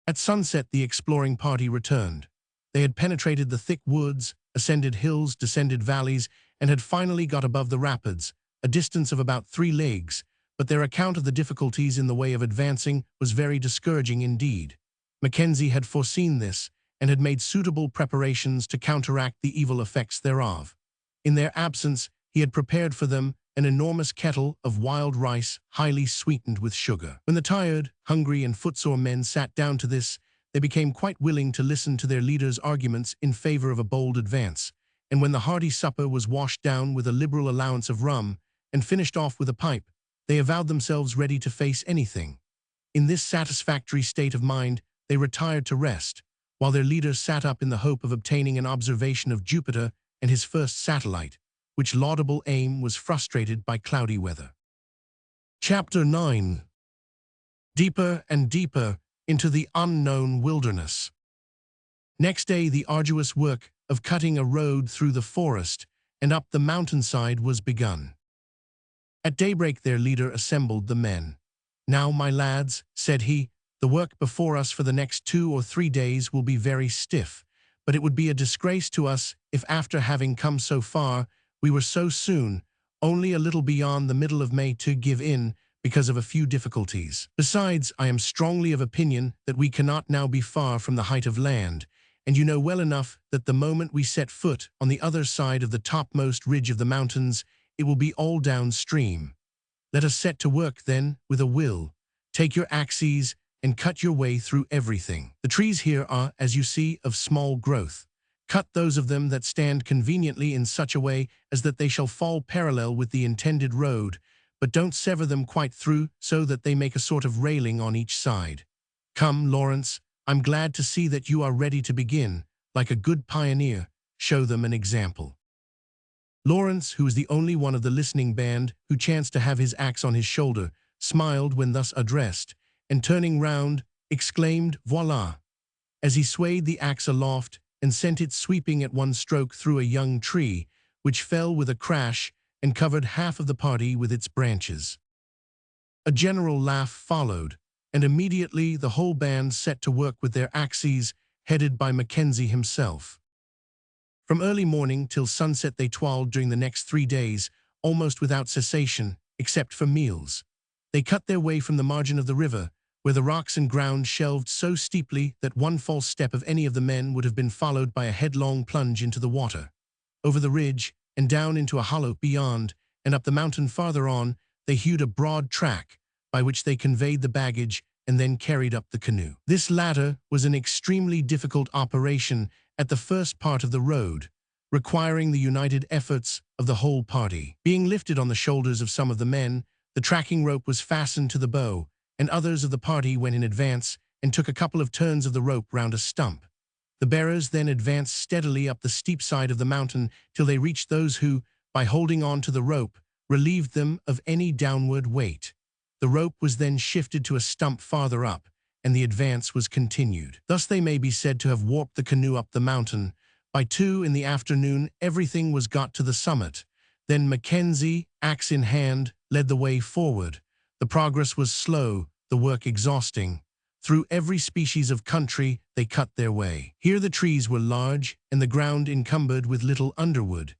At sunset, the exploring party returned. They had penetrated the thick woods, ascended hills, descended valleys, and had finally got above the rapids, a distance of about 3 leagues, but their account of the difficulties in the way of advancing was very discouraging indeed. Mackenzie had foreseen this and had made suitable preparations to counteract the evil effects thereof. In their absence, he had prepared for them an enormous kettle of wild rice highly sweetened with sugar. When the tired, hungry, and footsore men sat down to this, they became quite willing to listen to their leader's arguments in favor of a bold advance, and when the hearty supper was washed down with a liberal allowance of rum and finished off with a pipe, they avowed themselves ready to face anything. In this satisfactory state of mind, they retired to rest, while their leader sat up in the hope of obtaining an observation of Jupiter and his first satellite, which laudable aim was frustrated by cloudy weather. Chapter 9. Deeper and deeper into the unknown wilderness. Next day, the arduous work of cutting a road through the forest and up the mountainside was begun. At daybreak, their leader assembled the men. "Now, my lads," said he, "the work before us for the next 2 or 3 days will be very stiff, but it would be a disgrace to us if, after having come so far, we were so soon, only a little beyond the middle of May, to give in because of a few difficulties. Besides, I am strongly of opinion that we cannot now be far from the height of land, and you know well enough that the moment we set foot on the other side of the topmost ridge of the mountains, it will be all downstream. Let us set to work, then, with a will. Take your axes and cut your way through everything. The trees here are, as you see, of small growth. Cut those of them that stand conveniently in such a way as that they shall fall parallel with the intended road, but don't sever them quite through so that they make a sort of railing on each side. Come, Lawrence, I'm glad to see that you are ready to begin. Like a good pioneer, show them an example." Lawrence, who was the only one of the listening band who chanced to have his axe on his shoulder, smiled when thus addressed, and turning round, exclaimed, "Voila!" as he swayed the axe aloft and sent it sweeping at one stroke through a young tree, which fell with a crash and covered half of the party with its branches. A general laugh followed, and immediately the whole band set to work with their axes, headed by Mackenzie himself. From early morning till sunset they toiled during the next 3 days, almost without cessation, except for meals. They cut their way from the margin of the river, where the rocks and ground shelved so steeply that one false step of any of the men would have been followed by a headlong plunge into the water. Over the ridge, and down into a hollow beyond, and up the mountain farther on, they hewed a broad track, by which they conveyed the baggage and then carried up the canoe. This latter was an extremely difficult operation at the first part of the road, requiring the united efforts of the whole party. Being lifted on the shoulders of some of the men, the tracking rope was fastened to the bow, and others of the party went in advance and took a couple of turns of the rope round a stump. The bearers then advanced steadily up the steep side of the mountain till they reached those who, by holding on to the rope, relieved them of any downward weight. The rope was then shifted to a stump farther up, and the advance was continued. Thus they may be said to have warped the canoe up the mountain. By 2 in the afternoon, everything was got to the summit. Then Mackenzie, axe in hand, led the way forward. The progress was slow, the work exhausting. Through every species of country they cut their way. Here the trees were large, and the ground encumbered with little underwood.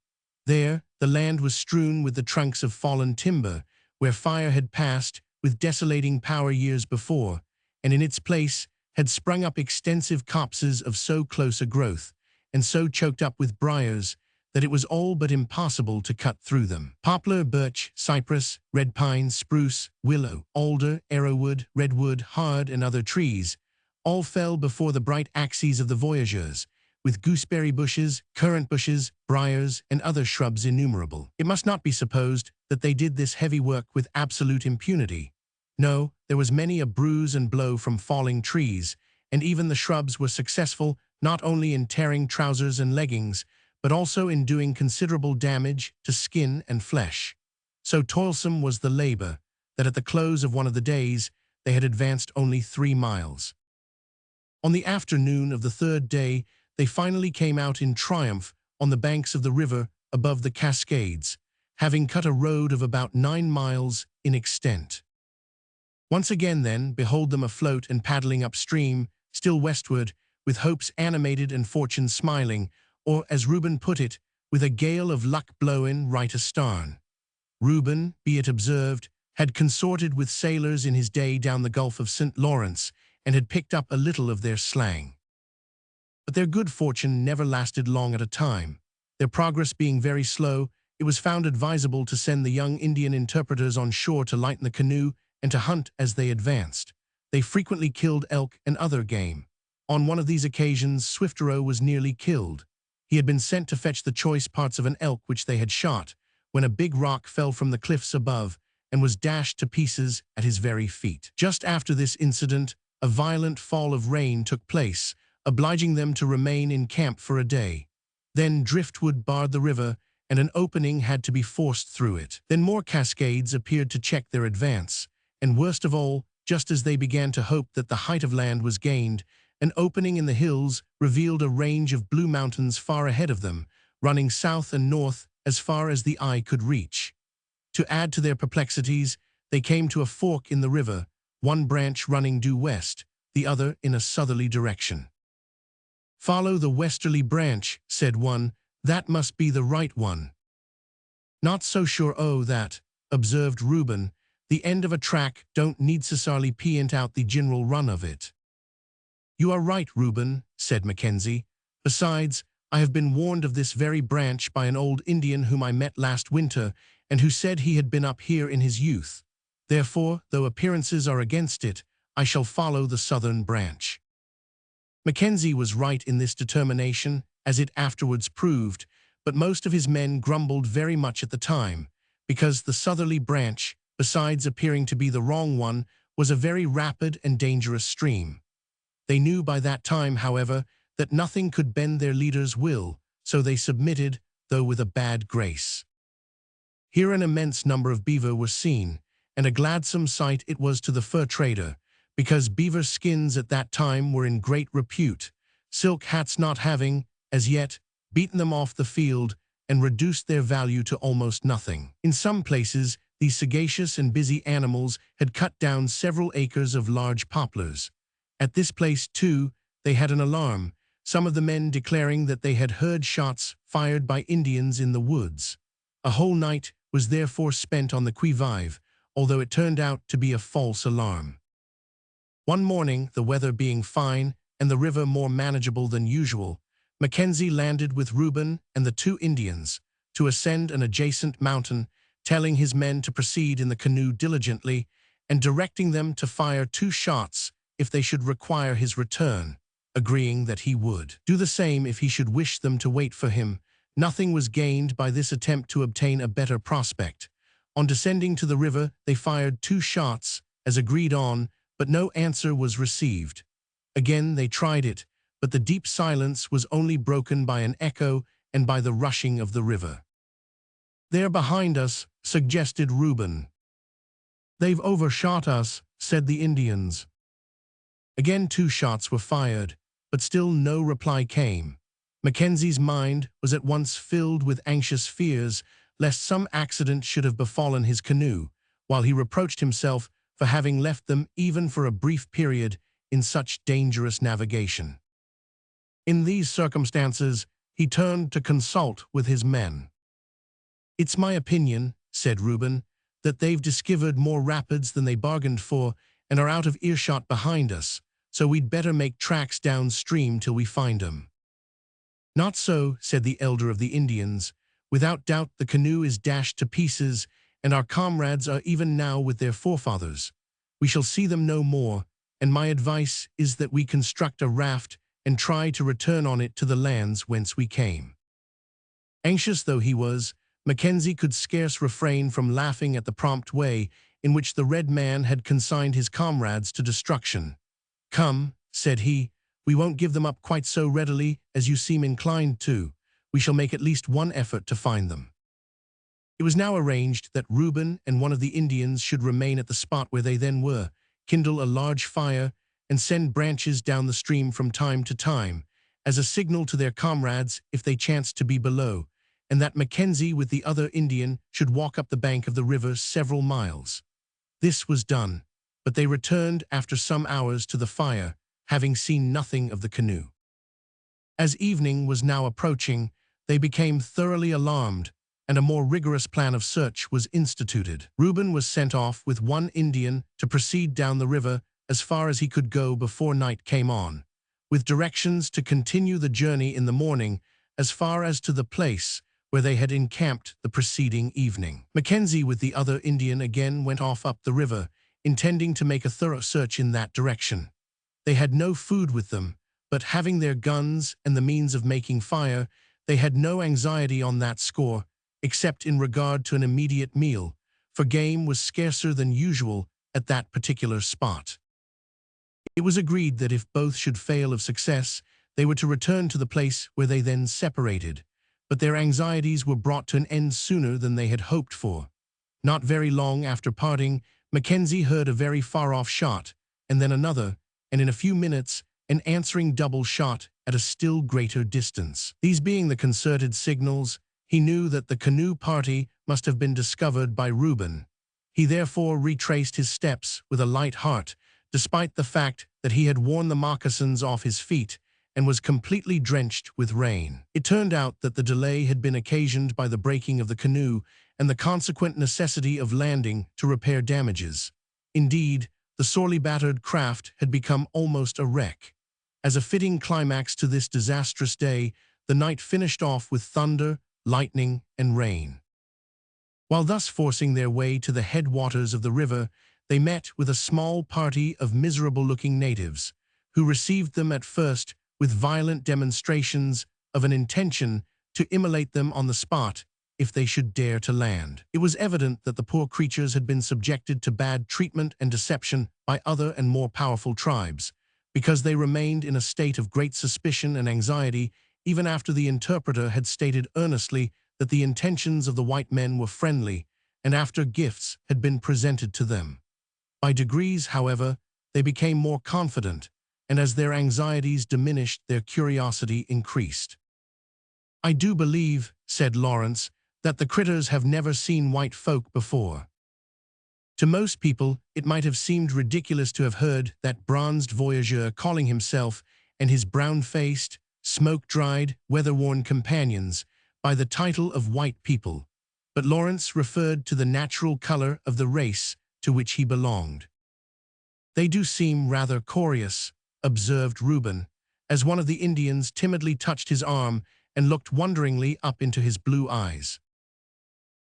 There the land was strewn with the trunks of fallen timber, where fire had passed with desolating power years before, and in its place had sprung up extensive copses of so close a growth, and so choked up with briars, that it was all but impossible to cut through them. Poplar, birch, cypress, red pine, spruce, willow, alder, arrowwood, redwood, hard, and other trees, all fell before the bright axes of the voyageurs, with gooseberry bushes, currant bushes, briars, and other shrubs innumerable. It must not be supposed that they did this heavy work with absolute impunity. No, there was many a bruise and blow from falling trees, and even the shrubs were successful not only in tearing trousers and leggings, but also in doing considerable damage to skin and flesh. So toilsome was the labor that at the close of one of the days they had advanced only 3 miles. On the afternoon of the 3rd day, they finally came out in triumph on the banks of the river above the Cascades, having cut a road of about 9 miles in extent. Once again, then, behold them afloat and paddling upstream, still westward, with hopes animated and fortune smiling, or, as Reuben put it, with a gale of luck blowing right astarn. Reuben, be it observed, had consorted with sailors in his day down the Gulf of St. Lawrence, and had picked up a little of their slang. But their good fortune never lasted long at a time. Their progress being very slow, it was found advisable to send the young Indian interpreters on shore to lighten the canoe and to hunt as they advanced. They frequently killed elk and other game. On one of these occasions, Swiftero was nearly killed. He had been sent to fetch the choice parts of an elk which they had shot, when a big rock fell from the cliffs above and was dashed to pieces at his very feet. Just after this incident, a violent fall of rain took place, obliging them to remain in camp for a day. Then driftwood barred the river, and an opening had to be forced through it. Then more cascades appeared to check their advance, and worst of all, just as they began to hope that the height of land was gained, an opening in the hills revealed a range of blue mountains far ahead of them, running south and north as far as the eye could reach. To add to their perplexities, they came to a fork in the river, one branch running due west, the other in a southerly direction. "Follow the westerly branch," said one, "that must be the right one." "Not so sure o' that," observed Reuben, "the end of a track don't necessarily p'int out the general run of it." "You are right, Reuben," said Mackenzie. "Besides, I have been warned of this very branch by an old Indian whom I met last winter, and who said he had been up here in his youth. Therefore, though appearances are against it, I shall follow the southern branch." Mackenzie was right in this determination, as it afterwards proved, but most of his men grumbled very much at the time, because the southerly branch, besides appearing to be the wrong one, was a very rapid and dangerous stream. They knew by that time, however, that nothing could bend their leader's will, so they submitted, though with a bad grace. Here an immense number of beaver were seen, and a gladsome sight it was to the fur trader, because beaver skins at that time were in great repute, silk hats not having, as yet, beaten them off the field and reduced their value to almost nothing. In some places, these sagacious and busy animals had cut down several acres of large poplars. At this place, too, they had an alarm, some of the men declaring that they had heard shots fired by Indians in the woods. A whole night was therefore spent on the qui-vive, although it turned out to be a false alarm. One morning, the weather being fine and the river more manageable than usual, Mackenzie landed with Reuben and the 2 Indians to ascend an adjacent mountain, telling his men to proceed in the canoe diligently and directing them to fire 2 shots if they should require his return, agreeing that he would do the same if he should wish them to wait for him. Nothing was gained by this attempt to obtain a better prospect. On descending to the river, they fired 2 shots, as agreed on, but no answer was received. Again they tried it, but the deep silence was only broken by an echo and by the rushing of the river. "They're behind us," suggested Reuben. "They've overshot us," said the Indians. Again 2 shots were fired, but still no reply came. Mackenzie's mind was at once filled with anxious fears lest some accident should have befallen his canoe, while he reproached himself for having left them even for a brief period in such dangerous navigation. In these circumstances, he turned to consult with his men. "It's my opinion," said Reuben, "that they've discovered more rapids than they bargained for and are out of earshot behind us, so we'd better make tracks downstream till we find 'em." "Not so," said the elder of the Indians. "Without doubt the canoe is dashed to pieces, and our comrades are even now with their forefathers. We shall see them no more, and my advice is that we construct a raft and try to return on it to the lands whence we came." Anxious though he was, Mackenzie could scarce refrain from laughing at the prompt way in which the red man had consigned his comrades to destruction. "Come," said he, "we won't give them up quite so readily as you seem inclined to. We shall make at least one effort to find them." It was now arranged that Reuben and one of the Indians should remain at the spot where they then were, kindle a large fire, and send branches down the stream from time to time, as a signal to their comrades if they chanced to be below, and that Mackenzie with the other Indian should walk up the bank of the river several miles. This was done, but they returned after some hours to the fire, having seen nothing of the canoe. As evening was now approaching, they became thoroughly alarmed, and a more rigorous plan of search was instituted. Reuben was sent off with one Indian to proceed down the river as far as he could go before night came on, with directions to continue the journey in the morning as far as to the place where they had encamped the preceding evening. Mackenzie with the other Indian again went off up the river, intending to make a thorough search in that direction. They had no food with them, but having their guns and the means of making fire, they had no anxiety on that score, except in regard to an immediate meal, for game was scarcer than usual at that particular spot. It was agreed that if both should fail of success, they were to return to the place where they then separated, but their anxieties were brought to an end sooner than they had hoped for. Not very long after parting, Mackenzie heard a very far-off shot, and then another, and in a few minutes, an answering double shot at a still greater distance. These being the concerted signals, he knew that the canoe party must have been discovered by Reuben. He therefore retraced his steps with a light heart, despite the fact that he had worn the moccasins off his feet and was completely drenched with rain. It turned out that the delay had been occasioned by the breaking of the canoe and the consequent necessity of landing to repair damages. Indeed, the sorely battered craft had become almost a wreck. As a fitting climax to this disastrous day, the night finished off with thunder, lightning, and rain. While thus forcing their way to the headwaters of the river, they met with a small party of miserable-looking natives, who received them at first with violent demonstrations of an intention to immolate them on the spot if they should dare to land. It was evident that the poor creatures had been subjected to bad treatment and deception by other and more powerful tribes, because they remained in a state of great suspicion and anxiety even after the interpreter had stated earnestly that the intentions of the white men were friendly, and after gifts had been presented to them. By degrees, however, they became more confident, and as their anxieties diminished, their curiosity increased. "I do believe," said Lawrence, "that the critters have never seen white folk before." To most people, it might have seemed ridiculous to have heard that bronzed voyageur calling himself and his brown-faced, smoke-dried, weather-worn companions by the title of white people, but Lawrence referred to the natural color of the race to which he belonged. "They do seem rather curious," observed Reuben, as one of the Indians timidly touched his arm and looked wonderingly up into his blue eyes.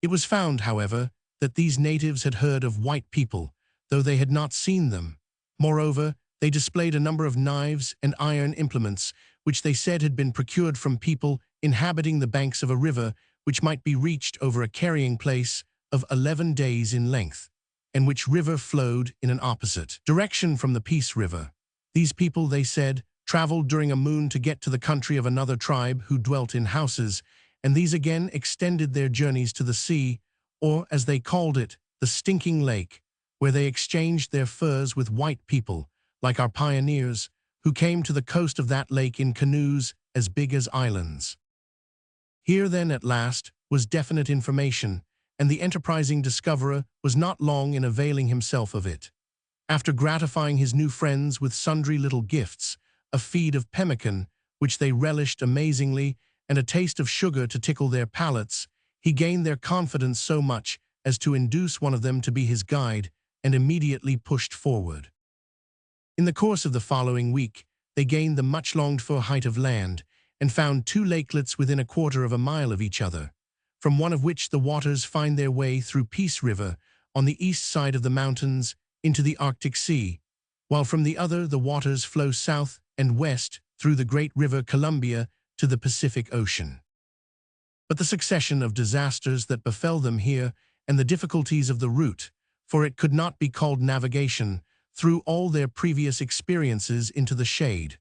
It was found, however, that these natives had heard of white people, though they had not seen them. Moreover, they displayed a number of knives and iron implements, which they said had been procured from people inhabiting the banks of a river which might be reached over a carrying place of 11 days in length, and which river flowed in an opposite direction from the Peace River. These people, they said, traveled during a moon to get to the country of another tribe who dwelt in houses, and these again extended their journeys to the sea, or, as they called it, the Stinking Lake, where they exchanged their furs with white people, like our pioneers, who came to the coast of that lake in canoes as big as islands. Here, then, at last, was definite information, and the enterprising discoverer was not long in availing himself of it. After gratifying his new friends with sundry little gifts, a feed of pemmican, which they relished amazingly, and a taste of sugar to tickle their palates, he gained their confidence so much as to induce one of them to be his guide, and immediately pushed forward. In the course of the following week, they gained the much-longed-for height of land, and found two lakelets within a quarter of a mile of each other, from one of which the waters find their way through Peace River on the east side of the mountains into the Arctic Sea, while from the other the waters flow south and west through the great river Columbia to the Pacific Ocean. But the succession of disasters that befell them here, and the difficulties of the route, for it could not be called navigation, threw all their previous experiences into the shade.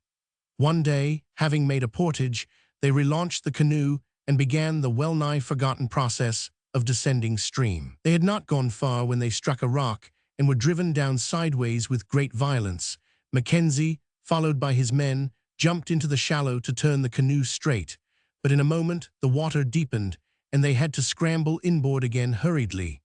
One day, having made a portage, they relaunched the canoe and began the well-nigh forgotten process of descending stream. They had not gone far when they struck a rock and were driven down sideways with great violence. Mackenzie, followed by his men, jumped into the shallow to turn the canoe straight, but in a moment the water deepened, and they had to scramble inboard again hurriedly.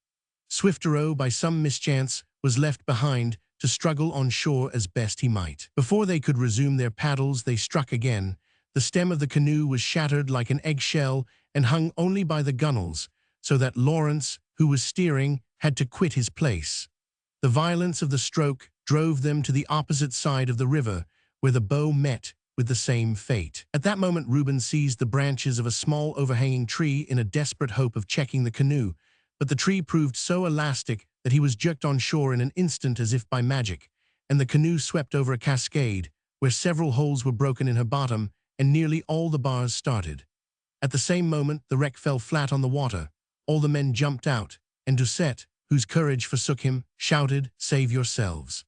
Swifterow, by some mischance, was left behind to struggle on shore as best he might. Before they could resume their paddles, they struck again. The stem of the canoe was shattered like an eggshell and hung only by the gunwales, so that Lawrence, who was steering, had to quit his place. The violence of the stroke drove them to the opposite side of the river, where the bow met with the same fate. At that moment Reuben seized the branches of a small overhanging tree in a desperate hope of checking the canoe, but the tree proved so elastic that he was jerked on shore in an instant as if by magic, and the canoe swept over a cascade, where several holes were broken in her bottom and nearly all the bars started. At the same moment the wreck fell flat on the water. All the men jumped out, and Doucette, whose courage forsook him, shouted, "Save yourselves."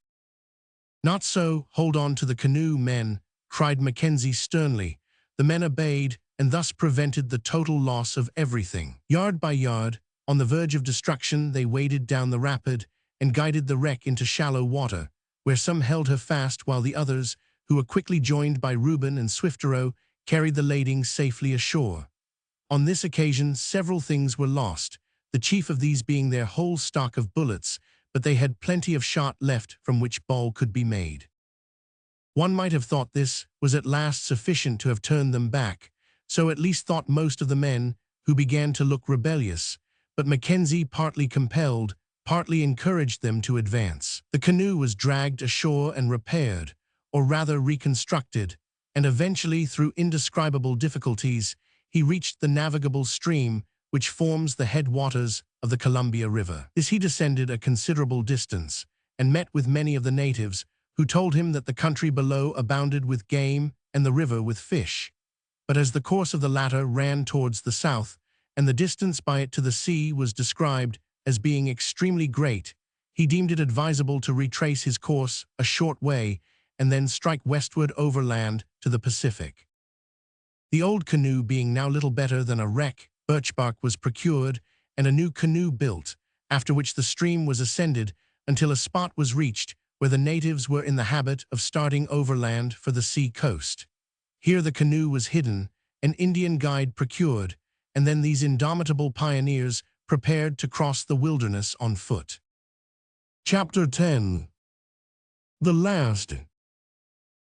"Not so, hold on to the canoe, men," cried Mackenzie sternly. The men obeyed, and thus prevented the total loss of everything. Yard by yard, on the verge of destruction, they waded down the rapid and guided the wreck into shallow water, where some held her fast while the others, who were quickly joined by Reuben and Swifterow, carried the lading safely ashore. On this occasion several things were lost, the chief of these being their whole stock of bullets, but they had plenty of shot left from which ball could be made. One might have thought this was at last sufficient to have turned them back, so at least thought most of the men, who began to look rebellious, but Mackenzie, partly compelled, partly encouraged them to advance. The canoe was dragged ashore and repaired, or rather reconstructed, and eventually, through indescribable difficulties, he reached the navigable stream which forms the headwaters of the Columbia River. This he descended a considerable distance, and met with many of the natives, who told him that the country below abounded with game and the river with fish. But as the course of the latter ran towards the south, and the distance by it to the sea was described as being extremely great, he deemed it advisable to retrace his course a short way and then strike westward overland to the Pacific. The old canoe being now little better than a wreck, birch bark was procured and a new canoe built, after which the stream was ascended until a spot was reached where the natives were in the habit of starting overland for the sea coast. Here the canoe was hidden, an Indian guide procured, and then these indomitable pioneers prepared to cross the wilderness on foot. Chapter 10. The Last.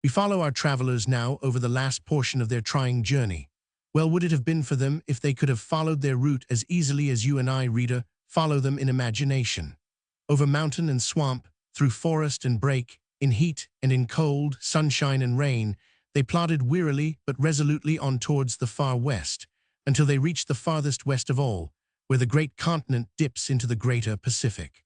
We follow our travelers now over the last portion of their trying journey. Well would it have been for them if they could have followed their route as easily as you and I, reader, follow them in imagination. Over mountain and swamp, through forest and brake, in heat and in cold, sunshine and rain, they plodded wearily but resolutely on towards the far west, until they reached the farthest west of all, where the great continent dips into the greater Pacific.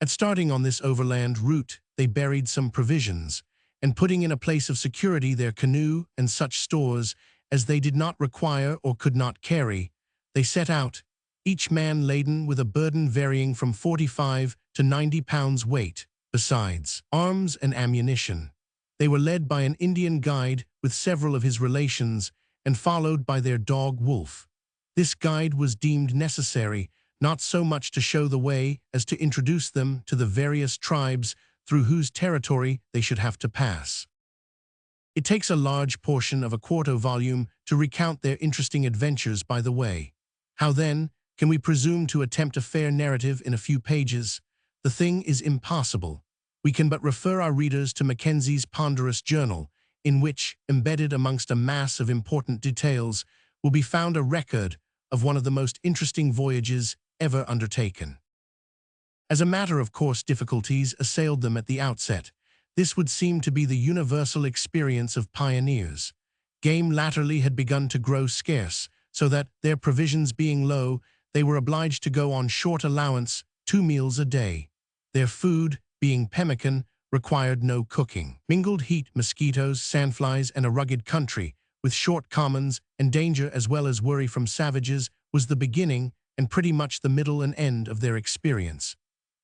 At starting on this overland route, they buried some provisions, and putting in a place of security their canoe and such stores as they did not require or could not carry, they set out, each man laden with a burden varying from 45 to 90 pounds weight, besides arms and ammunition. They were led by an Indian guide with several of his relations and followed by their dog Wolf. This guide was deemed necessary, not so much to show the way as to introduce them to the various tribes through whose territory they should have to pass. It takes a large portion of a quarto volume to recount their interesting adventures by the way. How then can we presume to attempt a fair narrative in a few pages? The thing is impossible. We can but refer our readers to Mackenzie's ponderous journal, in which, embedded amongst a mass of important details, will be found a record of one of the most interesting voyages ever undertaken. As a matter of course, difficulties assailed them at the outset. This would seem to be the universal experience of pioneers. Game latterly had begun to grow scarce, so that, their provisions being low, they were obliged to go on short allowance, 2 meals a day. Their food, being pemmican, required no cooking. Mingled heat, mosquitoes, sandflies, and a rugged country, with short commons and danger as well as worry from savages, was the beginning and pretty much the middle and end of their experience.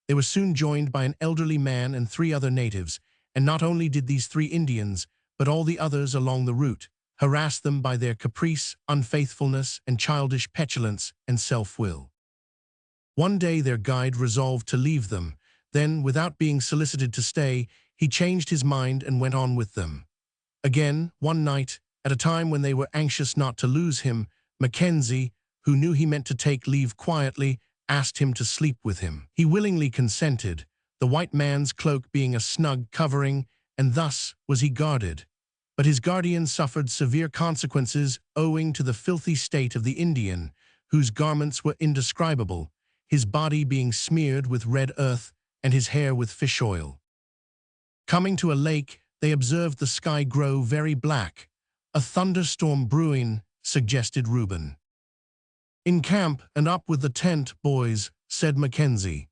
They were soon joined by an elderly man and 3 other natives, and not only did these 3 Indians, but all the others along the route, harassed them by their caprice, unfaithfulness, and childish petulance and self-will. One day their guide resolved to leave them. Then, without being solicited to stay, he changed his mind and went on with them. Again, one night, at a time when they were anxious not to lose him, Mackenzie, who knew he meant to take leave quietly, asked him to sleep with him. He willingly consented, the white man's cloak being a snug covering, and thus was he guarded. But his guardian suffered severe consequences owing to the filthy state of the Indian, whose garments were indescribable, his body being smeared with red earth and his hair with fish oil. Coming to a lake, they observed the sky grow very black. A thunderstorm brewing, suggested Reuben. In camp and up with the tent, boys, said Mackenzie.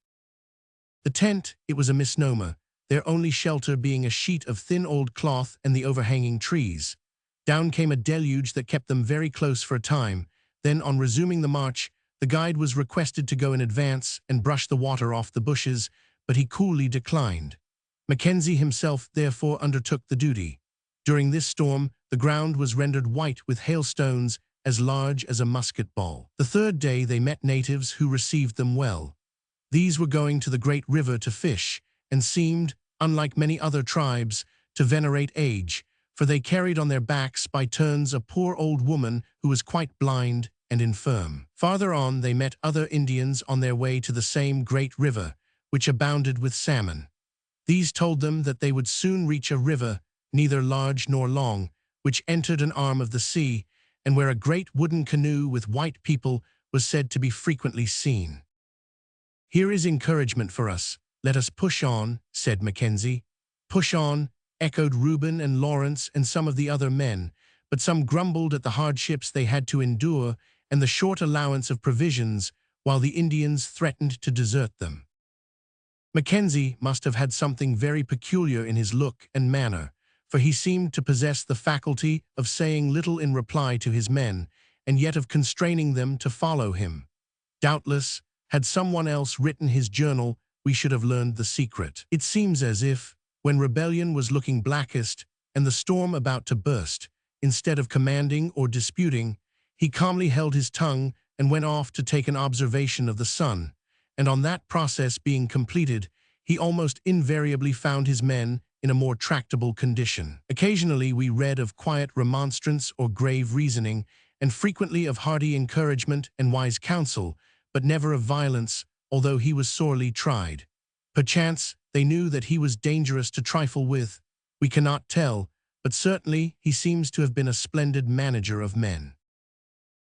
The tent, it was a misnomer, their only shelter being a sheet of thin old cloth and the overhanging trees. Down came a deluge that kept them very close for a time. Then, on resuming the march, the guide was requested to go in advance and brush the water off the bushes, but he coolly declined. Mackenzie himself therefore undertook the duty. During this storm, the ground was rendered white with hailstones as large as a musket ball. The third day they met natives who received them well. These were going to the great river to fish, and seemed, unlike many other tribes, to venerate age, for they carried on their backs by turns a poor old woman who was quite blind and infirm. Farther on they met other Indians on their way to the same great river, which abounded with salmon. These told them that they would soon reach a river, neither large nor long, which entered an arm of the sea, and where a great wooden canoe with white people was said to be frequently seen. "Here is encouragement for us. Let us push on," said Mackenzie. "Push on," echoed Reuben and Lawrence and some of the other men, but some grumbled at the hardships they had to endure and the short allowance of provisions, while the Indians threatened to desert them. Mackenzie must have had something very peculiar in his look and manner, for he seemed to possess the faculty of saying little in reply to his men, and yet of constraining them to follow him. Doubtless, had someone else written his journal, we should have learned the secret. It seems as if, when rebellion was looking blackest and the storm about to burst, instead of commanding or disputing, he calmly held his tongue and went off to take an observation of the sun, and on that process being completed, he almost invariably found his men in a more tractable condition. Occasionally we read of quiet remonstrance or grave reasoning, and frequently of hearty encouragement and wise counsel, but never of violence, although he was sorely tried. Perchance they knew that he was dangerous to trifle with. We cannot tell, but certainly he seems to have been a splendid manager of men.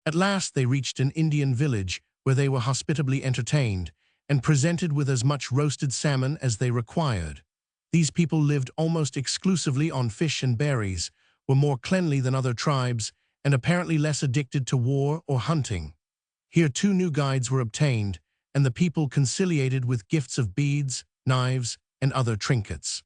At last they reached an Indian village, where they were hospitably entertained, and presented with as much roasted salmon as they required. These people lived almost exclusively on fish and berries, were more cleanly than other tribes, and apparently less addicted to war or hunting. Here 2 new guides were obtained, and the people conciliated with gifts of beads, knives, and other trinkets.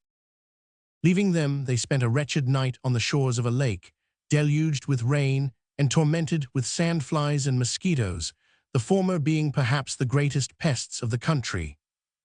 Leaving them, they spent a wretched night on the shores of a lake, deluged with rain and tormented with sandflies and mosquitoes, the former being perhaps the greatest pests of the country.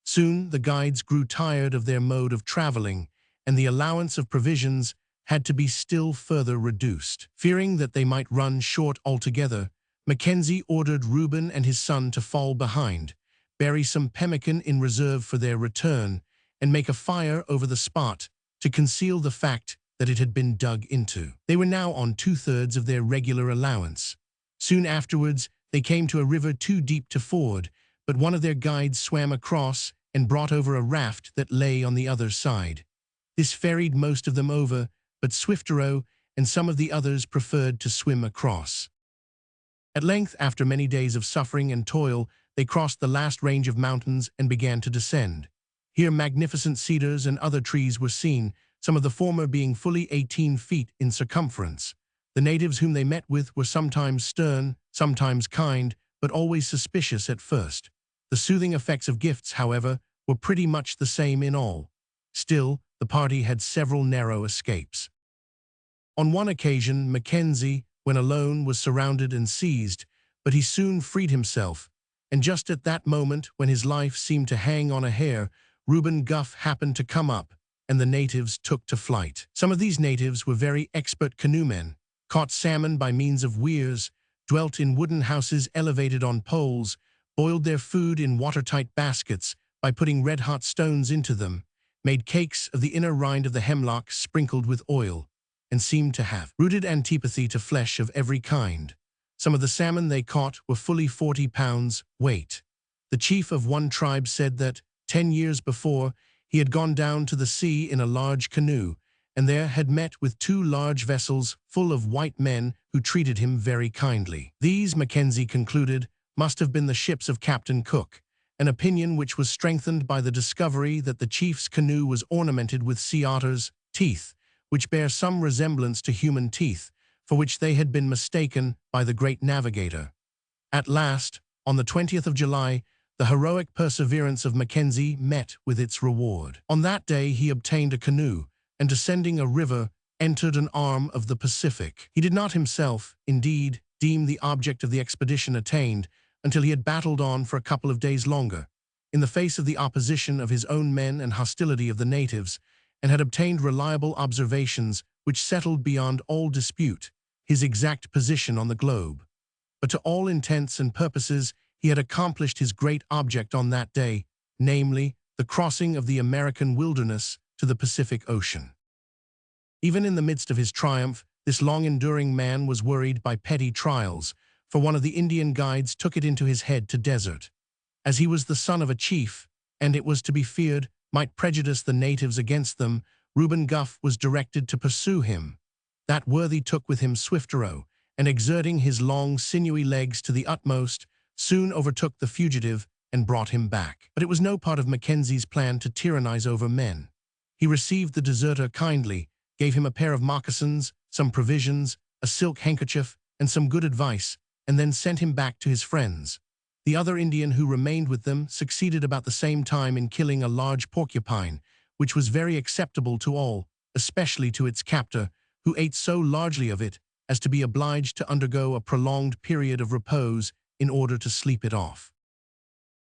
Soon the guides grew tired of their mode of traveling, and the allowance of provisions had to be still further reduced. Fearing that they might run short altogether, Mackenzie ordered Reuben and his son to fall behind, bury some pemmican in reserve for their return, and make a fire over the spot to conceal the fact that it had been dug into. They were now on 2/3 of their regular allowance. Soon afterwards, they came to a river too deep to ford, but one of their guides swam across and brought over a raft that lay on the other side. This ferried most of them over, but Swiftero and some of the others preferred to swim across. At length, after many days of suffering and toil, they crossed the last range of mountains and began to descend. Here magnificent cedars and other trees were seen, some of the former being fully 18 feet in circumference. The natives whom they met with were sometimes stern, sometimes kind, but always suspicious at first. The soothing effects of gifts, however, were pretty much the same in all. Still, the party had several narrow escapes. On one occasion, Mackenzie, when alone, was surrounded and seized, but he soon freed himself, and just at that moment, when his life seemed to hang on a hair, Reuben Guff happened to come up, and the natives took to flight. Some of these natives were very expert canoemen, caught salmon by means of weirs, dwelt in wooden houses elevated on poles, boiled their food in watertight baskets by putting red-hot stones into them, made cakes of the inner rind of the hemlock sprinkled with oil, and seemed to have rooted antipathy to flesh of every kind. Some of the salmon they caught were fully 40 pounds weight. The chief of one tribe said that, 10 years before, he had gone down to the sea in a large canoe, and there had met with 2 large vessels full of white men who treated him very kindly. These, Mackenzie concluded, must have been the ships of Captain Cook, an opinion which was strengthened by the discovery that the chief's canoe was ornamented with sea otters' teeth, which bear some resemblance to human teeth, for which they had been mistaken by the great navigator. At last, on the 20th of July, the heroic perseverance of Mackenzie met with its reward. On that day he obtained a canoe, and descending a river, entered an arm of the Pacific. He did not himself, indeed, deem the object of the expedition attained until he had battled on for a couple of days longer, in the face of the opposition of his own men and hostility of the natives, and had obtained reliable observations which settled beyond all dispute his exact position on the globe. But to all intents and purposes he had accomplished his great object on that day, namely, the crossing of the American wilderness to the Pacific Ocean. Even in the midst of his triumph, this long-enduring man was worried by petty trials, for one of the Indian guides took it into his head to desert. As he was the son of a chief, and it was to be feared might prejudice the natives against them, Reuben Gough was directed to pursue him. That worthy took with him swift arrow, and exerting his long, sinewy legs to the utmost, soon overtook the fugitive and brought him back. But it was no part of Mackenzie's plan to tyrannize over men. He received the deserter kindly, gave him a pair of moccasins, some provisions, a silk handkerchief, and some good advice, and then sent him back to his friends. The other Indian who remained with them succeeded about the same time in killing a large porcupine, which was very acceptable to all, especially to its captor, who ate so largely of it as to be obliged to undergo a prolonged period of repose in order to sleep it off.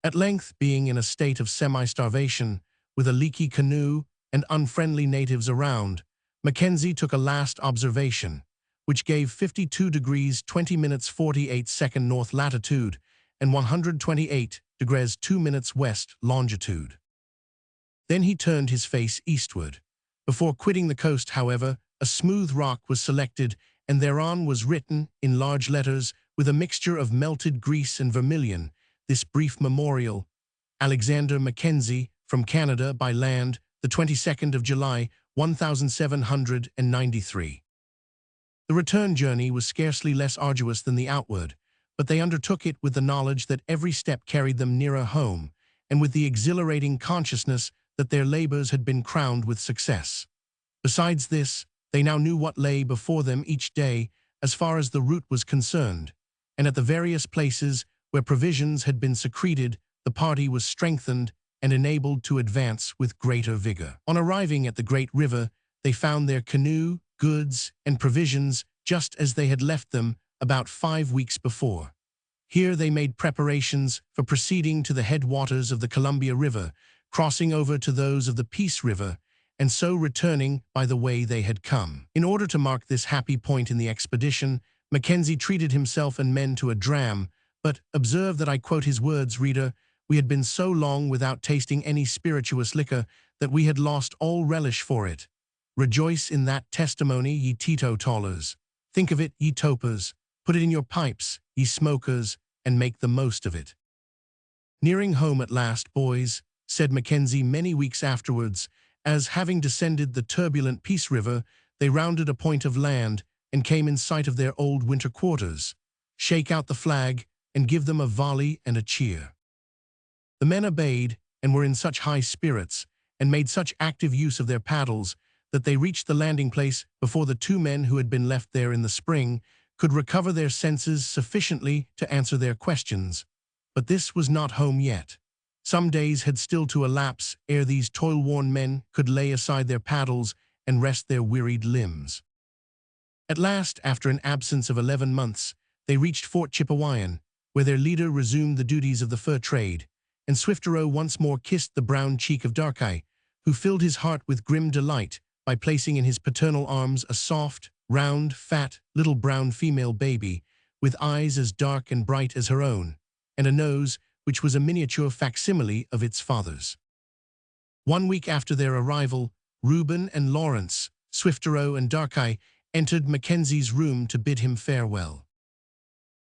At length, being in a state of semi-starvation, with a leaky canoe and unfriendly natives around, Mackenzie took a last observation, which gave 52 degrees 20 minutes 48 second north latitude and 128 degrees 2 minutes west longitude. Then he turned his face eastward. Before quitting the coast, however, a smooth rock was selected, and thereon was written, in large letters, with a mixture of melted grease and vermilion, this brief memorial: Alexander Mackenzie, from Canada by land, the 22nd of July, 1793. The return journey was scarcely less arduous than the outward, but they undertook it with the knowledge that every step carried them nearer home, and with the exhilarating consciousness that their labors had been crowned with success. Besides this, they now knew what lay before them each day as far as the route was concerned, and at the various places where provisions had been secreted, the party was strengthened and enabled to advance with greater vigor. On arriving at the great river, they found their canoe, goods, and provisions just as they had left them about 5 weeks before. Here they made preparations for proceeding to the headwaters of the Columbia River, crossing over to those of the Peace River, and so returning by the way they had come. In order to mark this happy point in the expedition, Mackenzie treated himself and men to a dram, but observe that I quote his words, reader: "We had been so long without tasting any spirituous liquor that we had lost all relish for it. Rejoice in that testimony, ye teetotalers. Think of it, ye topers. Put it in your pipes, ye smokers, and make the most of it." "Nearing home at last, boys," said Mackenzie many weeks afterwards, as, having descended the turbulent Peace River, they rounded a point of land and came in sight of their old winter quarters. "Shake out the flag and give them a volley and a cheer." The men obeyed and were in such high spirits and made such active use of their paddles that they reached the landing place before the 2 men who had been left there in the spring could recover their senses sufficiently to answer their questions. But this was not home yet. Some days had still to elapse ere these toil-worn men could lay aside their paddles and rest their wearied limbs. At last, after an absence of 11 months, they reached Fort Chipewyan, where their leader resumed the duties of the fur trade, and Swifteroo once more kissed the brown cheek of Darkeye, who filled his heart with grim delight by placing in his paternal arms a soft, round, fat, little brown female baby, with eyes as dark and bright as her own, and a nose which was a miniature facsimile of its father's. 1 week after their arrival, Reuben and Lawrence, Swifterow and Darkeye, entered Mackenzie's room to bid him farewell.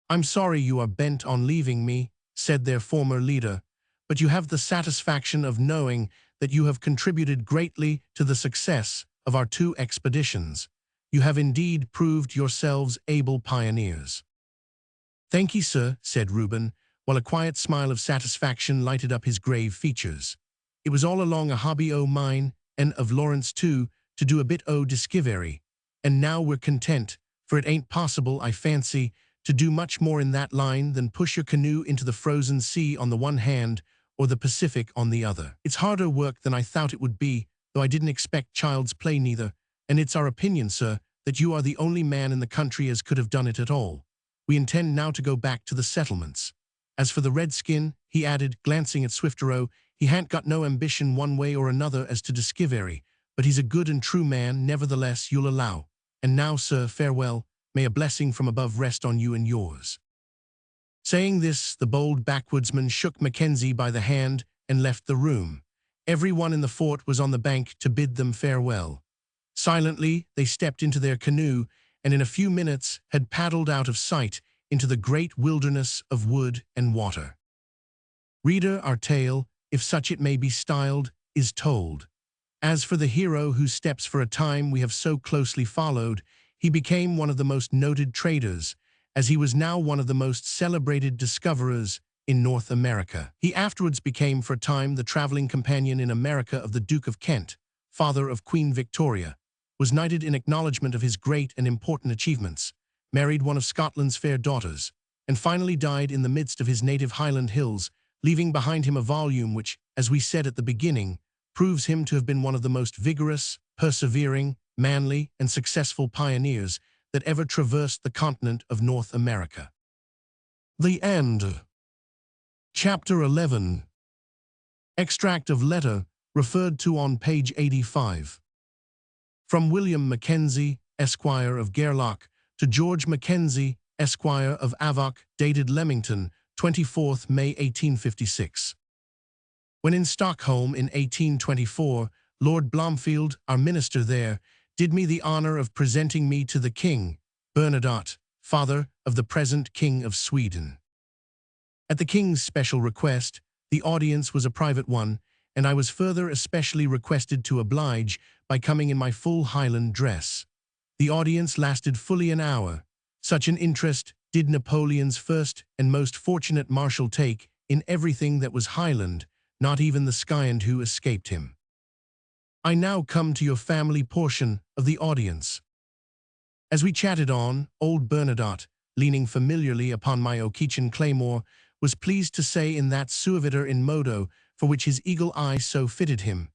"I'm sorry you are bent on leaving me," said their former leader, "but you have the satisfaction of knowing that you have contributed greatly to the success of our 2 expeditions. You have indeed proved yourselves able pioneers." "Thank ye, sir," said Reuben, while a quiet smile of satisfaction lighted up his grave features. "It was all along a hobby o' mine, and of Lawrence too, to do a bit o' discovery, and now we're content, for it ain't possible, I fancy, to do much more in that line than push your canoe into the frozen sea on the one hand, or the Pacific on the other. It's harder work than I thought it would be, though I didn't expect child's play neither, and it's our opinion, sir, that you are the only man in the country as could have done it at all. We intend now to go back to the settlements. As for the redskin," he added, glancing at Swifterow, "he han't got no ambition one way or another as to discovery, but he's a good and true man, nevertheless, you'll allow. And now, sir, farewell. May a blessing from above rest on you and yours." Saying this, the bold backwoodsman shook Mackenzie by the hand and left the room. Everyone in the fort was on the bank to bid them farewell. Silently, they stepped into their canoe, and in a few minutes had paddled out of sight into the great wilderness of wood and water. Reader, our tale, if such it may be styled, is told. As for the hero whose steps for a time we have so closely followed, he became one of the most noted traders, as he was now one of the most celebrated discoverers in North America. He afterwards became for a time the traveling companion in America of the Duke of Kent, father of Queen Victoria, was knighted in acknowledgement of his great and important achievements, married one of Scotland's fair daughters, and finally died in the midst of his native Highland hills, leaving behind him a volume which, as we said at the beginning, proves him to have been one of the most vigorous, persevering, manly, and successful pioneers that ever traversed the continent of North America. The end. Chapter 11. Extract of letter referred to on page 85. From William Mackenzie, Esquire of Gairloch, to George Mackenzie, Esquire of Avoch, dated Leamington, 24th May 1856. When in Stockholm in 1824, Lord Blomfield, our minister there, did me the honor of presenting me to the King, Bernadotte, father of the present King of Sweden. At the King's special request, the audience was a private one, and I was further especially requested to oblige by coming in my full Highland dress. The audience lasted fully an hour. Such an interest did Napoleon's first and most fortunate marshal take in everything that was Highland, not even the Skyand who escaped him. I now come to your family portion of the audience. As we chatted on, old Bernadotte, leaning familiarly upon my O'Keechan claymore, was pleased to say in that suaviter in modo for which his eagle eye so fitted him,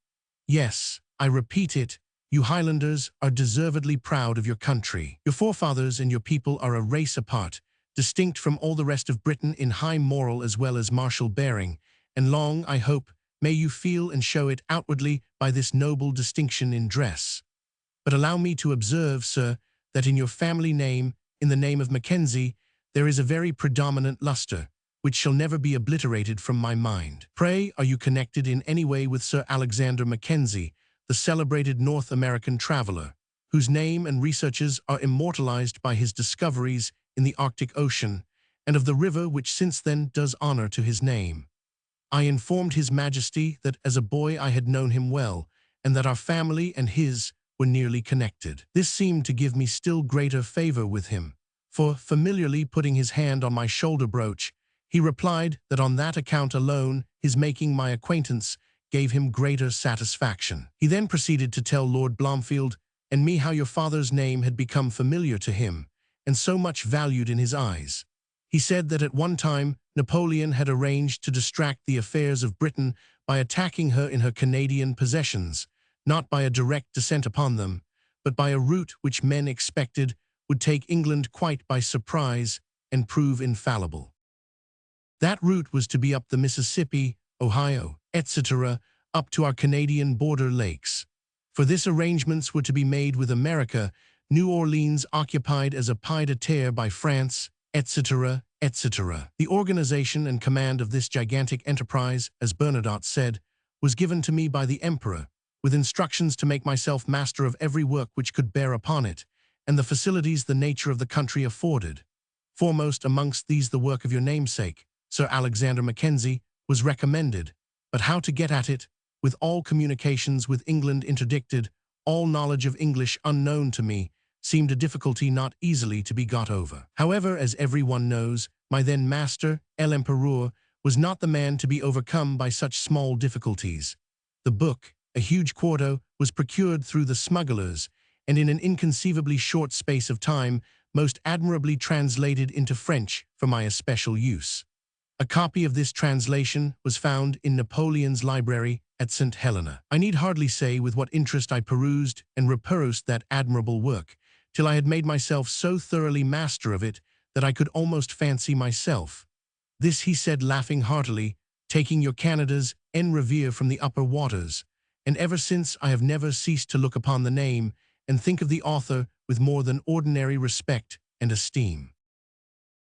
"Yes, I repeat it, you Highlanders are deservedly proud of your country. Your forefathers and your people are a race apart, distinct from all the rest of Britain in high moral as well as martial bearing, and long, I hope, may you feel and show it outwardly by this noble distinction in dress. But allow me to observe, sir, that in your family name, in the name of Mackenzie, there is a very predominant lustre, which shall never be obliterated from my mind. Pray, are you connected in any way with Sir Alexander Mackenzie, the celebrated North American traveler, whose name and researches are immortalized by his discoveries in the Arctic Ocean, and of the river which since then does honor to his name? I informed His Majesty that as a boy I had known him well, and that our family and his were nearly connected. This seemed to give me still greater favor with him, for, familiarly putting his hand on my shoulder brooch, he replied that on that account alone his making my acquaintance gave him greater satisfaction. He then proceeded to tell Lord Blomfield and me how your father's name had become familiar to him, and so much valued in his eyes. He said that at one time Napoleon had arranged to distract the affairs of Britain by attacking her in her Canadian possessions, not by a direct descent upon them, but by a route which men expected would take England quite by surprise and prove infallible. That route was to be up the Mississippi, Ohio, etc., up to our Canadian border lakes. For this arrangements were to be made with America New Orleans occupied as a pied-à-terre by France, etc., etc. The organization and command of this gigantic enterprise, as Bernadotte said, was given to me by the emperor, with instructions to make myself master of every work which could bear upon it, and the facilities the nature of the country afforded. Foremost amongst these the work of your namesake, Sir Alexander Mackenzie, was recommended, but how to get at it, with all communications with England interdicted, all knowledge of English unknown to me, seemed a difficulty not easily to be got over. However, as everyone knows, my then master, l'Empereur, was not the man to be overcome by such small difficulties. The book, a huge quarto, was procured through the smugglers, and in an inconceivably short space of time, most admirably translated into French for my especial use. A copy of this translation was found in Napoleon's library at St. Helena. I need hardly say with what interest I perused and reperused that admirable work, till I had made myself so thoroughly master of it that I could almost fancy myself. This he said laughing heartily, taking your Canadas en revere from the upper waters, and ever since I have never ceased to look upon the name and think of the author with more than ordinary respect and esteem.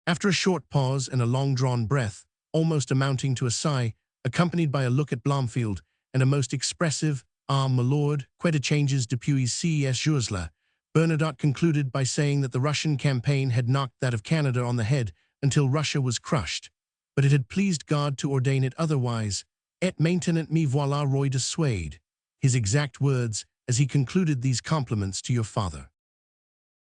After a short pause and a long-drawn breath, almost amounting to a sigh, accompanied by a look at Blomfield and a most expressive, "Ah, my lord, que de changes depuis ces jours-là," Bernadotte concluded by saying that the Russian campaign had knocked that of Canada on the head until Russia was crushed, but it had pleased God to ordain it otherwise, et maintenant me voilà roi de Suède, his exact words, as he concluded these compliments to your father.